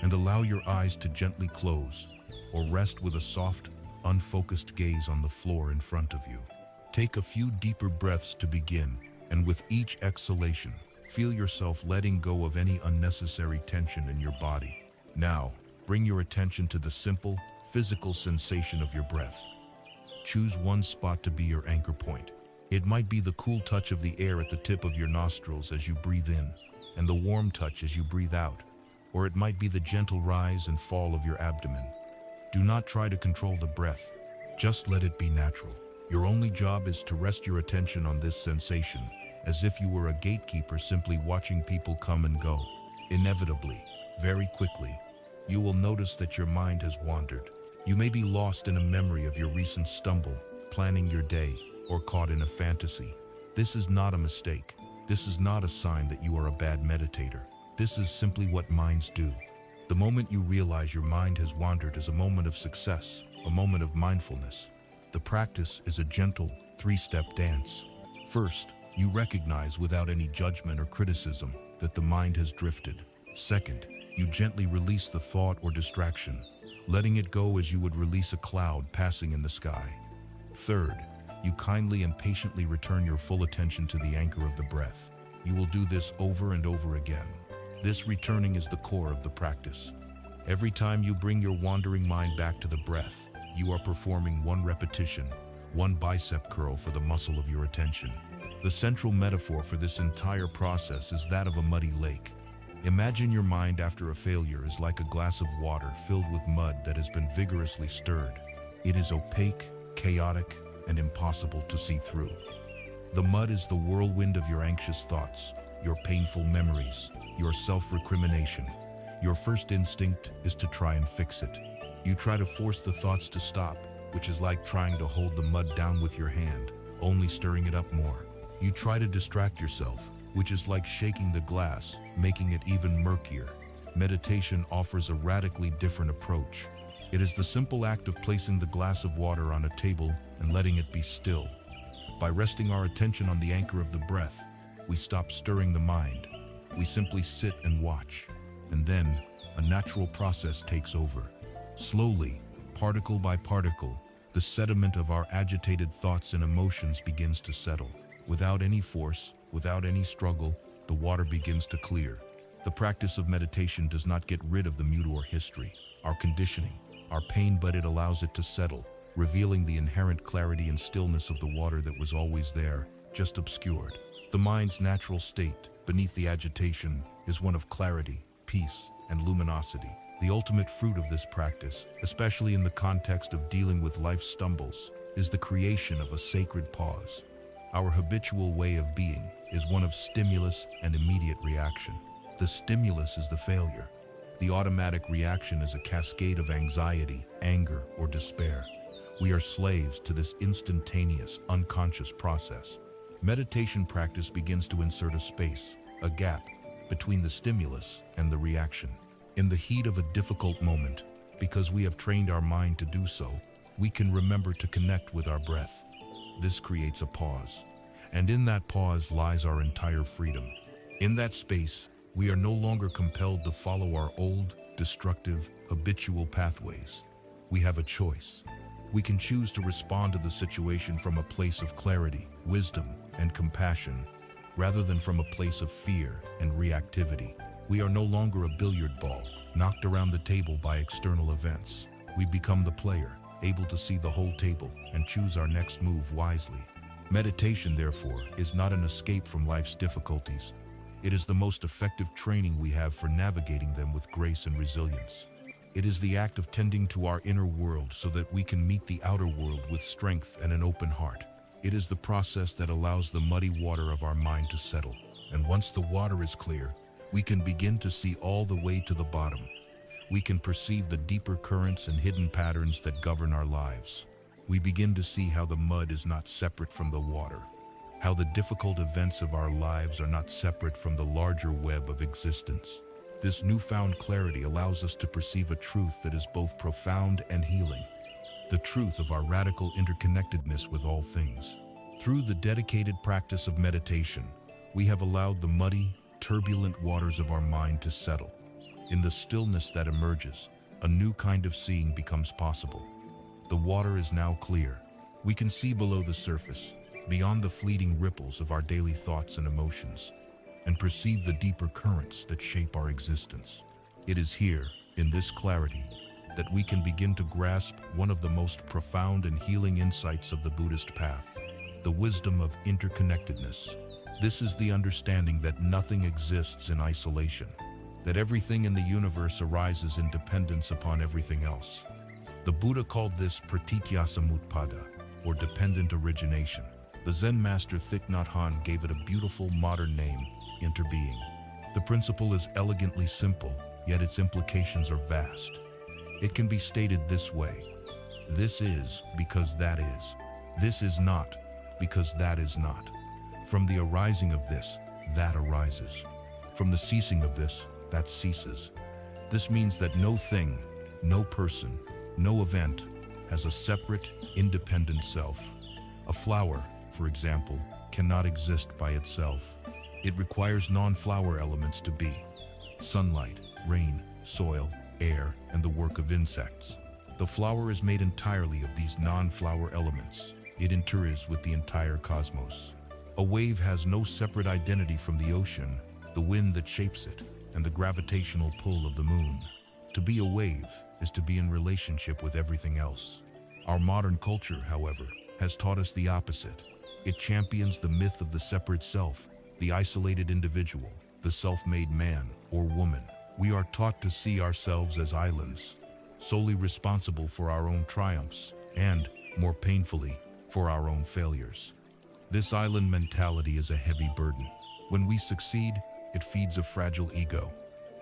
and allow your eyes to gently close or rest with a soft, unfocused gaze on the floor in front of you. Take a few deeper breaths to begin, and with each exhalation, feel yourself letting go of any unnecessary tension in your body. Now, bring your attention to the simple, physical sensation of your breath. Choose one spot to be your anchor point. It might be the cool touch of the air at the tip of your nostrils as you breathe in, and the warm touch as you breathe out, or it might be the gentle rise and fall of your abdomen. Do not try to control the breath, just let it be natural. Your only job is to rest your attention on this sensation, as if you were a gatekeeper simply watching people come and go. Inevitably, very quickly, you will notice that your mind has wandered. You may be lost in a memory of your recent stumble, planning your day, or caught in a fantasy. This is not a mistake. This is not a sign that you are a bad meditator. This is simply what minds do. The moment you realize your mind has wandered is a moment of success, a moment of mindfulness. The practice is a gentle, three-step dance. First, you recognize without any judgment or criticism that the mind has drifted. Second, you gently release the thought or distraction, letting it go as you would release a cloud passing in the sky. Third, you kindly and patiently return your full attention to the anchor of the breath. You will do this over and over again. This returning is the core of the practice. Every time you bring your wandering mind back to the breath, you are performing one repetition, one bicep curl for the muscle of your attention. The central metaphor for this entire process is that of a muddy lake. Imagine your mind after a failure is like a glass of water filled with mud that has been vigorously stirred. It is opaque, chaotic, and impossible to see through. The mud is the whirlwind of your anxious thoughts, your painful memories, your self-recrimination. Your first instinct is to try and fix it. You try to force the thoughts to stop, which is like trying to hold the mud down with your hand, only stirring it up more. You try to distract yourself, which is like shaking the glass, making it even murkier. Meditation offers a radically different approach. It is the simple act of placing the glass of water on a table and letting it be still. By resting our attention on the anchor of the breath, we stop stirring the mind. We simply sit and watch, and then a natural process takes over. Slowly, particle by particle, the sediment of our agitated thoughts and emotions begins to settle. Without any force, without any struggle, the water begins to clear. The practice of meditation does not get rid of the mutor history, our conditioning, our pain, but it allows it to settle, revealing the inherent clarity and stillness of the water that was always there, just obscured. The mind's natural state, beneath the agitation is one of clarity, peace, and luminosity. The ultimate fruit of this practice, especially in the context of dealing with life's stumbles, is the creation of a sacred pause. Our habitual way of being is one of stimulus and immediate reaction. The stimulus is the failure. The automatic reaction is a cascade of anxiety, anger, or despair. We are slaves to this instantaneous, unconscious process. Meditation practice begins to insert a space, a gap, between the stimulus and the reaction. In the heat of a difficult moment, because we have trained our mind to do so, we can remember to connect with our breath. This creates a pause, and in that pause lies our entire freedom. In that space, we are no longer compelled to follow our old, destructive, habitual pathways. We have a choice. We can choose to respond to the situation from a place of clarity, wisdom, and compassion, rather than from a place of fear and reactivity. We are no longer a billiard ball, knocked around the table by external events. We become the player, able to see the whole table and choose our next move wisely. Meditation, therefore, is not an escape from life's difficulties. It is the most effective training we have for navigating them with grace and resilience. It is the act of tending to our inner world so that we can meet the outer world with strength and an open heart. It is the process that allows the muddy water of our mind to settle, and once the water is clear, we can begin to see all the way to the bottom. We can perceive the deeper currents and hidden patterns that govern our lives. We begin to see how the mud is not separate from the water, how the difficult events of our lives are not separate from the larger web of existence. This newfound clarity allows us to perceive a truth that is both profound and healing. The truth of our radical interconnectedness with all things. Through the dedicated practice of meditation, we have allowed the muddy, turbulent waters of our mind to settle. In the stillness that emerges, a new kind of seeing becomes possible. The water is now clear. We can see below the surface, beyond the fleeting ripples of our daily thoughts and emotions, and perceive the deeper currents that shape our existence. It is here, in this clarity, that we can begin to grasp one of the most profound and healing insights of the Buddhist path, the wisdom of interconnectedness. This is the understanding that nothing exists in isolation, that everything in the universe arises in dependence upon everything else. The Buddha called this pratityasamutpada, or dependent origination. The Zen master Thich Nhat Hanh gave it a beautiful modern name, interbeing. The principle is elegantly simple, yet its implications are vast. It can be stated this way: this is because that is. This is not because that is not. From the arising of this, that arises. From the ceasing of this, that ceases. This means that no thing, no person, no event has a separate, independent self. A flower, for example, cannot exist by itself. It requires non-flower elements to be: sunlight, rain, soil, air, and the work of insects. The flower is made entirely of these non-flower elements. It interacts with the entire cosmos. A wave has no separate identity from the ocean, the wind that shapes it, and the gravitational pull of the moon. To be a wave is to be in relationship with everything else. Our modern culture, however, has taught us the opposite. It champions the myth of the separate self, the isolated individual, the self-made man or woman. We are taught to see ourselves as islands, solely responsible for our own triumphs and, more painfully, for our own failures. This island mentality is a heavy burden. When we succeed, it feeds a fragile ego.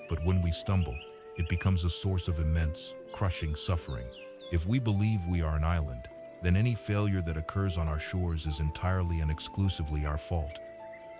But when we stumble, it becomes a source of immense, crushing suffering. If we believe we are an island, then any failure that occurs on our shores is entirely and exclusively our fault.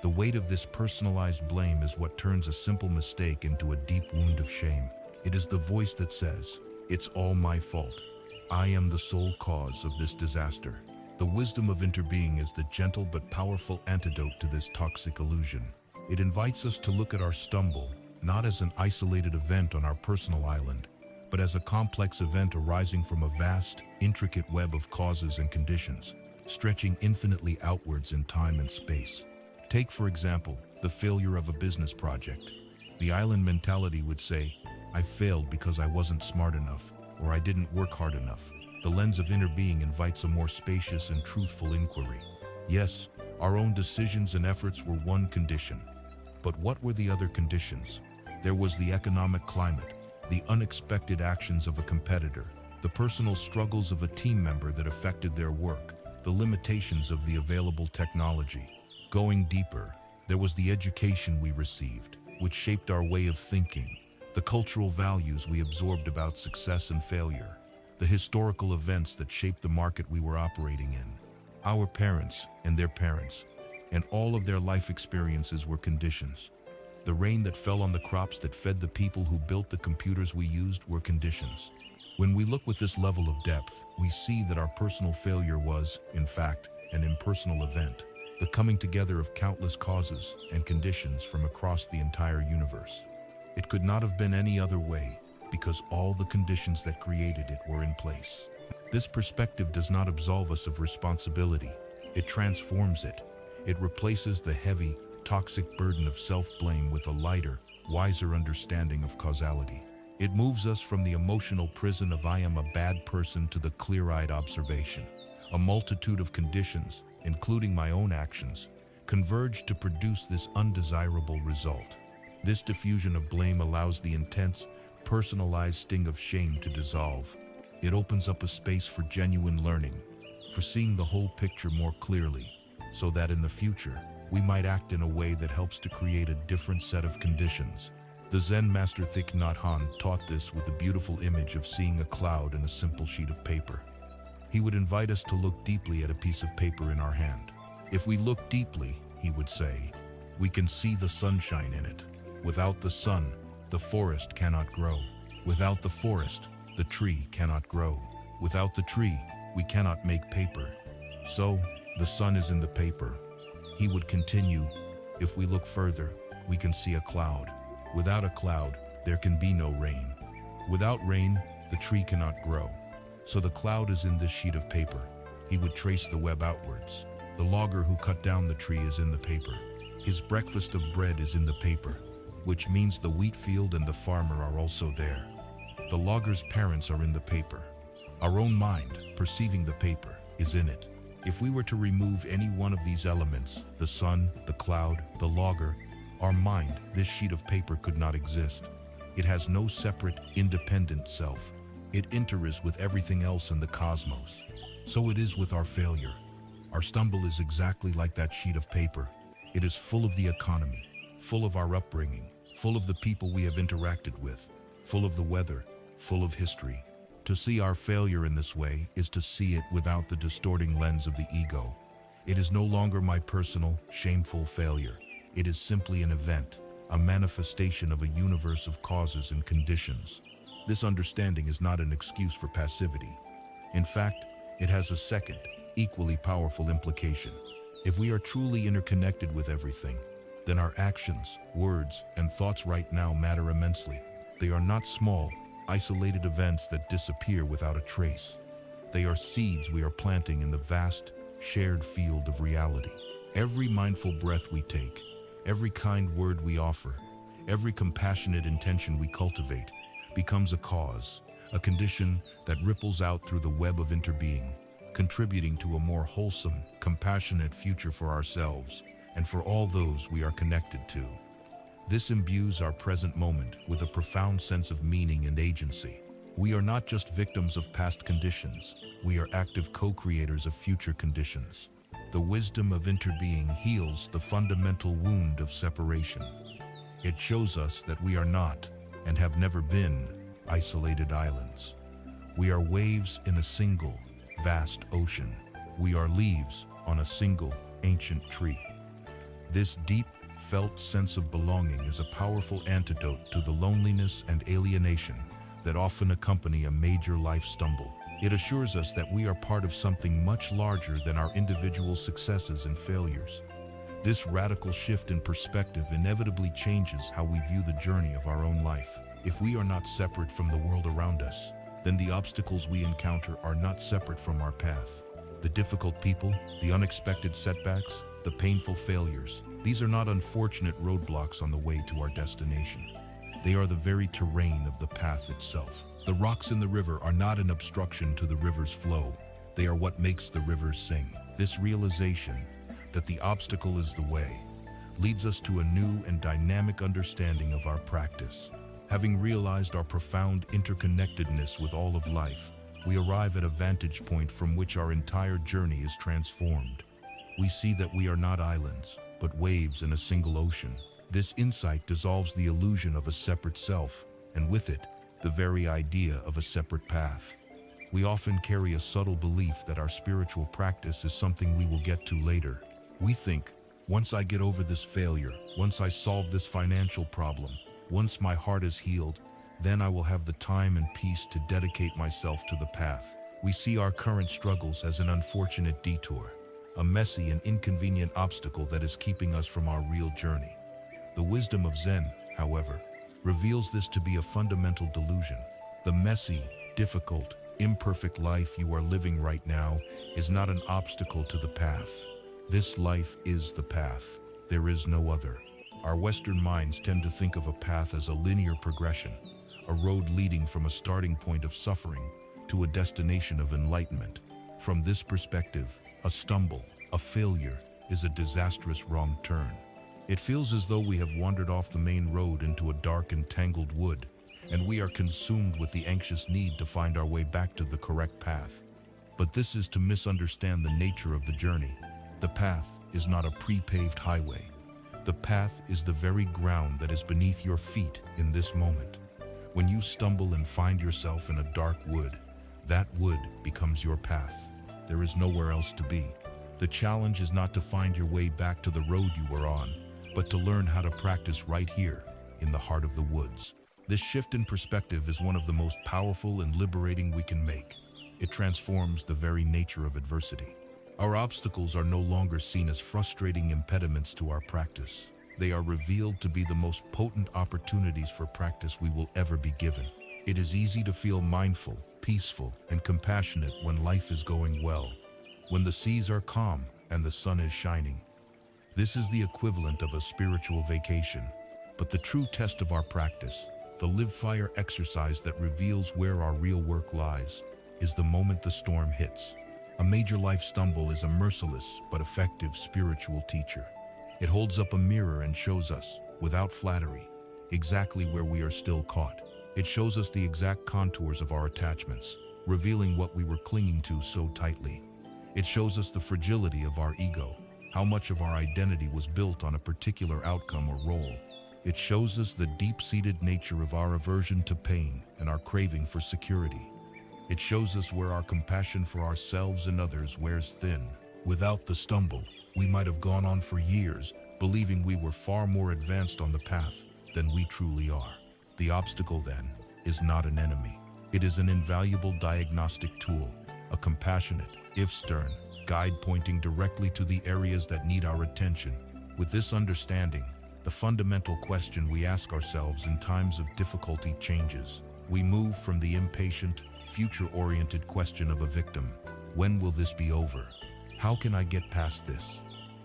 The weight of this personalized blame is what turns a simple mistake into a deep wound of shame. It is the voice that says, "It's all my fault. I am the sole cause of this disaster." The wisdom of interbeing is the gentle but powerful antidote to this toxic illusion. It invites us to look at our stumble, not as an isolated event on our personal island, but as a complex event arising from a vast, intricate web of causes and conditions, stretching infinitely outwards in time and space. Take, for example, the failure of a business project. The island mentality would say, "I failed because I wasn't smart enough," or "I didn't work hard enough." The lens of inner being invites a more spacious and truthful inquiry. Yes, our own decisions and efforts were one condition, But what were the other conditions? There was the economic climate, the unexpected actions of a competitor, the personal struggles of a team member that affected their work, the limitations of the available technology. Going deeper, there was the education we received, which shaped our way of thinking, the cultural values we absorbed about success and failure, the historical events that shaped the market we were operating in. Our parents and their parents, and all of their life experiences were conditions. The rain that fell on the crops that fed the people who built the computers we used were conditions. When we look with this level of depth, we see that our personal failure was, in fact, an impersonal event, the coming together of countless causes and conditions from across the entire universe. It could not have been any other way, because all the conditions that created it were in place. This perspective does not absolve us of responsibility. It transforms it. It replaces the heavy, toxic burden of self-blame with a lighter, wiser understanding of causality. It moves us from the emotional prison of "I am a bad person" to the clear-eyed observation. A multitude of conditions, including my own actions, converge to produce this undesirable result. This diffusion of blame allows the intense, personalized sting of shame to dissolve. It opens up a space for genuine learning, for seeing the whole picture more clearly, so that in the future, we might act in a way that helps to create a different set of conditions. The Zen master Thich Nhat Hanh taught this with the beautiful image of seeing a cloud in a simple sheet of paper. He would invite us to look deeply at a piece of paper in our hand. If we look deeply, he would say, we can see the sunshine in it. Without the sun, the forest cannot grow. Without the forest, the tree cannot grow. Without the tree, we cannot make paper. So, the sun is in the paper. He would continue, if we look further, we can see a cloud. Without a cloud, there can be no rain. Without rain, the tree cannot grow. So the cloud is in this sheet of paper. He would trace the web outwards. The logger who cut down the tree is in the paper. His breakfast of bread is in the paper, which means the wheat field and the farmer are also there. The logger's parents are in the paper. Our own mind, perceiving the paper, is in it. If we were to remove any one of these elements, the sun, the cloud, the logger, our mind, this sheet of paper, could not exist. It has no separate, independent self. It interes with everything else in the cosmos. So it is with our failure. Our stumble is exactly like that sheet of paper. It is full of the economy, full of our upbringing, full of the people we have interacted with, full of the weather, full of history. To see our failure in this way is to see it without the distorting lens of the ego. It is no longer my personal, shameful failure. It is simply an event, a manifestation of a universe of causes and conditions. This understanding is not an excuse for passivity. In fact, it has a second, equally powerful implication. If we are truly interconnected with everything, then our actions, words, and thoughts right now matter immensely. They are not small, isolated events that disappear without a trace. They are seeds we are planting in the vast, shared field of reality. Every mindful breath we take, every kind word we offer, every compassionate intention we cultivate, becomes a cause, a condition that ripples out through the web of interbeing, contributing to a more wholesome, compassionate future for ourselves and for all those we are connected to. This imbues our present moment with a profound sense of meaning and agency. We are not just victims of past conditions, we are active co-creators of future conditions. The wisdom of interbeing heals the fundamental wound of separation. It shows us that we are not, and have never been, isolated islands. We are waves in a single, vast ocean. We are leaves on a single, ancient tree. This deep, felt sense of belonging is a powerful antidote to the loneliness and alienation that often accompany a major life stumble. It assures us that we are part of something much larger than our individual successes and failures. This radical shift in perspective inevitably changes how we view the journey of our own life. If we are not separate from the world around us, then the obstacles we encounter are not separate from our path. The difficult people, the unexpected setbacks, the painful failures, these are not unfortunate roadblocks on the way to our destination. They are the very terrain of the path itself. The rocks in the river are not an obstruction to the river's flow. They are what makes the rivers sing. This realization that the obstacle is the way, leads us to a new and dynamic understanding of our practice. Having realized our profound interconnectedness with all of life, we arrive at a vantage point from which our entire journey is transformed. We see that we are not islands, but waves in a single ocean. This insight dissolves the illusion of a separate self, and with it, the very idea of a separate path. We often carry a subtle belief that our spiritual practice is something we will get to later. We think, once I get over this failure, once I solve this financial problem, once my heart is healed, then I will have the time and peace to dedicate myself to the path. We see our current struggles as an unfortunate detour, a messy and inconvenient obstacle that is keeping us from our real journey. The wisdom of Zen, however, reveals this to be a fundamental delusion. The messy, difficult, imperfect life you are living right now is not an obstacle to the path. This life is the path. There is no other. Our Western minds tend to think of a path as a linear progression, a road leading from a starting point of suffering to a destination of enlightenment. From this perspective, a stumble, a failure, is a disastrous wrong turn. It feels as though we have wandered off the main road into a dark and tangled wood, and we are consumed with the anxious need to find our way back to the correct path. But this is to misunderstand the nature of the journey. The path is not a pre-paved highway. The path is the very ground that is beneath your feet in this moment. When you stumble and find yourself in a dark wood, that wood becomes your path. There is nowhere else to be. The challenge is not to find your way back to the road you were on, but to learn how to practice right here, in the heart of the woods. This shift in perspective is one of the most powerful and liberating we can make. It transforms the very nature of adversity. Our obstacles are no longer seen as frustrating impediments to our practice. They are revealed to be the most potent opportunities for practice we will ever be given. It is easy to feel mindful, peaceful, and compassionate when life is going well, when the seas are calm and the sun is shining. This is the equivalent of a spiritual vacation. But the true test of our practice, the live fire exercise that reveals where our real work lies, is the moment the storm hits. A major life stumble is a merciless but effective spiritual teacher. It holds up a mirror and shows us, without flattery, exactly where we are still caught. It shows us the exact contours of our attachments, revealing what we were clinging to so tightly. It shows us the fragility of our ego, how much of our identity was built on a particular outcome or role. It shows us the deep-seated nature of our aversion to pain and our craving for security. It shows us where our compassion for ourselves and others wears thin. Without the stumble, we might have gone on for years, believing we were far more advanced on the path than we truly are. The obstacle, then, is not an enemy. It is an invaluable diagnostic tool, a compassionate, if stern, guide pointing directly to the areas that need our attention. With this understanding, the fundamental question we ask ourselves in times of difficulty changes. We move from the impatient, future-oriented question of a victim. When will this be over? How can I get past this?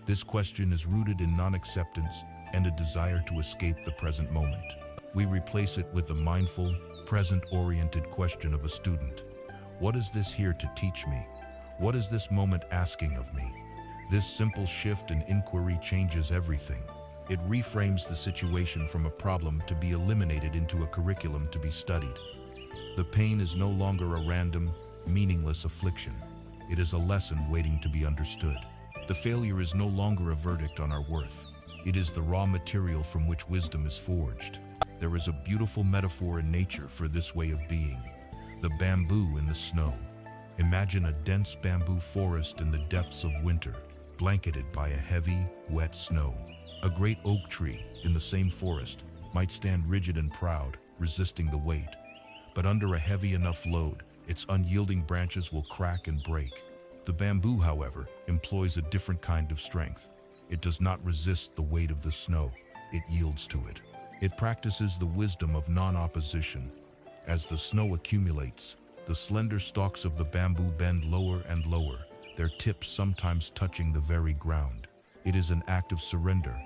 This question is rooted in non-acceptance and a desire to escape the present moment. We replace it with the mindful, present-oriented question of a student. What is this here to teach me? What is this moment asking of me? This simple shift in inquiry changes everything. It reframes the situation from a problem to be eliminated into a curriculum to be studied. The pain is no longer a random, meaningless affliction. It is a lesson waiting to be understood. The failure is no longer a verdict on our worth. It is the raw material from which wisdom is forged. There is a beautiful metaphor in nature for this way of being. The bamboo in the snow. Imagine a dense bamboo forest in the depths of winter, blanketed by a heavy, wet snow. A great oak tree in the same forest might stand rigid and proud, resisting the weight. But under a heavy enough load, its unyielding branches will crack and break. The bamboo, however, employs a different kind of strength. It does not resist the weight of the snow, it yields to it. It practices the wisdom of non-opposition. As the snow accumulates, the slender stalks of the bamboo bend lower and lower, their tips sometimes touching the very ground. It is an act of surrender,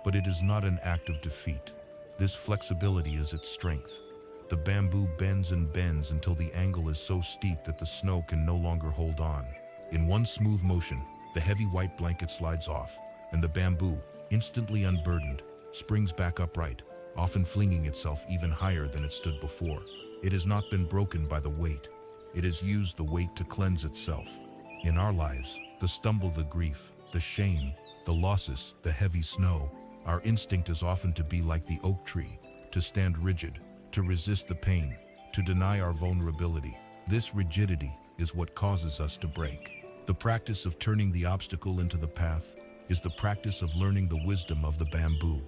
but it is not an act of defeat. This flexibility is its strength. The bamboo bends and bends until the angle is so steep that the snow can no longer hold on. In one smooth motion, the heavy white blanket slides off, and the bamboo, instantly unburdened, springs back upright, often flinging itself even higher than it stood before. It has not been broken by the weight. It has used the weight to cleanse itself. In our lives, the stumble, the grief, the shame, the losses, the heavy snow, our instinct is often to be like the oak tree, to stand rigid, to resist the pain, to deny our vulnerability. This rigidity is what causes us to break. The practice of turning the obstacle into the path is the practice of learning the wisdom of the bamboo.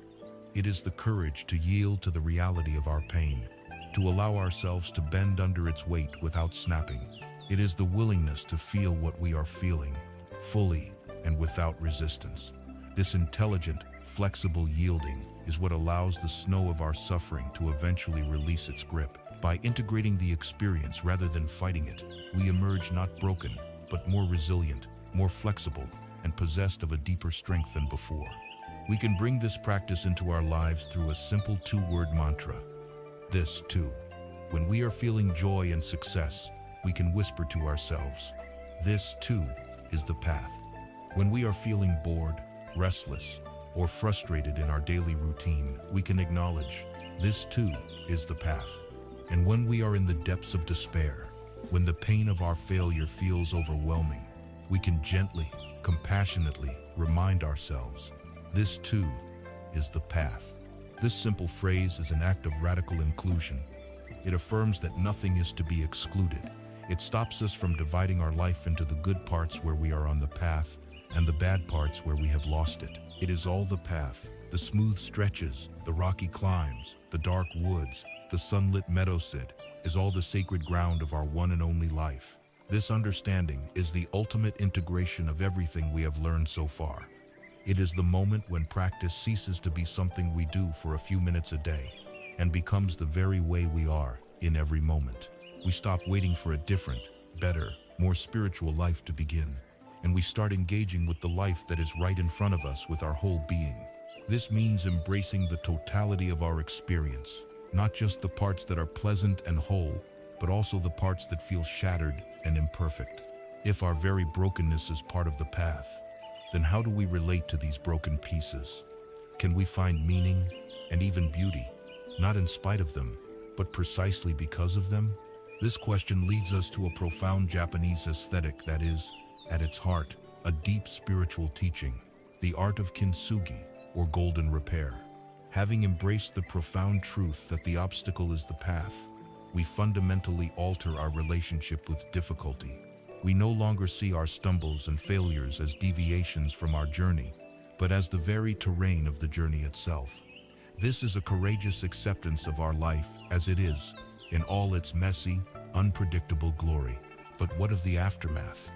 It is the courage to yield to the reality of our pain, to allow ourselves to bend under its weight without snapping. It is the willingness to feel what we are feeling, fully and without resistance. This intelligent, flexible yielding is what allows the snow of our suffering to eventually release its grip. By integrating the experience rather than fighting it, we emerge not broken, but more resilient, more flexible, and possessed of a deeper strength than before. We can bring this practice into our lives through a simple two-word mantra. This too. When we are feeling joy and success, we can whisper to ourselves, "This too is the path." When we are feeling bored, restless, or frustrated in our daily routine, we can acknowledge, "This too is the path." And when we are in the depths of despair, when the pain of our failure feels overwhelming, we can gently, compassionately remind ourselves, "This too is the path." This simple phrase is an act of radical inclusion. It affirms that nothing is to be excluded. It stops us from dividing our life into the good parts where we are on the path and the bad parts where we have lost it. It is all the path, the smooth stretches, the rocky climbs, the dark woods, the sunlit meadowsid, is all the sacred ground of our one and only life. This understanding is the ultimate integration of everything we have learned so far. It is the moment when practice ceases to be something we do for a few minutes a day and becomes the very way we are in every moment. We stop waiting for a different, better, more spiritual life to begin, and we start engaging with the life that is right in front of us with our whole being. This means embracing the totality of our experience, not just the parts that are pleasant and whole, but also the parts that feel shattered and imperfect. If our very brokenness is part of the path, then how do we relate to these broken pieces? Can we find meaning and even beauty, not in spite of them, but precisely because of them? This question leads us to a profound Japanese aesthetic that is, at its heart, a deep spiritual teaching, the art of kintsugi, or golden repair. Having embraced the profound truth that the obstacle is the path, we fundamentally alter our relationship with difficulty. We no longer see our stumbles and failures as deviations from our journey, but as the very terrain of the journey itself. This is a courageous acceptance of our life as it is, in all its messy, unpredictable glory. But what of the aftermath?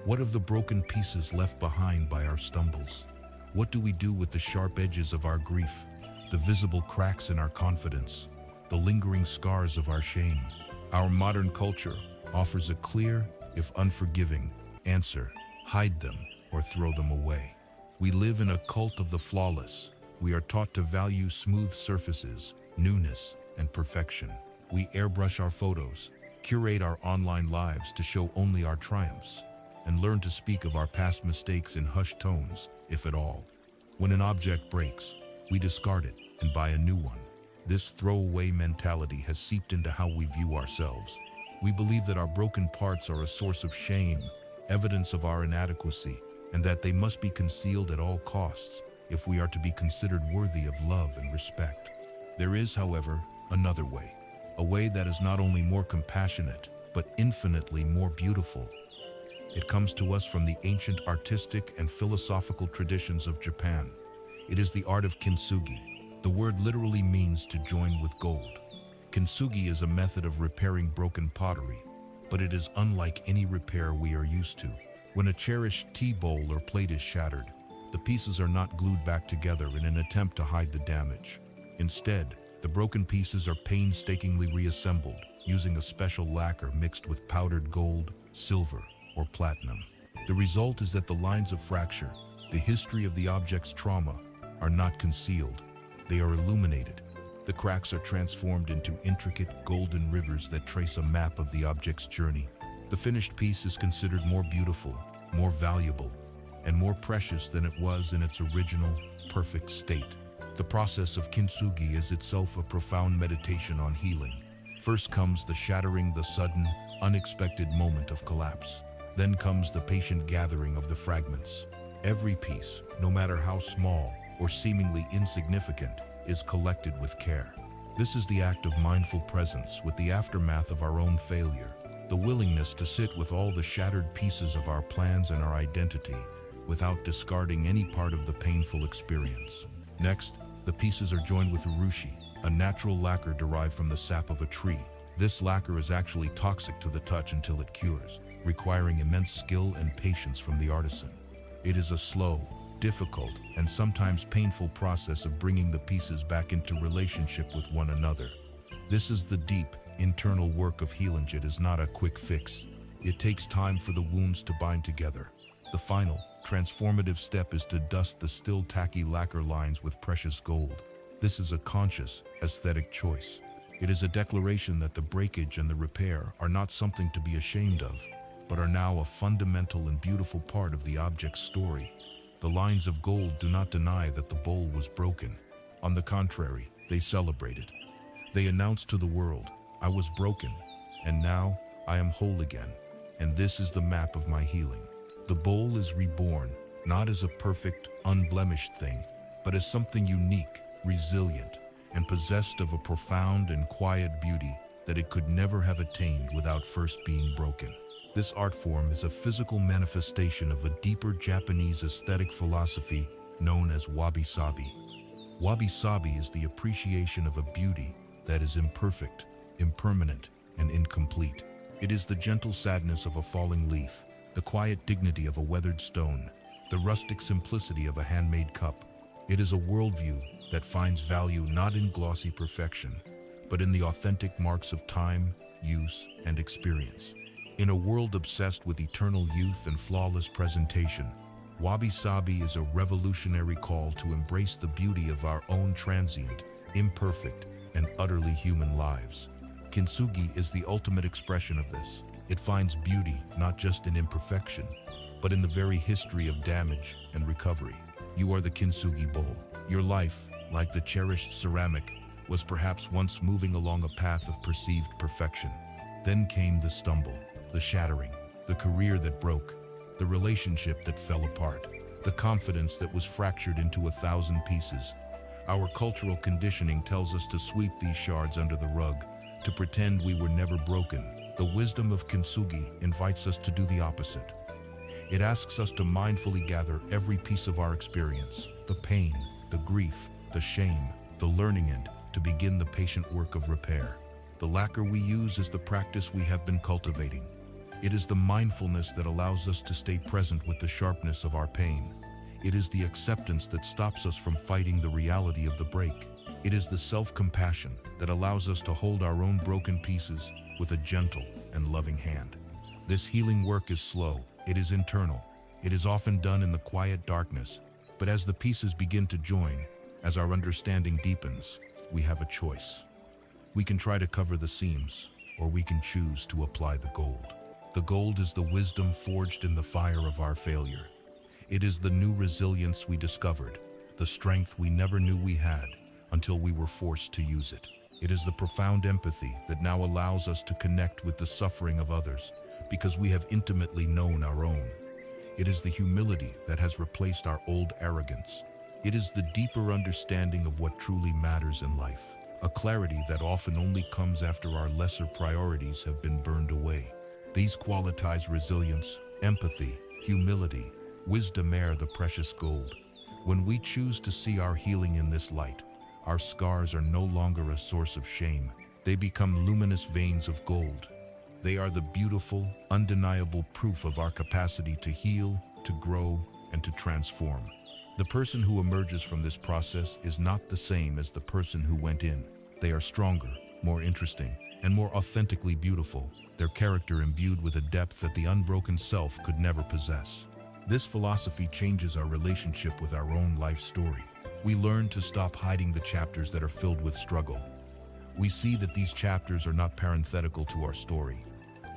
What of the broken pieces left behind by our stumbles? What do we do with the sharp edges of our grief, the visible cracks in our confidence, the lingering scars of our shame? Our modern culture offers a clear, if unforgiving, answer: hide them or throw them away. We live in a cult of the flawless. We are taught to value smooth surfaces, newness, and perfection. We airbrush our photos, curate our online lives to show only our triumphs, and learn to speak of our past mistakes in hushed tones, if at all. When an object breaks, we discard it and buy a new one. This throwaway mentality has seeped into how we view ourselves. We believe that our broken parts are a source of shame, evidence of our inadequacy, and that they must be concealed at all costs if we are to be considered worthy of love and respect. There is, however, another way, a way that is not only more compassionate, but infinitely more beautiful. It comes to us from the ancient artistic and philosophical traditions of Japan. It is the art of kintsugi. The word literally means to join with gold. Kintsugi is a method of repairing broken pottery, but it is unlike any repair we are used to. When a cherished tea bowl or plate is shattered, the pieces are not glued back together in an attempt to hide the damage. Instead, the broken pieces are painstakingly reassembled using a special lacquer mixed with powdered gold, silver, or platinum. The result is that the lines of fracture, the history of the object's trauma, are not concealed. They are illuminated. The cracks are transformed into intricate golden rivers that trace a map of the object's journey. The finished piece is considered more beautiful, more valuable, and more precious than it was in its original, perfect state. The process of kintsugi is itself a profound meditation on healing. First comes the shattering, the sudden, unexpected moment of collapse. Then comes the patient gathering of the fragments. Every piece, no matter how small or seemingly insignificant, is collected with care. This is the act of mindful presence with the aftermath of our own failure, the willingness to sit with all the shattered pieces of our plans and our identity without discarding any part of the painful experience. Next, the pieces are joined with urushi, a natural lacquer derived from the sap of a tree. This lacquer is actually toxic to the touch until it cures, requiring immense skill and patience from the artisan. It is a slow, difficult, and sometimes painful process of bringing the pieces back into relationship with one another. This is the deep, internal work of healing. It is not a quick fix. It takes time for the wounds to bind together. The final, transformative step is to dust the still tacky lacquer lines with precious gold. This is a conscious, aesthetic choice. It is a declaration that the breakage and the repair are not something to be ashamed of, but are now a fundamental and beautiful part of the object's story. The lines of gold do not deny that the bowl was broken. On the contrary, they celebrate it. They announce to the world, I was broken, and now I am whole again, and this is the map of my healing. The bowl is reborn, not as a perfect, unblemished thing, but as something unique, resilient, and possessed of a profound and quiet beauty that it could never have attained without first being broken. This art form is a physical manifestation of a deeper Japanese aesthetic philosophy known as wabi-sabi. Wabi-sabi is the appreciation of a beauty that is imperfect, impermanent, and incomplete. It is the gentle sadness of a falling leaf, the quiet dignity of a weathered stone, the rustic simplicity of a handmade cup. It is a worldview that finds value not in glossy perfection, but in the authentic marks of time, use, and experience. In a world obsessed with eternal youth and flawless presentation, wabi-sabi is a revolutionary call to embrace the beauty of our own transient, imperfect, and utterly human lives. Kintsugi is the ultimate expression of this. It finds beauty not just in imperfection, but in the very history of damage and recovery. You are the kintsugi bowl. Your life, like the cherished ceramic, was perhaps once moving along a path of perceived perfection. Then came the stumble, the shattering, the career that broke, the relationship that fell apart, the confidence that was fractured into 1,000 pieces. Our cultural conditioning tells us to sweep these shards under the rug, to pretend we were never broken. The wisdom of kintsugi invites us to do the opposite. It asks us to mindfully gather every piece of our experience, the pain, the grief, the shame, the learning, and to begin the patient work of repair. The lacquer we use is the practice we have been cultivating. It is the mindfulness that allows us to stay present with the sharpness of our pain. It is the acceptance that stops us from fighting the reality of the break. It is the self-compassion that allows us to hold our own broken pieces with a gentle and loving hand. This healing work is slow, it is internal, it is often done in the quiet darkness, but as the pieces begin to join, as our understanding deepens, we have a choice. We can try to cover the seams, or we can choose to apply the gold. The gold is the wisdom forged in the fire of our failure. It is the new resilience we discovered, the strength we never knew we had until we were forced to use it. It is the profound empathy that now allows us to connect with the suffering of others because we have intimately known our own. It is the humility that has replaced our old arrogance. It is the deeper understanding of what truly matters in life, a clarity that often only comes after our lesser priorities have been burned away. These qualities, resilience, empathy, humility, wisdom, are the precious gold. When we choose to see our healing in this light, our scars are no longer a source of shame. They become luminous veins of gold. They are the beautiful, undeniable proof of our capacity to heal, to grow, and to transform. The person who emerges from this process is not the same as the person who went in. They are stronger, more interesting, and more authentically beautiful, their character imbued with a depth that the unbroken self could never possess. This philosophy changes our relationship with our own life story. We learn to stop hiding the chapters that are filled with struggle. We see that these chapters are not parenthetical to our story.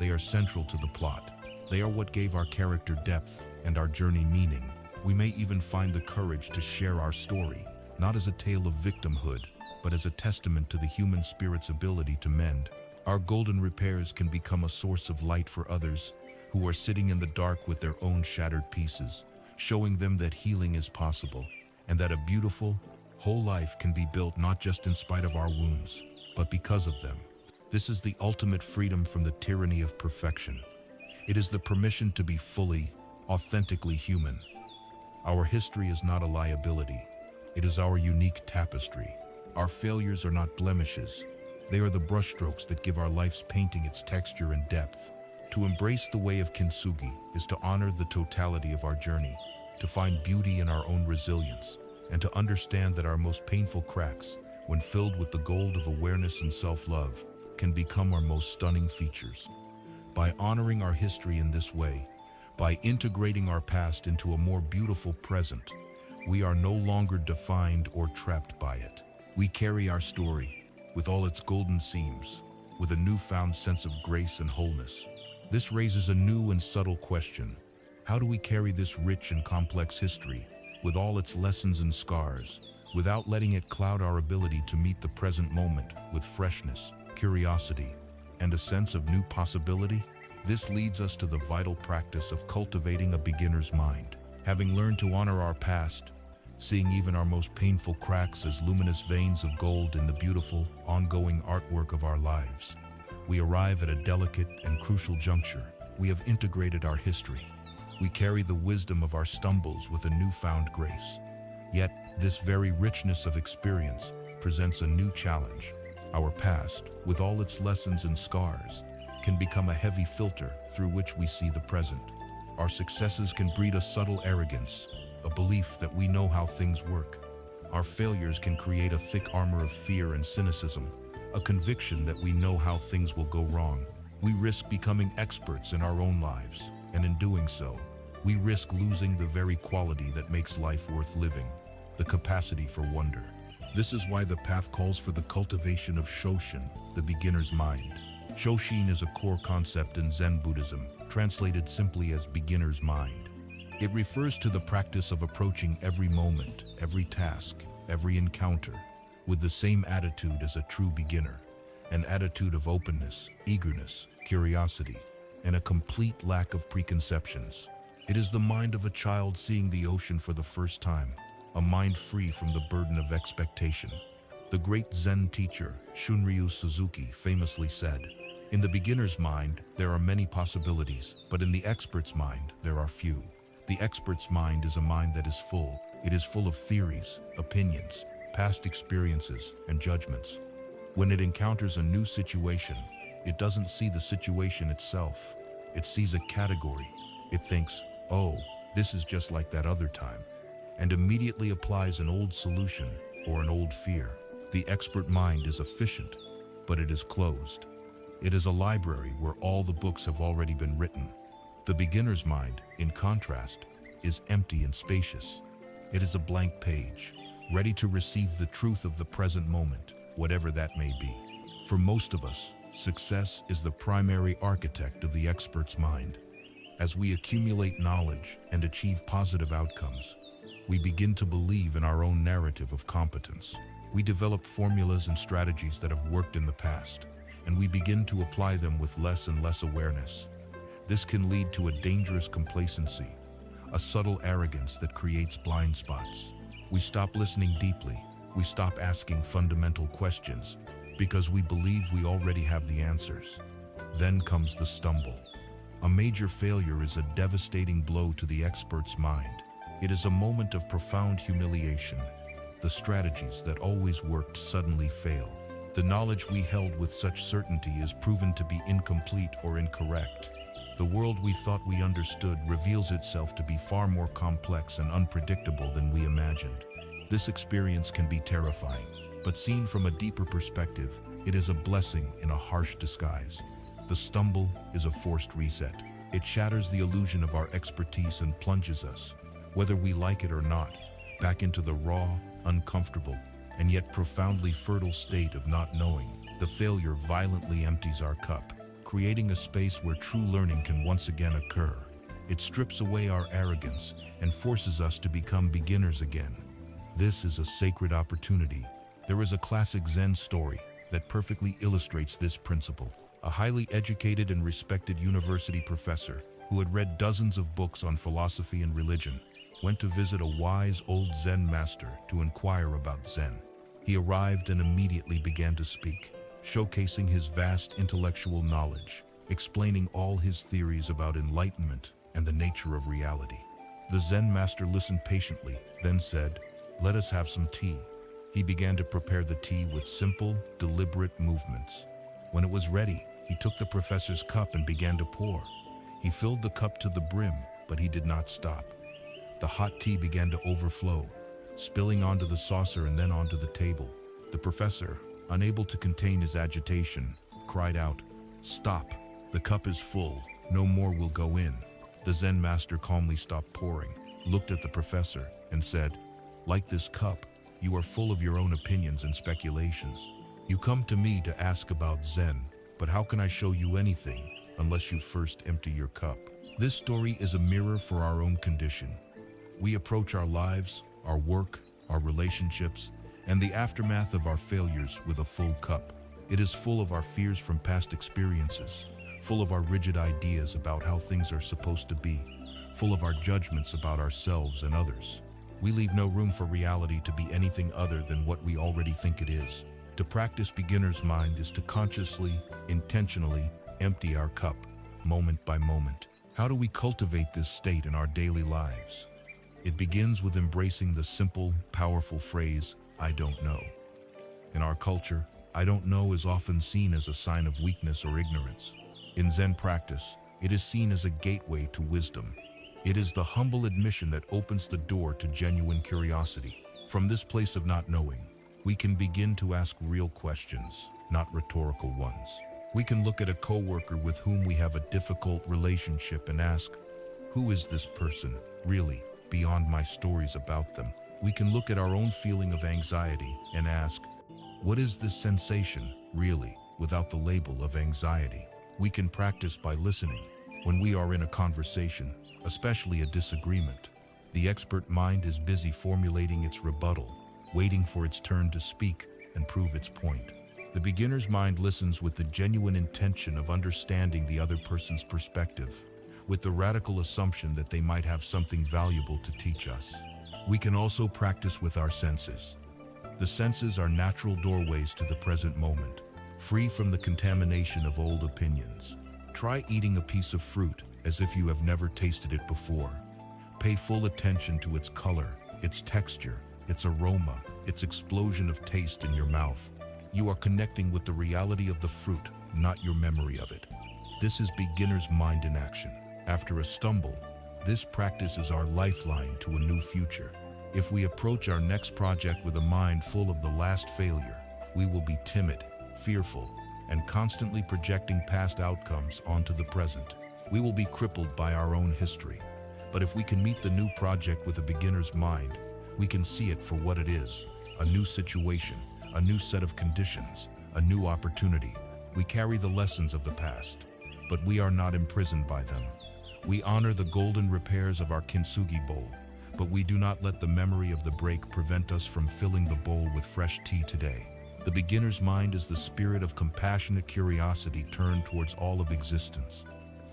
They are central to the plot. They are what gave our character depth and our journey meaning. We may even find the courage to share our story, not as a tale of victimhood, but as a testament to the human spirit's ability to mend. Our golden repairs can become a source of light for others who are sitting in the dark with their own shattered pieces, showing them that healing is possible and that a beautiful, whole life can be built not just in spite of our wounds, but because of them. This is the ultimate freedom from the tyranny of perfection. It is the permission to be fully, authentically human. Our history is not a liability. It is our unique tapestry. Our failures are not blemishes. They are the brushstrokes that give our life's painting its texture and depth. To embrace the way of kintsugi is to honor the totality of our journey, to find beauty in our own resilience, and to understand that our most painful cracks, when filled with the gold of awareness and self-love, can become our most stunning features. By honoring our history in this way, by integrating our past into a more beautiful present, we are no longer defined or trapped by it. We carry our story, with all its golden seams, with a newfound sense of grace and wholeness. This raises a new and subtle question. How do we carry this rich and complex history, with all its lessons and scars, without letting it cloud our ability to meet the present moment with freshness, curiosity, and a sense of new possibility? This leads us to the vital practice of cultivating a beginner's mind. Having learned to honor our past, seeing even our most painful cracks as luminous veins of gold in the beautiful, ongoing artwork of our lives, we arrive at a delicate and crucial juncture. We have integrated our history. We carry the wisdom of our stumbles with a newfound grace. Yet, this very richness of experience presents a new challenge. Our past, with all its lessons and scars, can become a heavy filter through which we see the present. Our successes can breed a subtle arrogance, a belief that we know how things work. Our failures can create a thick armor of fear and cynicism, a conviction that we know how things will go wrong. We risk becoming experts in our own lives, and in doing so, we risk losing the very quality that makes life worth living, the capacity for wonder. This is why the path calls for the cultivation of Shoshin, the beginner's mind. Shoshin is a core concept in Zen Buddhism, translated simply as beginner's mind. It refers to the practice of approaching every moment, every task, every encounter, with the same attitude as a true beginner, an attitude of openness, eagerness, curiosity, and a complete lack of preconceptions. It is the mind of a child seeing the ocean for the first time, a mind free from the burden of expectation. The great Zen teacher, Shunryu Suzuki, famously said, "In the beginner's mind, there are many possibilities, but in the expert's mind, there are few." The expert's mind is a mind that is full. It is full of theories, opinions, past experiences, and judgments. When it encounters a new situation, it doesn't see the situation itself. It sees a category. It thinks, "Oh, this is just like that other time," and immediately applies an old solution or an old fear. The expert mind is efficient, but it is closed. It is a library where all the books have already been written. The beginner's mind, in contrast, is empty and spacious. It is a blank page, ready to receive the truth of the present moment, whatever that may be. For most of us, success is the primary architect of the expert's mind. As we accumulate knowledge and achieve positive outcomes, we begin to believe in our own narrative of competence. We develop formulas and strategies that have worked in the past, and we begin to apply them with less and less awareness. This can lead to a dangerous complacency, a subtle arrogance that creates blind spots. We stop listening deeply. We stop asking fundamental questions because we believe we already have the answers. Then comes the stumble. A major failure is a devastating blow to the expert's mind. It is a moment of profound humiliation. The strategies that always worked suddenly fail. The knowledge we held with such certainty is proven to be incomplete or incorrect. The world we thought we understood reveals itself to be far more complex and unpredictable than we imagined. This experience can be terrifying, but seen from a deeper perspective, it is a blessing in a harsh disguise. The stumble is a forced reset. It shatters the illusion of our expertise and plunges us, whether we like it or not, back into the raw, uncomfortable, and yet profoundly fertile state of not knowing. The failure violently empties our cup, creating a space where true learning can once again occur. It strips away our arrogance and forces us to become beginners again. This is a sacred opportunity. There is a classic Zen story that perfectly illustrates this principle. A highly educated and respected university professor who had read dozens of books on philosophy and religion went to visit a wise old Zen master to inquire about Zen. He arrived and immediately began to speak, showcasing his vast intellectual knowledge, explaining all his theories about enlightenment and the nature of reality. The Zen master listened patiently, then said, "Let us have some tea." He began to prepare the tea with simple, deliberate movements. When it was ready, he took the professor's cup and began to pour. He filled the cup to the brim, but he did not stop. The hot tea began to overflow, spilling onto the saucer and then onto the table. The professor, unable to contain his agitation, cried out, "Stop! The cup is full. No more will go in." The Zen master calmly stopped pouring, looked at the professor, and said, "Like this cup, you are full of your own opinions and speculations. You come to me to ask about Zen, but how can I show you anything unless you first empty your cup?" This story is a mirror for our own condition. We approach our lives, our work, our relationships, and the aftermath of our failures with a full cup. It is full of our fears from past experiences, full of our rigid ideas about how things are supposed to be, full of our judgments about ourselves and others. We leave no room for reality to be anything other than what we already think it is. To practice beginner's mind is to consciously, intentionally empty our cup, moment by moment. How do we cultivate this state in our daily lives? It begins with embracing the simple, powerful phrase, "I don't know." In our culture, "I don't know" is often seen as a sign of weakness or ignorance. In Zen practice, it is seen as a gateway to wisdom. It is the humble admission that opens the door to genuine curiosity. From this place of not knowing, we can begin to ask real questions, not rhetorical ones. We can look at a coworker with whom we have a difficult relationship and ask, "Who is this person, really, beyond my stories about them?" We can look at our own feeling of anxiety and ask, "What is this sensation, really, without the label of anxiety?" We can practice by listening. When we are in a conversation, especially a disagreement, the expert mind is busy formulating its rebuttal, waiting for its turn to speak and prove its point. The beginner's mind listens with the genuine intention of understanding the other person's perspective, with the radical assumption that they might have something valuable to teach us. We can also practice with our senses. The senses are natural doorways to the present moment, free from the contamination of old opinions. Try eating a piece of fruit as if you have never tasted it before. Pay full attention to its color, its texture, its aroma, its explosion of taste in your mouth. You are connecting with the reality of the fruit, not your memory of it. This is beginner's mind in action. After a stumble, this practice is our lifeline to a new future. If we approach our next project with a mind full of the last failure, we will be timid, fearful, and constantly projecting past outcomes onto the present. We will be crippled by our own history. But if we can meet the new project with a beginner's mind, we can see it for what it is, a new situation, a new set of conditions, a new opportunity. We carry the lessons of the past, but we are not imprisoned by them. We honor the golden repairs of our kintsugi bowl, but we do not let the memory of the break prevent us from filling the bowl with fresh tea today. The beginner's mind is the spirit of compassionate curiosity turned towards all of existence.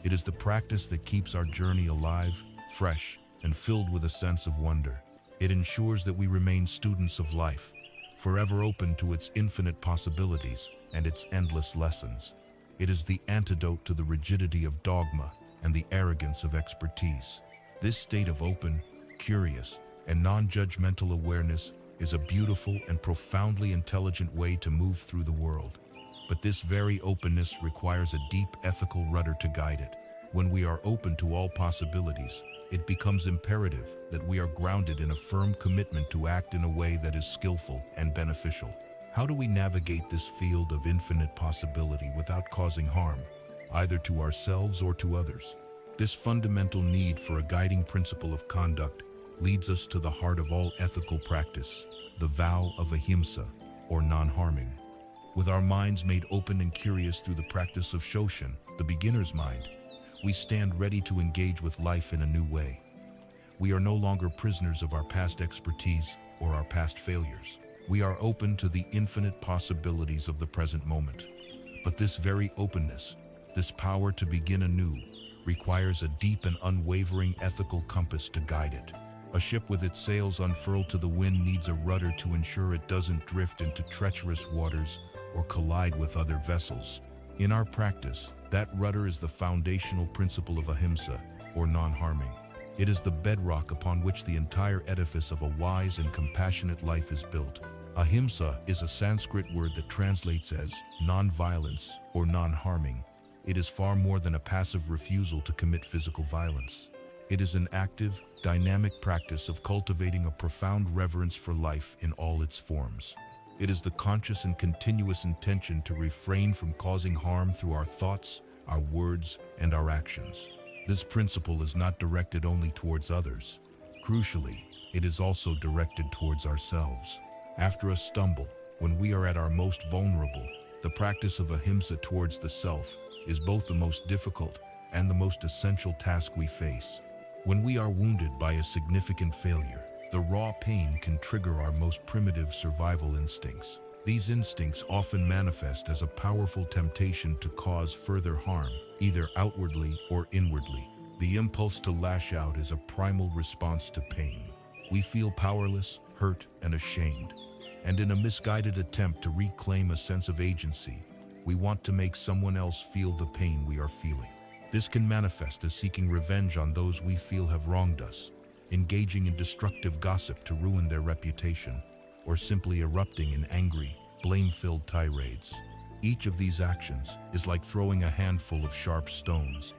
It is the practice that keeps our journey alive, fresh, and filled with a sense of wonder. It ensures that we remain students of life, forever open to its infinite possibilities and its endless lessons. It is the antidote to the rigidity of dogma and the arrogance of expertise. This state of open, curious, and non-judgmental awareness is a beautiful and profoundly intelligent way to move through the world. But this very openness requires a deep ethical rudder to guide it. When we are open to all possibilities, it becomes imperative that we are grounded in a firm commitment to act in a way that is skillful and beneficial. How do we navigate this field of infinite possibility without causing harm, either to ourselves or to others? This fundamental need for a guiding principle of conduct leads us to the heart of all ethical practice, the vow of ahimsa, or non-harming. With our minds made open and curious through the practice of Shoshin, the beginner's mind, We stand ready to engage with life in a new way. We are no longer prisoners of our past expertise or our past failures. We are open to the infinite possibilities of the present moment. But this very openness, this power to begin anew, requires a deep and unwavering ethical compass to guide it. A ship with its sails unfurled to the wind needs a rudder to ensure it doesn't drift into treacherous waters or collide with other vessels. In our practice, that rudder is the foundational principle of ahimsa, or non-harming. It is the bedrock upon which the entire edifice of a wise and compassionate life is built. Ahimsa is a Sanskrit word that translates as non-violence or non-harming. It is far more than a passive refusal to commit physical violence. It is an active, dynamic practice of cultivating a profound reverence for life in all its forms. It is the conscious and continuous intention to refrain from causing harm through our thoughts, our words, and our actions. This principle is not directed only towards others. Crucially, it is also directed towards ourselves. After a stumble, when we are at our most vulnerable, the practice of ahimsa towards the self is both the most difficult and the most essential task we face. When we are wounded by a significant failure, the raw pain can trigger our most primitive survival instincts. These instincts often manifest as a powerful temptation to cause further harm, either outwardly or inwardly. The impulse to lash out is a primal response to pain. We feel powerless, hurt, and ashamed. And in a misguided attempt to reclaim a sense of agency, we want to make someone else feel the pain we are feeling. This can manifest as seeking revenge on those we feel have wronged us, engaging in destructive gossip to ruin their reputation, or simply erupting in angry, blame-filled tirades. Each of these actions is like throwing a handful of sharp stones.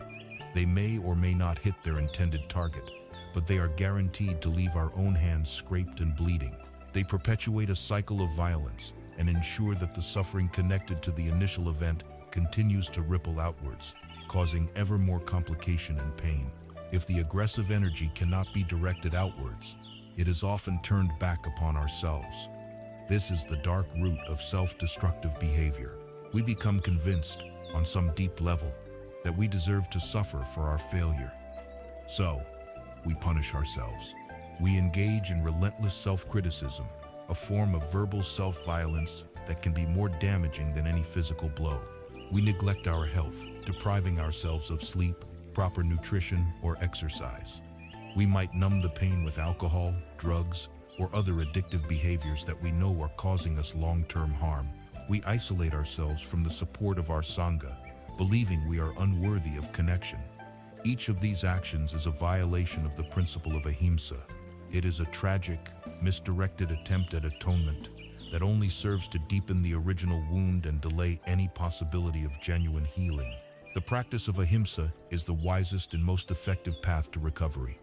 They may or may not hit their intended target, but they are guaranteed to leave our own hands scraped and bleeding. They perpetuate a cycle of violence and ensure that the suffering connected to the initial event continues to ripple outwards, causing ever more complication and pain. If the aggressive energy cannot be directed outwards, it is often turned back upon ourselves. This is the dark root of self-destructive behavior. We become convinced, on some deep level, that we deserve to suffer for our failure. So, we punish ourselves. We engage in relentless self-criticism, a form of verbal self-violence that can be more damaging than any physical blow. We neglect our health, depriving ourselves of sleep, proper nutrition, or exercise. We might numb the pain with alcohol, drugs, or other addictive behaviors that we know are causing us long-term harm. We isolate ourselves from the support of our sangha, believing we are unworthy of connection. Each of these actions is a violation of the principle of ahimsa. It is a tragic, misdirected attempt at atonement that only serves to deepen the original wound and delay any possibility of genuine healing. The practice of ahimsa is the wisest and most effective path to recovery.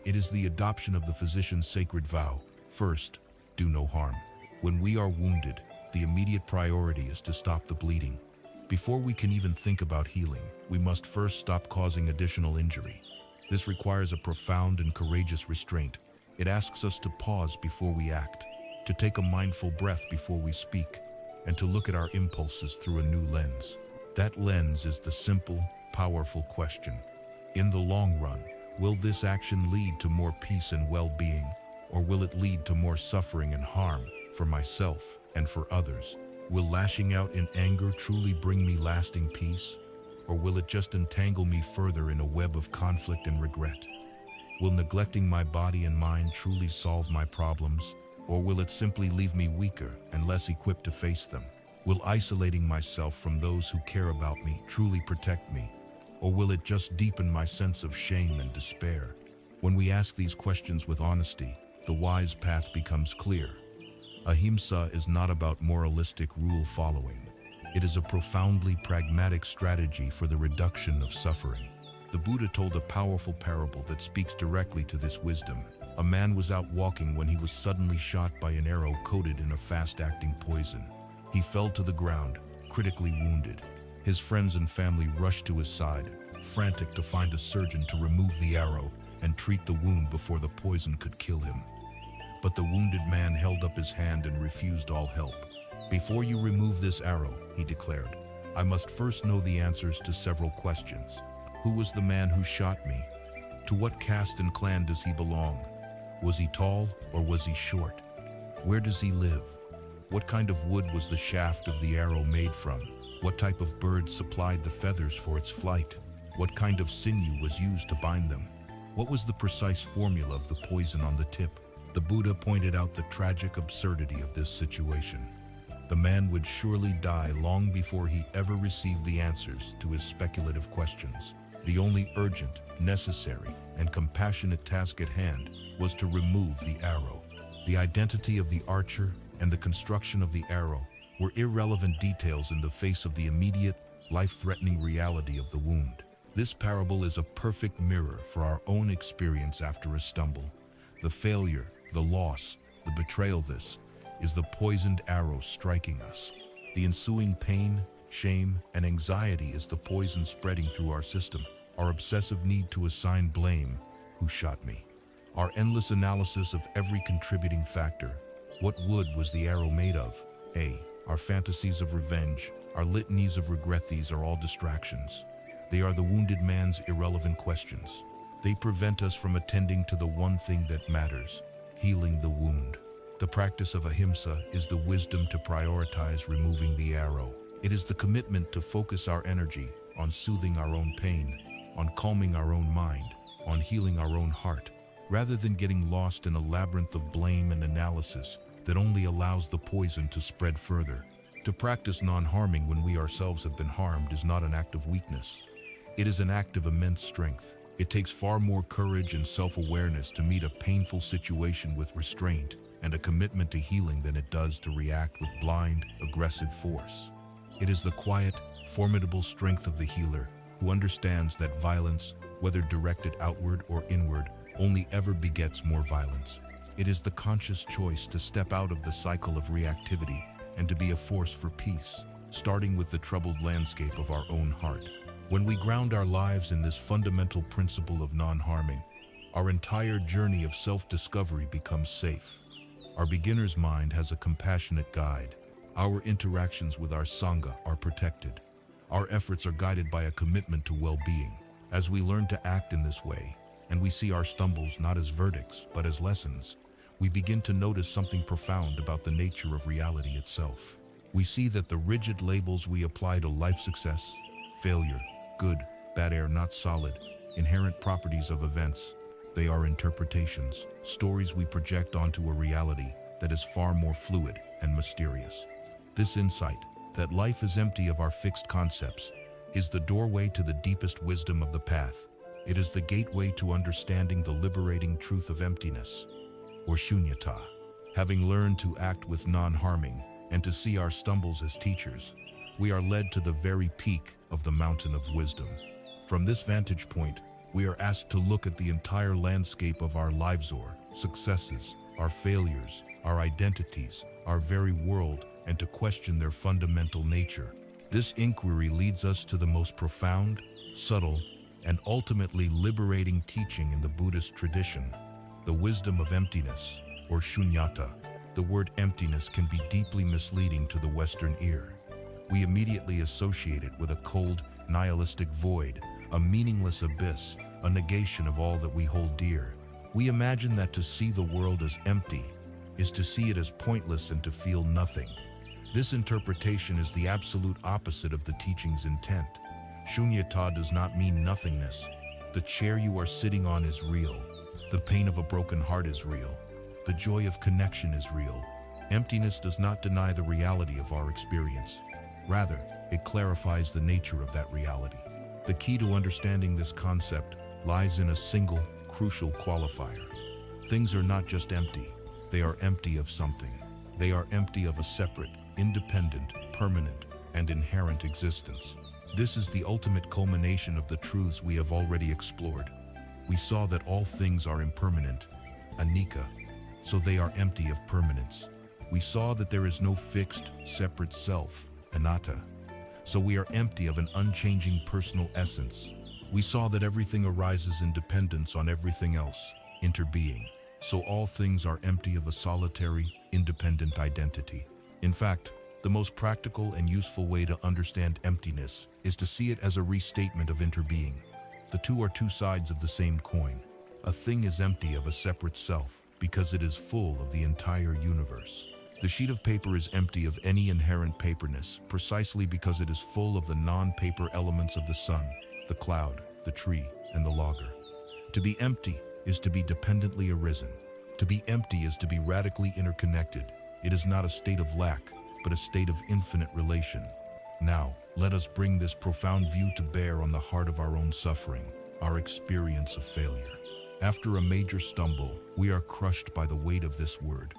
It is the adoption of the physician's sacred vow: first, do no harm. When we are wounded, the immediate priority is to stop the bleeding. Before we can even think about healing, we must first stop causing additional injury. This requires a profound and courageous restraint. It asks us to pause before we act, to take a mindful breath before we speak, and to look at our impulses through a new lens. That lens is the simple, powerful question: in the long run, will this action lead to more peace and well-being, or will it lead to more suffering and harm for myself and for others? Will lashing out in anger truly bring me lasting peace, or will it just entangle me further in a web of conflict and regret? Will neglecting my body and mind truly solve my problems, or will it simply leave me weaker and less equipped to face them? Will isolating myself from those who care about me truly protect me, or will it just deepen my sense of shame and despair? When we ask these questions with honesty, the wise path becomes clear. Ahimsa is not about moralistic rule following. It is a profoundly pragmatic strategy for the reduction of suffering. The Buddha told a powerful parable that speaks directly to this wisdom. A man was out walking when he was suddenly shot by an arrow coated in a fast-acting poison. He fell to the ground, critically wounded. His friends and family rushed to his side, frantic to find a surgeon to remove the arrow and treat the wound before the poison could kill him. But the wounded man held up his hand and refused all help. "Before you remove this arrow," he declared, "I must first know the answers to several questions. Who was the man who shot me? To what caste and clan does he belong? Was he tall or was he short? Where does he live? What kind of wood was the shaft of the arrow made from? What type of bird supplied the feathers for its flight? What kind of sinew was used to bind them? What was the precise formula of the poison on the tip? The Buddha pointed out the tragic absurdity of this situation. The man would surely die long before he ever received the answers to his speculative questions. The only urgent, necessary, and compassionate task at hand was to remove the arrow. The identity of the archer and the construction of the arrow were irrelevant details in the face of the immediate, life-threatening reality of the wound. This parable is a perfect mirror for our own experience after a stumble. The failure, the loss, the betrayal. This is the poisoned arrow striking us. The ensuing pain, shame, and anxiety is the poison spreading through our system. Our obsessive need to assign blame, who shot me? Our endless analysis of every contributing factor. What wood was the arrow made of? Our fantasies of revenge, our litanies of regret. These are all distractions. They are the wounded man's irrelevant questions. They prevent us from attending to the one thing that matters, healing the wound. The practice of ahimsa is the wisdom to prioritize removing the arrow. It is the commitment to focus our energy on soothing our own pain, on calming our own mind, on healing our own heart, rather than getting lost in a labyrinth of blame and analysis that only allows the poison to spread further. To practice non-harming when we ourselves have been harmed is not an act of weakness. It is an act of immense strength. It takes far more courage and self-awareness to meet a painful situation with restraint and a commitment to healing than it does to react with blind, aggressive force. It is the quiet, formidable strength of the healer who understands that violence, whether directed outward or inward, only ever begets more violence. It is the conscious choice to step out of the cycle of reactivity and to be a force for peace, starting with the troubled landscape of our own heart. When we ground our lives in this fundamental principle of non-harming, our entire journey of self-discovery becomes safe. Our beginner's mind has a compassionate guide. Our interactions with our Sangha are protected. Our efforts are guided by a commitment to well-being. As we learn to act in this way, and we see our stumbles not as verdicts, but as lessons, we begin to notice something profound about the nature of reality itself. We see that the rigid labels we apply to life success, failure, good, bad are not solid, inherent properties of events. They are interpretations, stories we project onto a reality that is far more fluid and mysterious. This insight, that life is empty of our fixed concepts, is the doorway to the deepest wisdom of the path. It is the gateway to understanding the liberating truth of emptiness, or shunyata. Having learned to act with non-harming and to see our stumbles as teachers, we are led to the very peak of the mountain of wisdom. From this vantage point, we are asked to look at the entire landscape of our lives, our successes, our failures, our identities, our very world, and to question their fundamental nature. This inquiry leads us to the most profound, subtle, and ultimately liberating teaching in the Buddhist tradition, the wisdom of emptiness, or shunyata. The word emptiness can be deeply misleading to the Western ear. We immediately associate it with a cold, nihilistic void, a meaningless abyss, a negation of all that we hold dear. We imagine that to see the world as empty is to see it as pointless and to feel nothing. This interpretation is the absolute opposite of the teaching's intent. Shunyata does not mean nothingness. The chair you are sitting on is real. The pain of a broken heart is real. The joy of connection is real. Emptiness does not deny the reality of our experience. Rather, it clarifies the nature of that reality. The key to understanding this concept lies in a single, crucial qualifier. Things are not just empty. They are empty of something. They are empty of a separate, independent, permanent, and inherent existence. This is the ultimate culmination of the truths we have already explored. We saw that all things are impermanent, anicca, so they are empty of permanence. We saw that there is no fixed, separate self, anatta, so we are empty of an unchanging personal essence. We saw that everything arises in dependence on everything else, interbeing, so all things are empty of a solitary, independent identity. In fact, the most practical and useful way to understand emptiness is to see it as a restatement of interbeing. The two are two sides of the same coin. A thing is empty of a separate self because it is full of the entire universe. The sheet of paper is empty of any inherent paperness precisely because it is full of the non-paper elements of the sun, the cloud, the tree, and the logger. To be empty is to be dependently arisen. To be empty is to be radically interconnected. It is not a state of lack, but a state of infinite relation. Now, let us bring this profound view to bear on the heart of our own suffering, our experience of failure. After a major stumble, we are crushed by the weight of this word,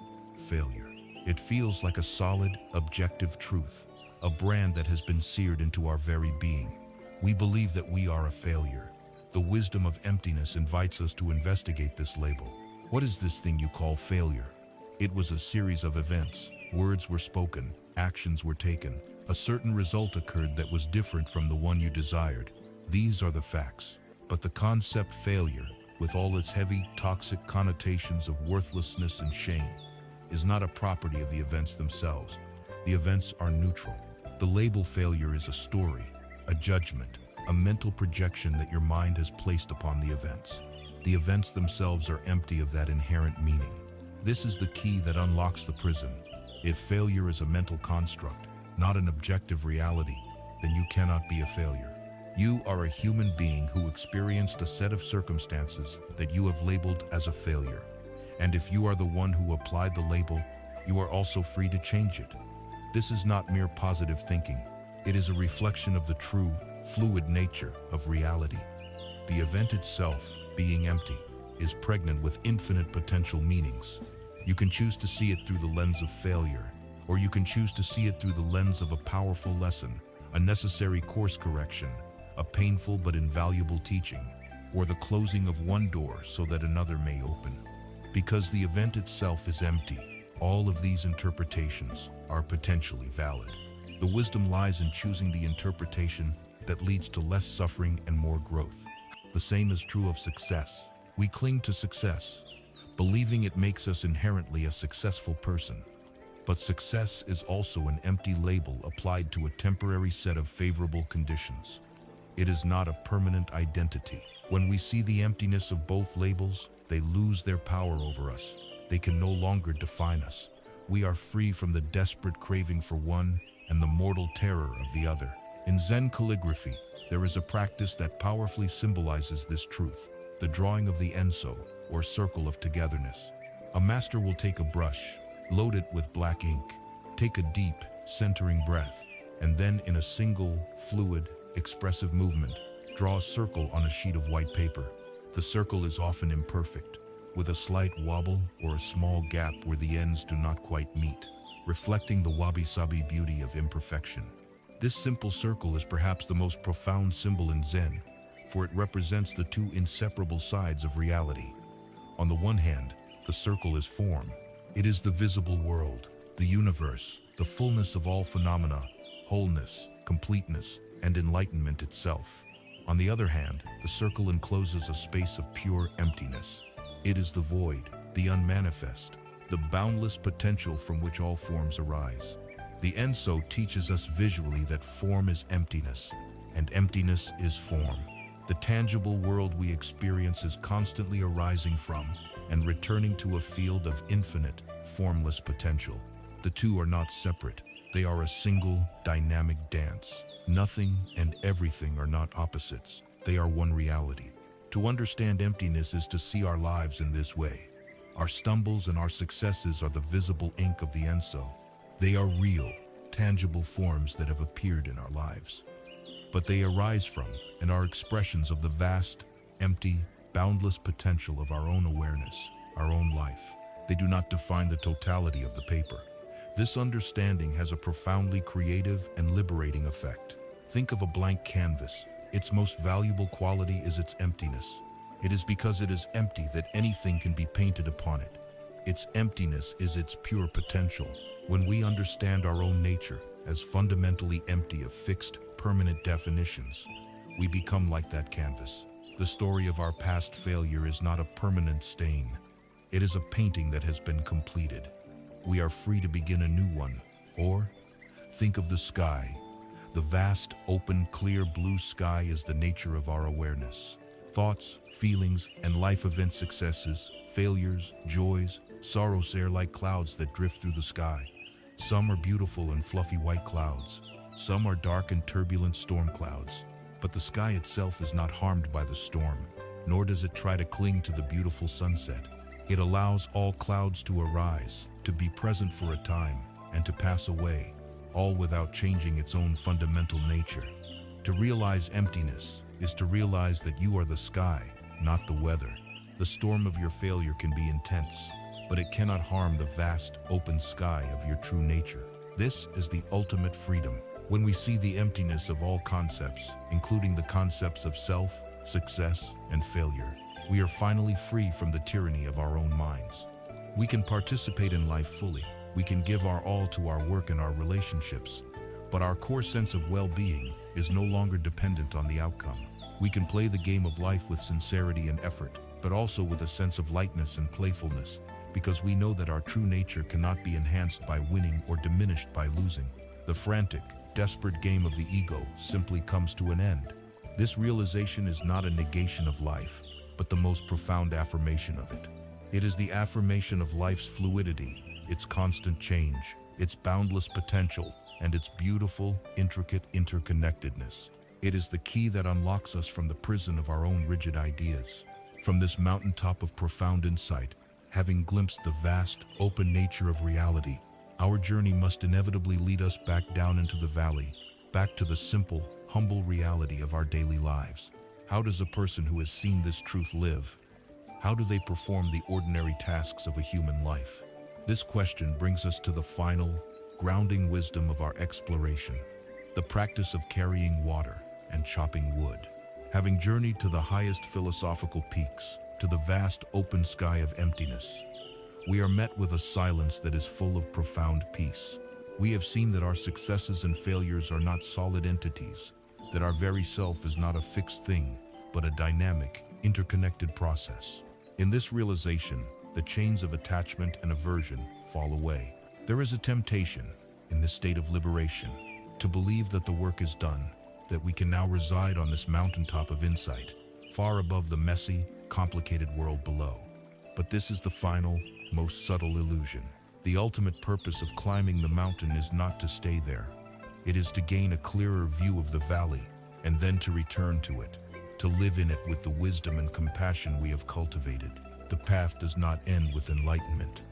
failure. It feels like a solid, objective truth, a brand that has been seared into our very being. We believe that we are a failure. The wisdom of emptiness invites us to investigate this label. What is this thing you call failure? It was a series of events. Words were spoken, actions were taken. A certain result occurred that was different from the one you desired. These are the facts. But the concept failure, with all its heavy, toxic connotations of worthlessness and shame, is not a property of the events themselves. The events are neutral. The label failure is a story, a judgment, a mental projection that your mind has placed upon the events. The events themselves are empty of that inherent meaning. This is the key that unlocks the prison. If failure is a mental construct, not an objective reality, then you cannot be a failure. You are a human being who experienced a set of circumstances that you have labeled as a failure. And if you are the one who applied the label, you are also free to change it. This is not mere positive thinking. It is a reflection of the true, fluid nature of reality. The event itself, being empty, is pregnant with infinite potential meanings. You can choose to see it through the lens of failure, or you can choose to see it through the lens of a powerful lesson, a necessary course correction, a painful but invaluable teaching, or the closing of one door so that another may open. Because the event itself is empty, all of these interpretations are potentially valid. The wisdom lies in choosing the interpretation that leads to less suffering and more growth. The same is true of success. We cling to success, believing it makes us inherently a successful person. But success is also an empty label applied to a temporary set of favorable conditions. It is not a permanent identity. When we see the emptiness of both labels, they lose their power over us. They can no longer define us. We are free from the desperate craving for one and the mortal terror of the other. In Zen calligraphy, there is a practice that powerfully symbolizes this truth, the drawing of the enso, or circle of togetherness. A master will take a brush, load it with black ink, take a deep, centering breath, and then in a single, fluid, expressive movement, draw a circle on a sheet of white paper. The circle is often imperfect, with a slight wobble or a small gap where the ends do not quite meet, reflecting the wabi-sabi beauty of imperfection. This simple circle is perhaps the most profound symbol in Zen, for it represents the two inseparable sides of reality. On the one hand, the circle is form. It is the visible world, the universe, the fullness of all phenomena, wholeness, completeness, and enlightenment itself. On the other hand, the circle encloses a space of pure emptiness. It is the void, the unmanifest, the boundless potential from which all forms arise. The Enso teaches us visually that form is emptiness, and emptiness is form. The tangible world we experience is constantly arising from and returning to a field of infinite, formless potential. The two are not separate. They are a single, dynamic dance. Nothing and everything are not opposites. They are one reality. To understand emptiness is to see our lives in this way. Our stumbles and our successes are the visible ink of the Enso. They are real, tangible forms that have appeared in our lives. But they arise from and are expressions of the vast, empty, boundless potential of our own awareness, our own life. They do not define the totality of the paper. This understanding has a profoundly creative and liberating effect. Think of a blank canvas. Its most valuable quality is its emptiness. It is because it is empty that anything can be painted upon it. Its emptiness is its pure potential. When we understand our own nature as fundamentally empty of fixed, permanent definitions, we become like that canvas. The story of our past failure is not a permanent stain. It is a painting that has been completed. We are free to begin a new one. Or, think of the sky. The vast, open, clear blue sky is the nature of our awareness. Thoughts, feelings, and life event successes, failures, joys, sorrows are like clouds that drift through the sky. Some are beautiful and fluffy white clouds. Some are dark and turbulent storm clouds. But the sky itself is not harmed by the storm, nor does it try to cling to the beautiful sunset. It allows all clouds to arise, to be present for a time, and to pass away, all without changing its own fundamental nature. To realize emptiness is to realize that you are the sky, not the weather. The storm of your failure can be intense, but it cannot harm the vast, open sky of your true nature. This is the ultimate freedom. When we see the emptiness of all concepts, including the concepts of self, success, and failure, we are finally free from the tyranny of our own minds. We can participate in life fully. We can give our all to our work and our relationships, but our core sense of well-being is no longer dependent on the outcome. We can play the game of life with sincerity and effort, but also with a sense of lightness and playfulness, because we know that our true nature cannot be enhanced by winning or diminished by losing. The frantic, desperate game of the ego simply comes to an end. This realization is not a negation of life, but the most profound affirmation of it. It is the affirmation of life's fluidity, its constant change, its boundless potential, and its beautiful, intricate interconnectedness. It is the key that unlocks us from the prison of our own rigid ideas. From this mountaintop of profound insight, having glimpsed the vast, open nature of reality, our journey must inevitably lead us back down into the valley, back to the simple, humble reality of our daily lives. How does a person who has seen this truth live? How do they perform the ordinary tasks of a human life? This question brings us to the final, grounding wisdom of our exploration, the practice of carrying water and chopping wood. Having journeyed to the highest philosophical peaks, to the vast open sky of emptiness, we are met with a silence that is full of profound peace. We have seen that our successes and failures are not solid entities, that our very self is not a fixed thing, but a dynamic, interconnected process. In this realization, the chains of attachment and aversion fall away. There is a temptation, in this state of liberation, to believe that the work is done, that we can now reside on this mountaintop of insight, far above the messy, complicated world below. But this is the final, most subtle illusion. The ultimate purpose of climbing the mountain is not to stay there. It is to gain a clearer view of the valley, and then to return to it, to live in it with the wisdom and compassion we have cultivated. The path does not end with enlightenment.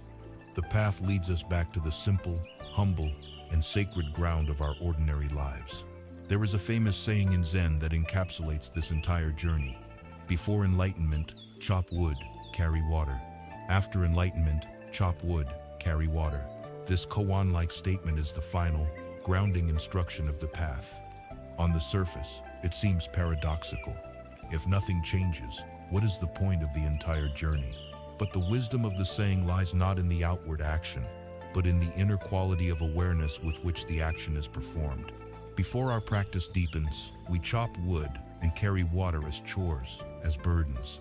The path leads us back to the simple, humble, and sacred ground of our ordinary lives. There is a famous saying in Zen that encapsulates this entire journey. Before enlightenment, chop wood, carry water. After enlightenment, chop wood, carry water. This koan-like statement is the final, grounding instruction of the path. On the surface, it seems paradoxical. If nothing changes, what is the point of the entire journey? But the wisdom of the saying lies not in the outward action, but in the inner quality of awareness with which the action is performed. Before our practice deepens, we chop wood and carry water as chores, as burdens.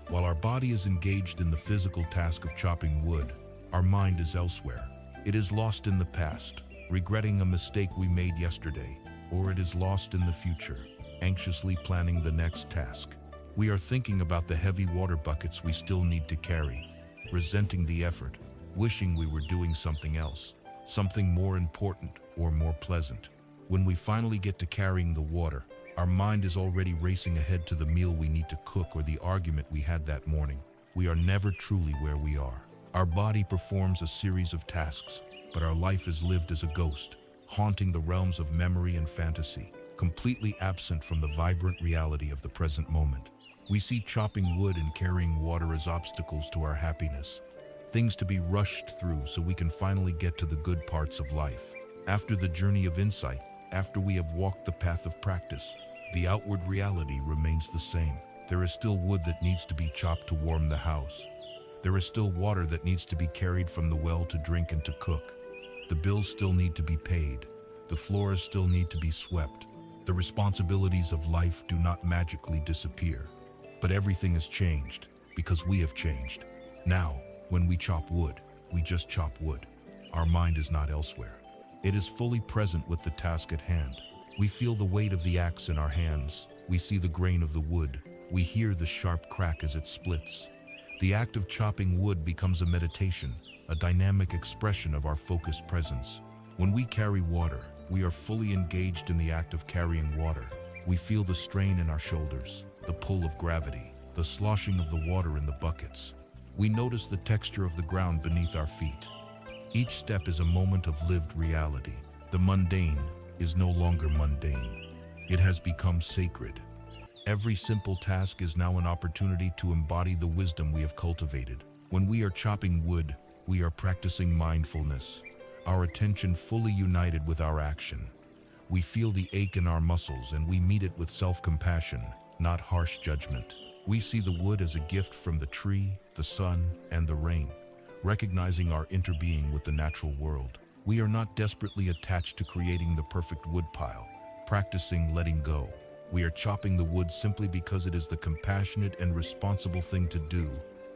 While our body is engaged in the physical task of chopping wood, our mind is elsewhere. It is lost in the past, regretting a mistake we made yesterday, or it is lost in the future, anxiously planning the next task. We are thinking about the heavy water buckets we still need to carry, resenting the effort, wishing we were doing something else, something more important or more pleasant. When we finally get to carrying the water, our mind is already racing ahead to the meal we need to cook or the argument we had that morning. We are never truly where we are. Our body performs a series of tasks, but our life is lived as a ghost, haunting the realms of memory and fantasy, completely absent from the vibrant reality of the present moment. We see chopping wood and carrying water as obstacles to our happiness, things to be rushed through so we can finally get to the good parts of life. After the journey of insight, after we have walked the path of practice, the outward reality remains the same. There is still wood that needs to be chopped to warm the house. There is still water that needs to be carried from the well to drink and to cook. The bills still need to be paid. The floors still need to be swept. The responsibilities of life do not magically disappear. But everything has changed because we have changed. Now, when we chop wood, we just chop wood. Our mind is not elsewhere. It is fully present with the task at hand. We feel the weight of the axe in our hands. We see the grain of the wood, We hear the sharp crack as it splits. The act of chopping wood becomes a meditation, a dynamic expression of our focused presence. When we carry water, we are fully engaged in the act of carrying water. We feel the strain in our shoulders, the pull of gravity, the sloshing of the water in the buckets. We notice the texture of the ground beneath our feet. Each step is a moment of lived reality. The mundane is no longer mundane. It has become sacred. Every simple task is now an opportunity to embody the wisdom we have cultivated. When we are chopping wood, we are practicing mindfulness, our attention fully united with our action. We feel the ache in our muscles and we meet it with self-compassion, not harsh judgment. We see the wood as a gift from the tree, the sun, and the rain, recognizing our interbeing with the natural world. We are not desperately attached to creating the perfect wood pile, practicing letting go. We are chopping the wood simply because it is the compassionate and responsible thing to do,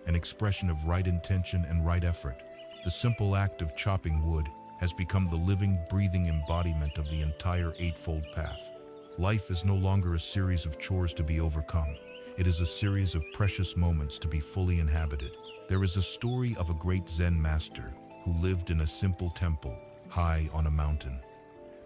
an expression of right intention and right effort. The simple act of chopping wood has become the living, breathing embodiment of the entire Eightfold Path. Life is no longer a series of chores to be overcome. It is a series of precious moments to be fully inhabited. There is a story of a great Zen master who lived in a simple temple high on a mountain.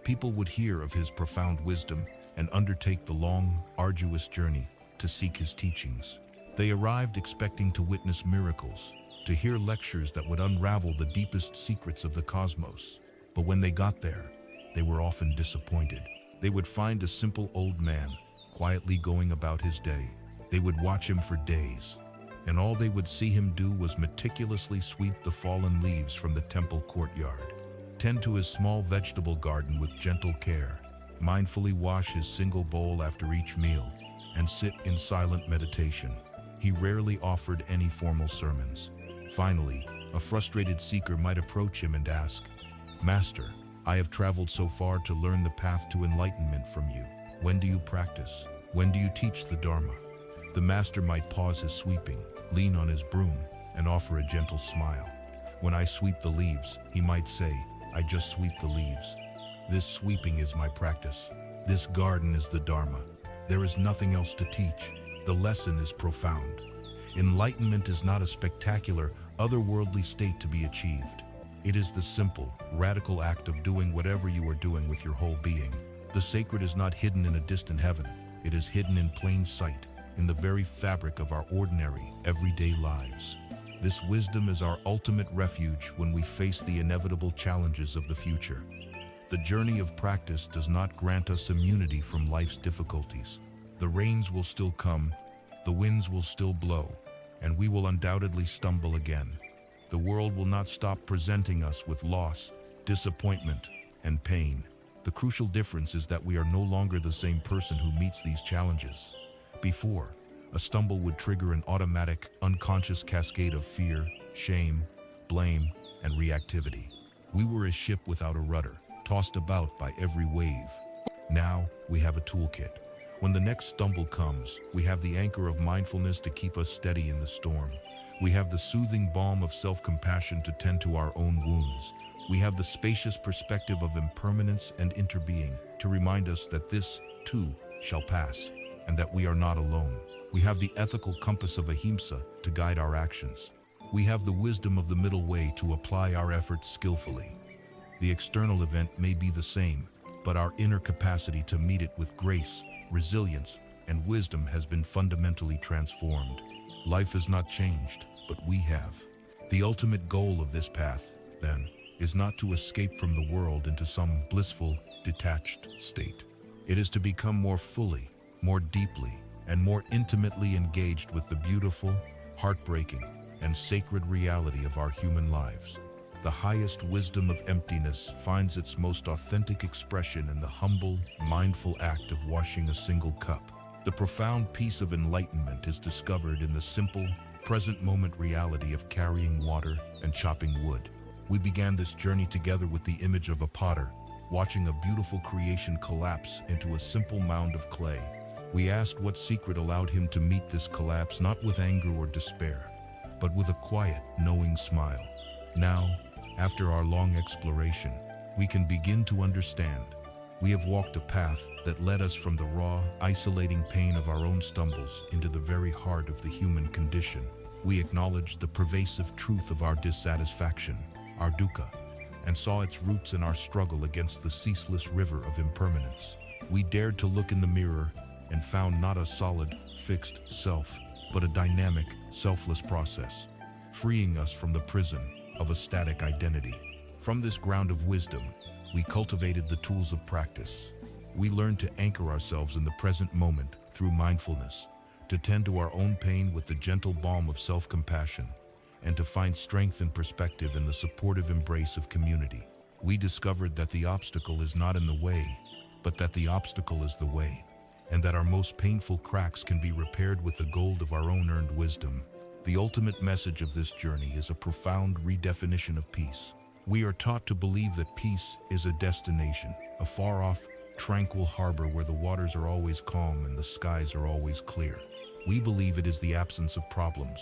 People would hear of his profound wisdom and undertake the long, arduous journey to seek his teachings. They arrived expecting to witness miracles, to hear lectures that would unravel the deepest secrets of the cosmos. But when they got there, they were often disappointed. They would find a simple old man, quietly going about his day. They would watch him for days, and all they would see him do was meticulously sweep the fallen leaves from the temple courtyard, tend to his small vegetable garden with gentle care, mindfully wash his single bowl after each meal, and sit in silent meditation. He rarely offered any formal sermons. Finally, a frustrated seeker might approach him and ask, "Master, I have traveled so far to learn the path to enlightenment from you. When do you practice? When do you teach the Dharma?" The master might pause his sweeping, lean on his broom, and offer a gentle smile. "When I sweep the leaves," he might say, "I just sweep the leaves. This sweeping is my practice. This garden is the Dharma. There is nothing else to teach. The lesson is profound. Enlightenment is not a spectacular, otherworldly state to be achieved. It is the simple, radical act of doing whatever you are doing with your whole being. The sacred is not hidden in a distant heaven. It is hidden in plain sight, in the very fabric of our ordinary, everyday lives. This wisdom is our ultimate refuge when we face the inevitable challenges of the future. The journey of practice does not grant us immunity from life's difficulties. The rains will still come, the winds will still blow, and we will undoubtedly stumble again. The world will not stop presenting us with loss, disappointment, and pain. The crucial difference is that we are no longer the same person who meets these challenges. Before, a stumble would trigger an automatic, unconscious cascade of fear, shame, blame, and reactivity. We were a ship without a rudder, tossed about by every wave. Now, we have a toolkit. When the next stumble comes, we have the anchor of mindfulness to keep us steady in the storm. We have the soothing balm of self-compassion to tend to our own wounds. We have the spacious perspective of impermanence and interbeing to remind us that this, too, shall pass, and that we are not alone. We have the ethical compass of ahimsa to guide our actions. We have the wisdom of the middle way to apply our efforts skillfully. The external event may be the same, but our inner capacity to meet it with grace, resilience, and wisdom has been fundamentally transformed. Life has not changed, but we have. The ultimate goal of this path, then, is not to escape from the world into some blissful, detached state. It is to become more fully, more deeply, and more intimately engaged with the beautiful, heartbreaking, and sacred reality of our human lives. The highest wisdom of emptiness finds its most authentic expression in the humble, mindful act of washing a single cup. The profound peace of enlightenment is discovered in the simple, present moment reality of carrying water and chopping wood. We began this journey together with the image of a potter, watching a beautiful creation collapse into a simple mound of clay. We asked what secret allowed him to meet this collapse not with anger or despair, but with a quiet, knowing smile. Now, after our long exploration, we can begin to understand. We have walked a path that led us from the raw, isolating pain of our own stumbles into the very heart of the human condition. We acknowledged the pervasive truth of our dissatisfaction, our dukkha, and saw its roots in our struggle against the ceaseless river of impermanence. We dared to look in the mirror and found not a solid, fixed self, but a dynamic, selfless process, freeing us from the prison of a static identity. From this ground of wisdom, we cultivated the tools of practice. We learned to anchor ourselves in the present moment through mindfulness, to tend to our own pain with the gentle balm of self-compassion, and to find strength and perspective in the supportive embrace of community. We discovered that the obstacle is not in the way, but that the obstacle is the way, and that our most painful cracks can be repaired with the gold of our own earned wisdom. The ultimate message of this journey is a profound redefinition of peace. We are taught to believe that peace is a destination, a far-off, tranquil harbor where the waters are always calm and the skies are always clear. We believe it is the absence of problems,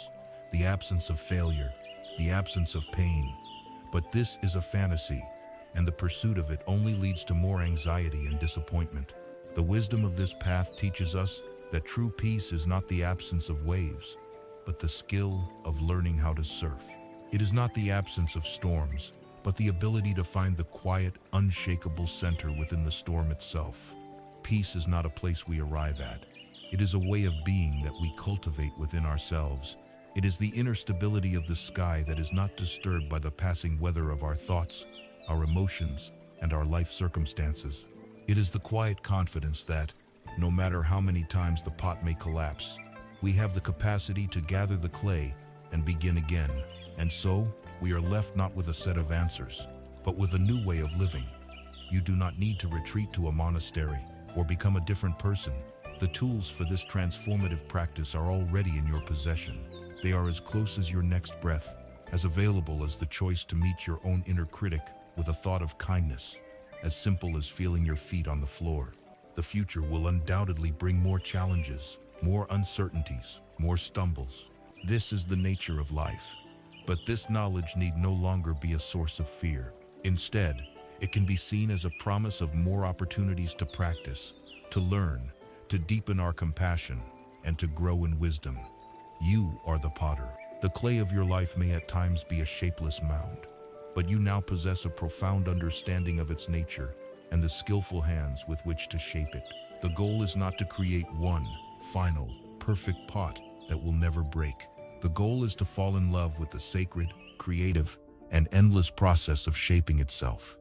the absence of failure, the absence of pain. But this is a fantasy, and the pursuit of it only leads to more anxiety and disappointment. The wisdom of this path teaches us that true peace is not the absence of waves, but the skill of learning how to surf. It is not the absence of storms, but the ability to find the quiet, unshakable center within the storm itself. Peace is not a place we arrive at. It is a way of being that we cultivate within ourselves. It is the inner stability of the sky that is not disturbed by the passing weather of our thoughts, our emotions, and our life circumstances. It is the quiet confidence that, no matter how many times the pot may collapse, we have the capacity to gather the clay and begin again. And so, we are left not with a set of answers, but with a new way of living. You do not need to retreat to a monastery or become a different person. The tools for this transformative practice are already in your possession. They are as close as your next breath, as available as the choice to meet your own inner critic with a thought of kindness, as simple as feeling your feet on the floor. The future will undoubtedly bring more challenges, more uncertainties, more stumbles. This is the nature of life. But this knowledge need no longer be a source of fear. Instead, it can be seen as a promise of more opportunities to practice, to learn, to deepen our compassion, and to grow in wisdom. You are the potter. The clay of your life may at times be a shapeless mound, but you now possess a profound understanding of its nature and the skillful hands with which to shape it. The goal is not to create one final, perfect pot that will never break. The goal is to fall in love with the sacred, creative, and endless process of shaping itself.